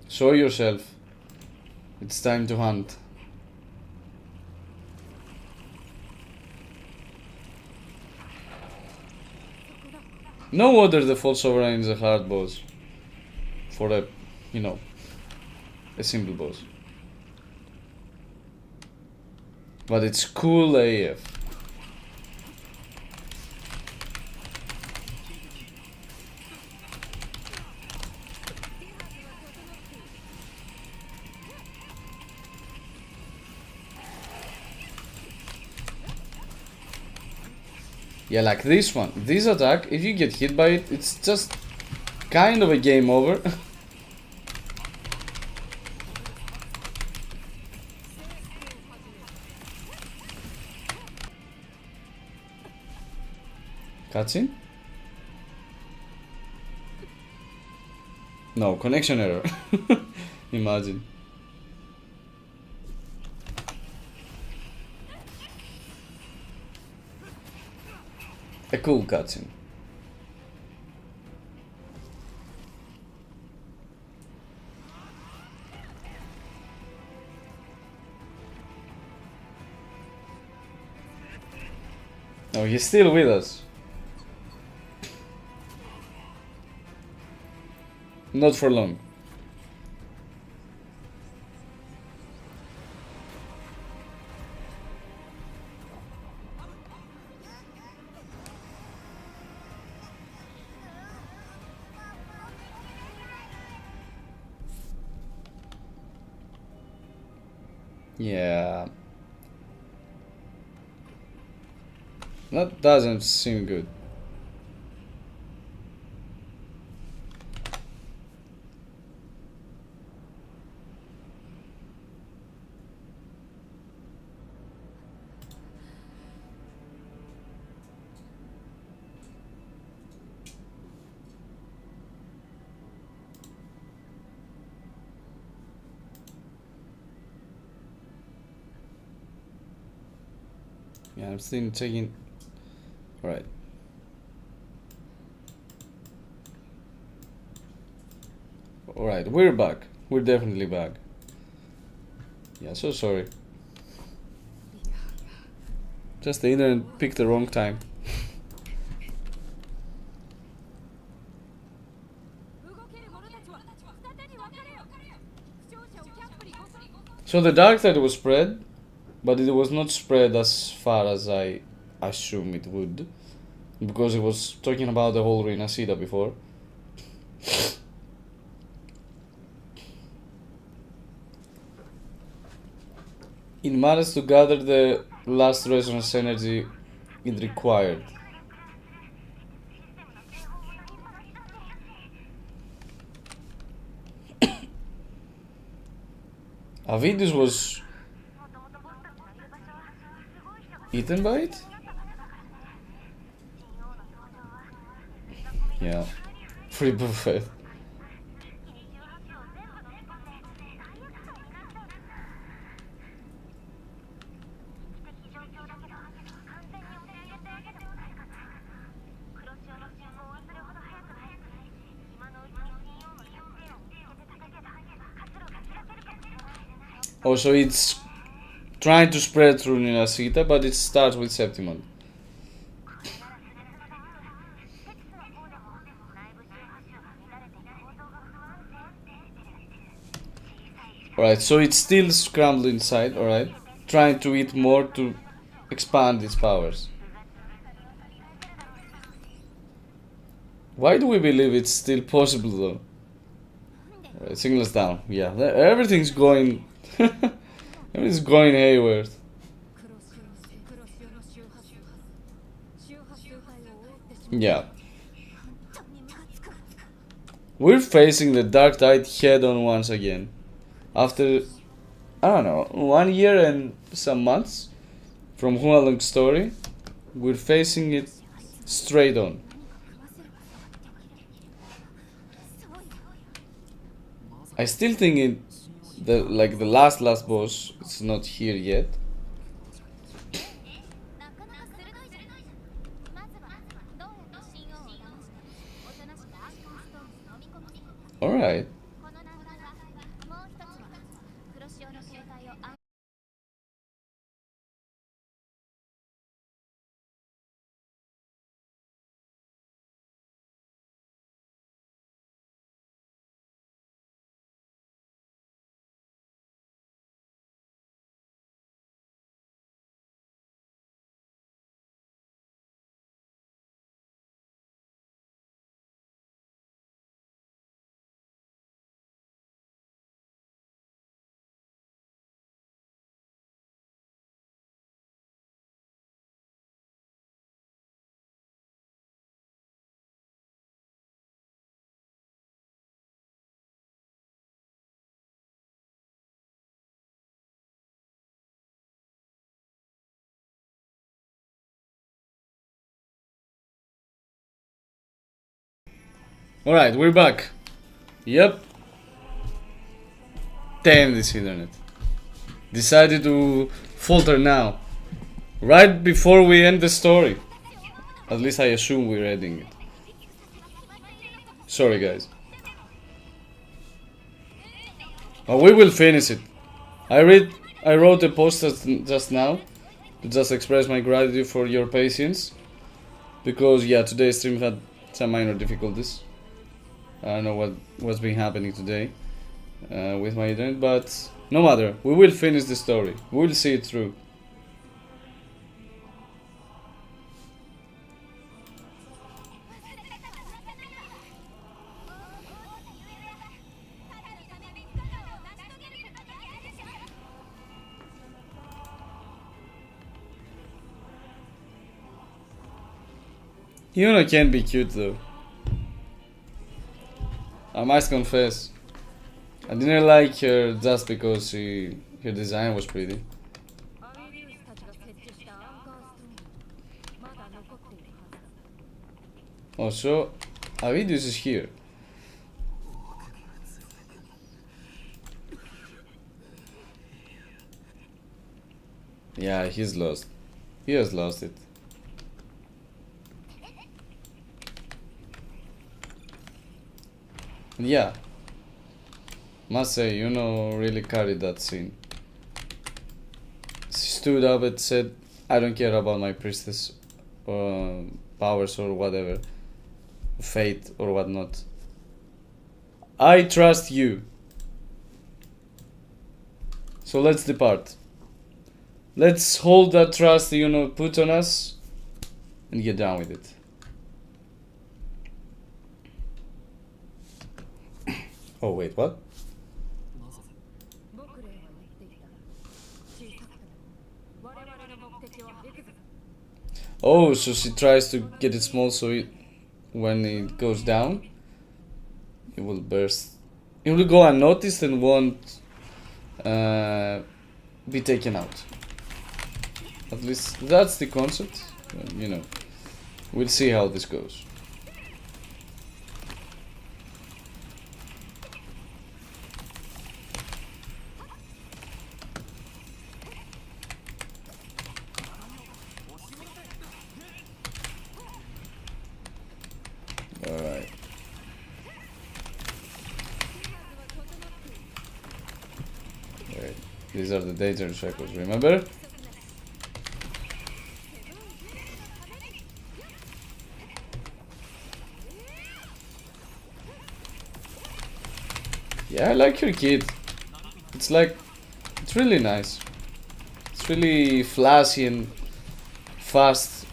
Show yourself. It's time to hunt. No wonder the false sovereign is a hard boss. For a, you know, a simple boss. But it's cool AF. Yeah, like this one. This attack, if you get hit by it, it's just kind of a game over. Cutscene? No, connection error. Imagine. A cool cutscene. Oh, he's still with us. Not for long. Yeah. That doesn't seem good. Yeah, I'm still checking. Right. Alright, we're back. We're definitely back. Yeah, so sorry. Just the internet picked the wrong time. So the dark side was spread, but it was not spread as far as I assume it would, because it was talking about the whole InversEden before. It managed to gather the last resonance energy it required. Avidus was eaten by it? Yeah. Free buffet. Also, it's trying to spread through Ninasita, but it starts with Septimont. Alright, so it's still scrambled inside, alright? Trying to eat more to expand its powers. Why do we believe it's still possible though? Alright, signals down. Yeah, everything's going... everything's going hayward. 黒潮の周波数周波数帯を覆ってしまう Yeah. We're facing the dark tide head on once again. After, I don't know, 1 year and some months from Hualong's story, we're facing it straight on. I still think the last boss, it's not here yet. Alright. Alright, we're back. Yep. Damn this internet. Decided to falter now. Right before we end the story. At least I assume we're ending it. Sorry guys. Oh, we will finish it. I wrote a post just now to just express my gratitude for your patience. Because yeah, today's stream had some minor difficulties. I don't know what's been happening today with my internet, but no matter. We will finish the story. We will see it through. Yuna can be cute though. I must confess. I didn't like her just because her design was pretty. アビリウスたちが設置したアンカーストーンまだ残っているはずだ Also, Avidius is here. Yeah, he's lost. He has lost it. Yeah. Must say, really carried that scene. She stood up and said, I don't care about my priestess powers or whatever. Fate or whatnot. I trust you. So let's depart. Let's hold that trust, put on us and get down with it. Oh, wait, what? 僕らは言っていた小さく Oh, so she tries to get it small so when it goes down, it will burst. It will go unnoticed and won't be taken out. At least that's the concept. You know, we'll see how this goes. Alright. Wait. These are the dangerous cycles, remember? Yeah, I like your kid. It's like, it's really nice. It's really flashy and fast.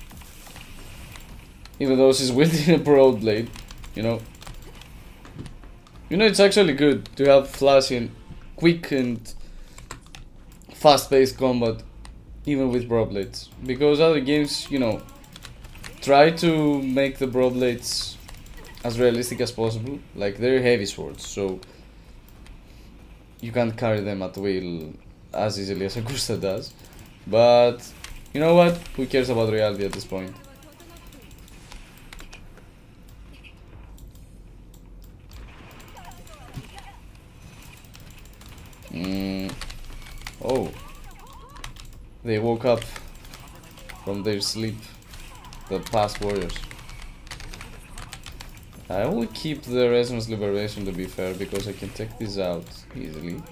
Even though she's wielding a broad blade, you know. You know, it's actually good to have flashy and quick and fast-paced combat, even with broad blades. Because other games, you know, try to make the broad blades as realistic as possible. Like, they're heavy swords, so you can't carry them at will as easily as Augusta does. But you know what? Who cares about reality at this point? Oh, they woke up from their sleep, the past warriors. I will keep the Resonance Liberation, to be fair, because I can take this out easily.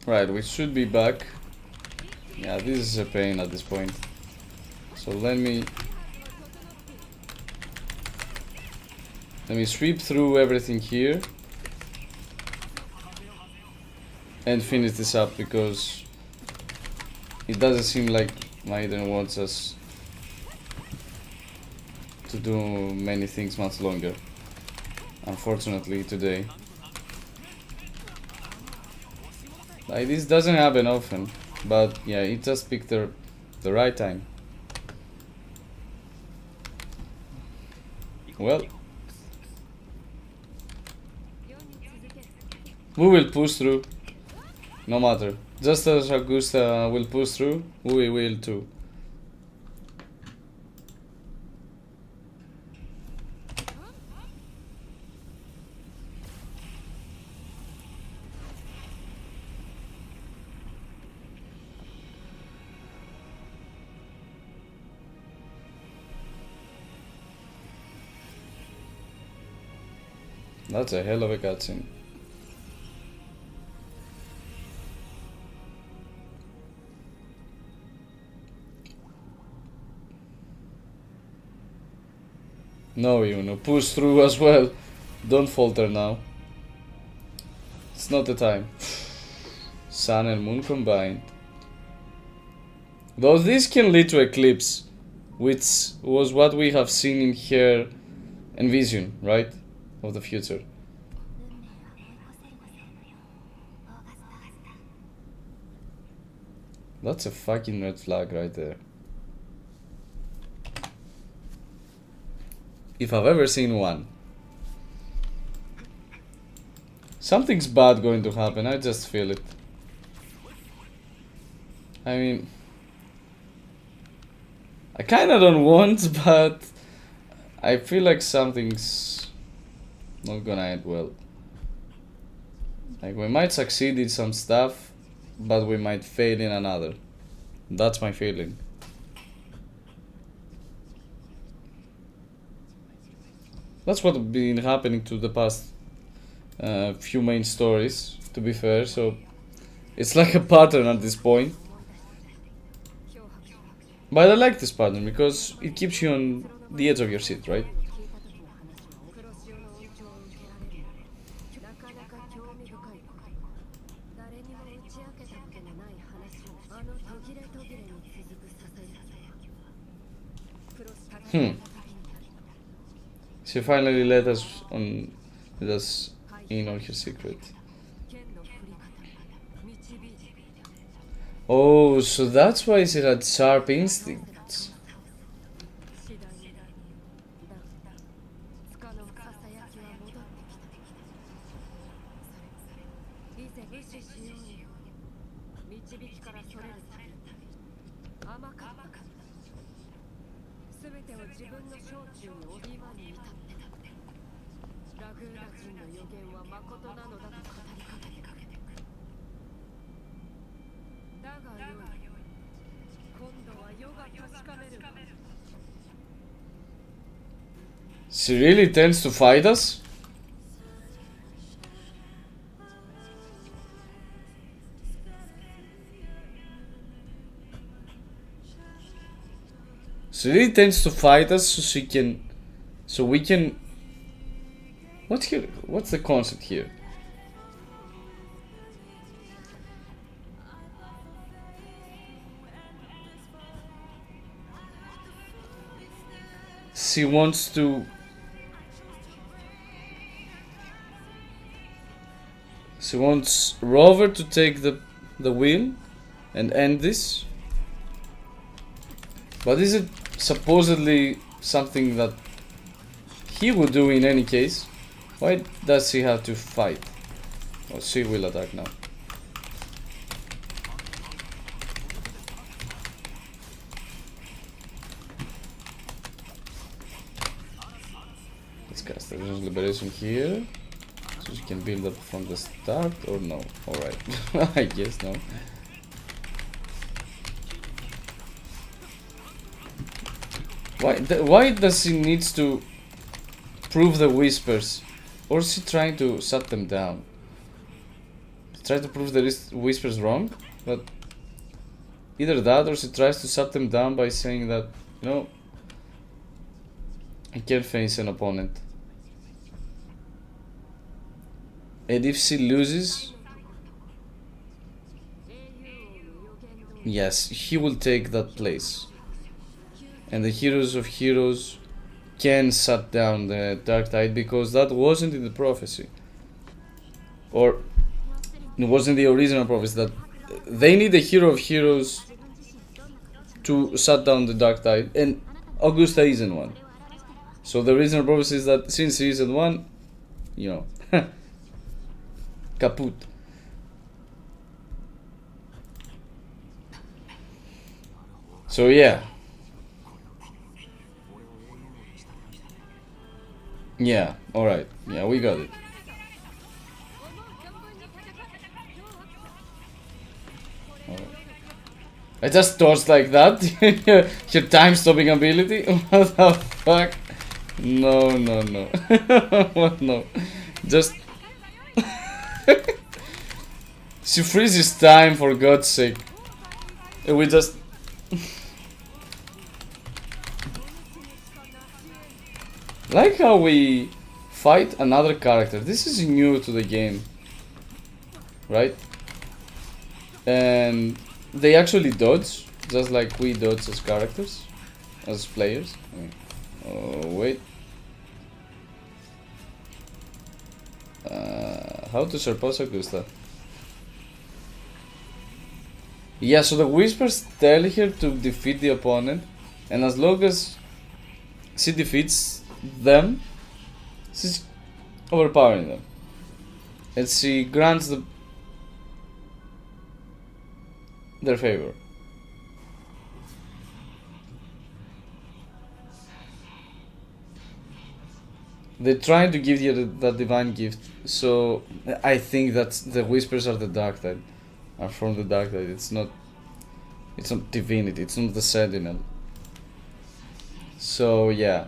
Right, we should be back. Yeah, this is a pain at this point. So let me sweep through everything here and finish this up, because it doesn't seem like Maiden wants us to do many things much longer, unfortunately, today. Like, this doesn't happen often, but yeah, it just picked the right time. Well, we will push through, no matter. Just as Augusta will push through, we will too. That's a hell of a cutscene. No, Yuno, push through as well. Don't falter now. It's not the time. Sun and moon combined. Though this can lead to eclipse, which was what we have seen in her envision, right? Of the future. That's a fucking red flag right there. If I've ever seen one. Something's bad going to happen, I just feel it. I mean, I kinda don't want, but I feel like something's not gonna end well. Like, we might succeed in some stuff, but we might fail in another. That's my feeling. That's what's been happening to the past few main stories, to be fair, so it's like a pattern at this point. But I like this pattern because it keeps you on the edge of your seat, right? She finally let us in on her secret. Oh, so that's why she had sharp instincts. She really tends to fight us? She really tends to fight us so we can. What's the concept here? She wants to. She wants Rover to take the wheel and end this. But is it supposedly something that he would do in any case? Why does he have to fight? Oh, she will attack now. Let's cast the Liberation here. So she can build up from the start, or no? Alright, I guess no. Why does she needs to prove the whispers? Or is she trying to shut them down? Try to prove the whispers wrong? But either that or she tries to shut them down by saying that, you know, I can't face an opponent. And if she loses, yes, he will take that place. And the Heroes of Heroes can shut down the Dark Tide because that wasn't in the prophecy. Or it wasn't the original prophecy that they need a Hero of Heroes to shut down the Dark Tide, and Augusta isn't one. So the original prophecy is that since he isn't one, you know, kaput. So yeah. Yeah, alright. Yeah, we got it. Alright. I just dodged like that. Your time stopping ability? What the fuck? No. What? No. Just. She freezes time, for God's sake. And we just. Like how we fight another character. This is new to the game, right? And they actually dodge, just like we dodge as characters, as players. Oh wait. How to surpass Augusta? Yeah, so the whispers tell her to defeat the opponent, and as long as she defeats them, she's overpowering them, and she grants their favor. They're trying to give you that divine gift, so I think that the whispers are the dark tide, are from the dark tide. It's not divinity, it's not the sentinel. So yeah,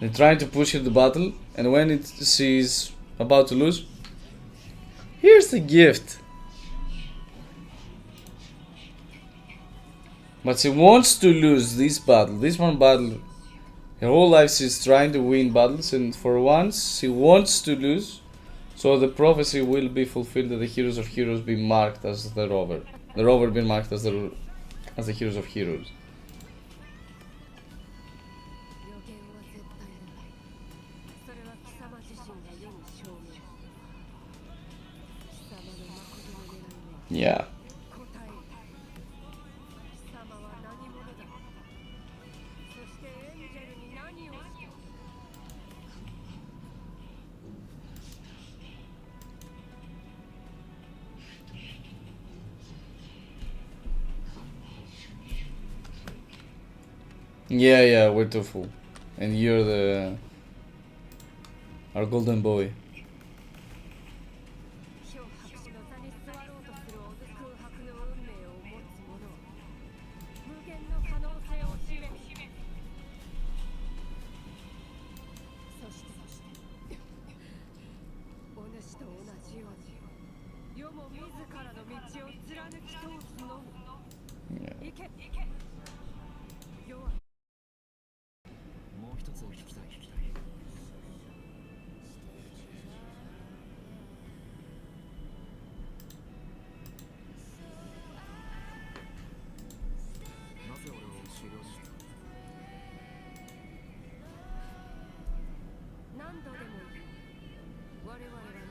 they're trying to push her to battle, and when she's about to lose, here's the gift. But she wants to lose this battle, this one battle. Her whole life she's trying to win battles, and for once she wants to lose, So the prophecy will be fulfilled that the heroes of heroes be marked as the rover. The rover be marked as the heroes of heroes. 予言は絶対だ。それは貴様自身が世に証明。貴様の誠の願いは Yeah. 答え。貴様は何者だ。そしてエンジェルに何をした。 Yeah, we're too full. And you're our golden boy. 漂白の座に座ろうとする空白の運命を持つ者。無限の可能性を示す。そしてお主と同じように世も自らの道を貫き通すのみ。行け。世は もう一つ聞きたい。なぜ俺を修行した？何度でも言う。我々は皆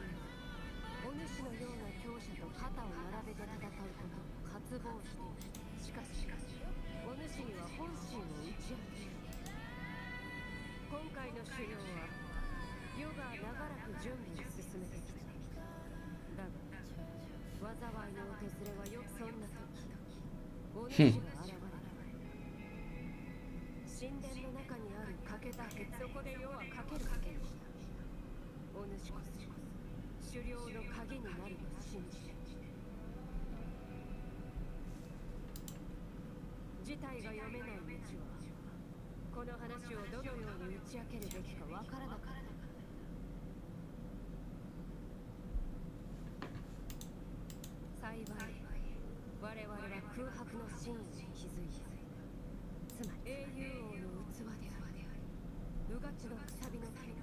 お主のような強者と肩を並べて戦うことを渇望している。しかしお主には本心を打ち明ける。今回の修行は世が長らく準備を進めてきた。だが災いの訪れはよくそんな時お主が現れた。神殿の中にある欠けた鉄、そこで世はかけるかけにした。お主こそ狩猟の鍵になると信じる。事態が読めない道はこの話をどのように打ち明けるべきかわからなかった。幸い我々は空白の真意に気づいた。つまり英雄王の器である。うがちのくさびの剣。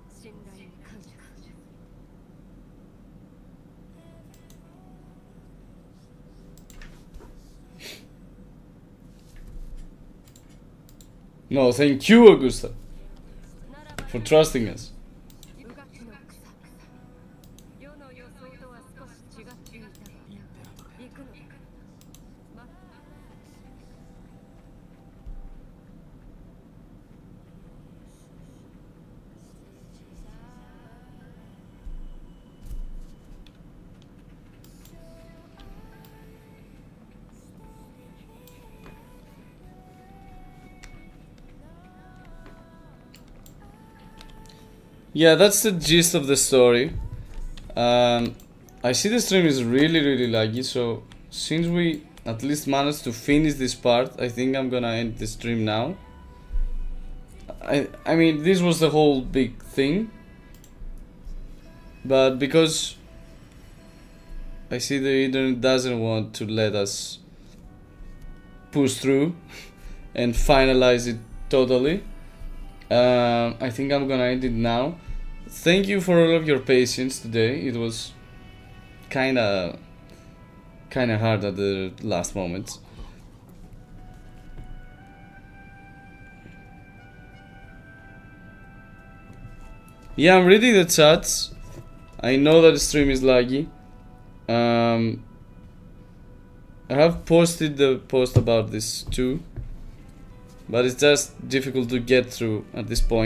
信頼に感謝する。 No, thank you, Augusta, for trusting us. うがちの草。世の予想とは少し違っていたが、行くのだ。ま、Yeah, that's the gist of the story. I see the stream is really laggy, so since we at least managed to finish this part, I think I'm gonna end the stream now. I mean, this was the whole big thing, but because I see the internet doesn't want to let us push through and finalize it totally, I think I'm gonna end it now. Thank you for all of your patience today. It was kinda hard at the last moment. Yeah, I'm reading the chats. I know that the stream is laggy. I have posted the post about this too, but it's just difficult to get through at this point.